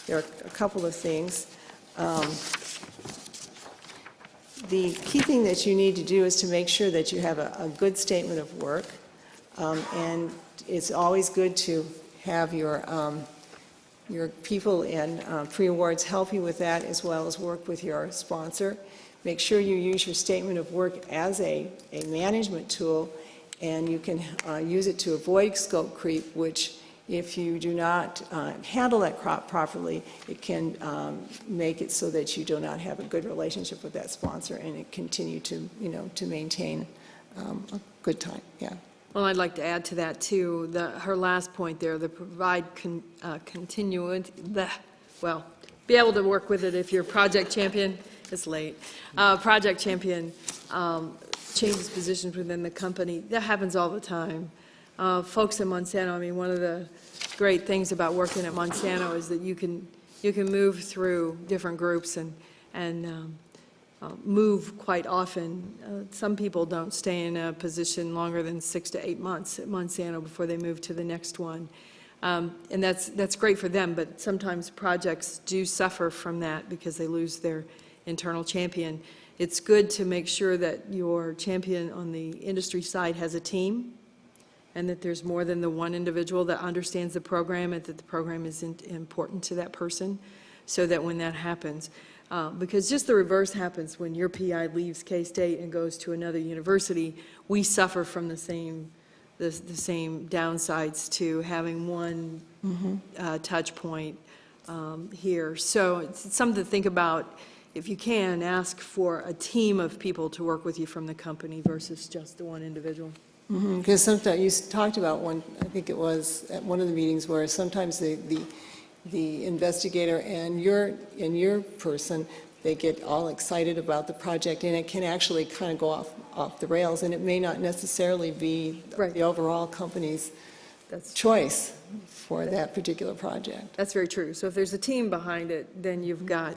there are a couple of things. The key thing that you need to do is to make sure that you have a good statement of work, and it's always good to have your people in pre-awards help you with that, as well as work with your sponsor. Make sure you use your statement of work as a management tool, and you can use it to avoid scope creep, which if you do not handle that crop properly, it can make it so that you do not have a good relationship with that sponsor, and it continue to, to maintain a good time, yeah. Well, I'd like to add to that, too, her last point there, the provide continuity, be able to work with it if you're project champion, it's late, project champion changes positions within the company. That happens all the time. Folks at Monsanto, I mean, one of the great things about working at Monsanto is that you can move through different groups and move quite often. Some people don't stay in a position longer than 6 to 8 months at Monsanto before they move to the next one. And that's great for them, but sometimes projects do suffer from that because they lose their internal champion. It's good to make sure that your champion on the industry side has a team, and that there's more than the one individual that understands the program, and that the program is important to that person, so that when that happens, because just the reverse happens when your PI leaves K-State and goes to another university, we suffer from the same downsides to having one touch point here. So it's something to think about. If you can, ask for a team of people to work with you from the company versus just the one individual. Because sometimes, you talked about one, I think it was at one of the meetings, where sometimes the investigator and your person, they get all excited about the project, and it can actually kind of go off the rails, and it may not necessarily be Right. the overall company's choice for that particular project. That's very true. So if there's a team behind it, then you've got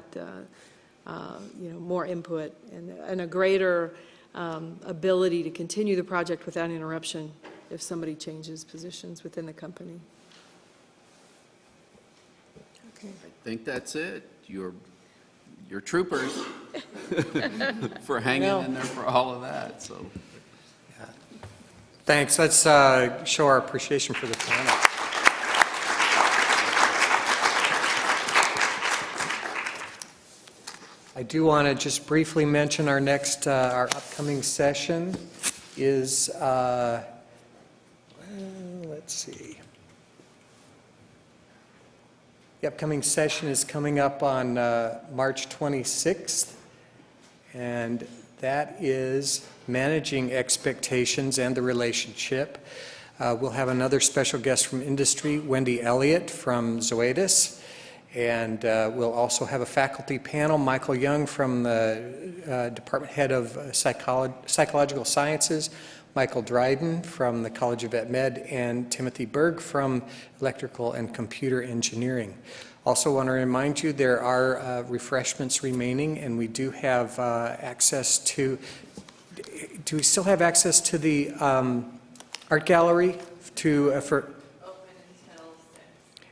more input and a greater ability to continue the project without interruption if somebody changes positions within the company. Okay. I think that's it. You're troopers for hanging in there for all of that, so. Thanks. Let's show our appreciation for the panel. I do want to just briefly mention our next, our upcoming session is, let's see. The upcoming session is coming up on March 26th, and that is Managing Expectations and the Relationship. We'll have another special guest from industry, Wendy Elliott from Zoetis. And we'll also have a faculty panel, Michael Young from the Department Head of Psychological Sciences, Michael Dryden from the College of Vet Med, and Timothy Berg from Electrical and Computer Engineering. Also want to remind you there are refreshments remaining, and we do have access to, do we still have access to the art gallery for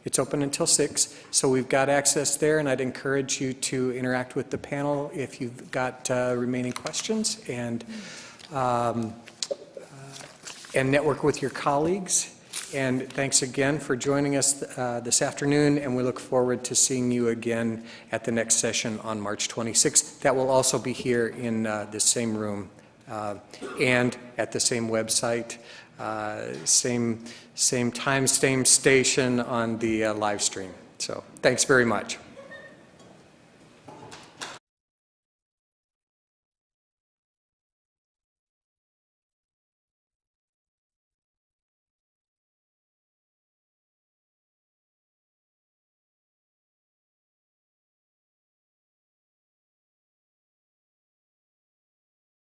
It's open until 6, so we've got access there, and I'd encourage you to interact with the panel if you've got remaining questions, and network with your colleagues. And thanks again for joining us this afternoon, and we look forward to seeing you again at the next session on March 26th. That will also be here in this same room and at the same website. Same time, same station on the live stream. So thanks very much.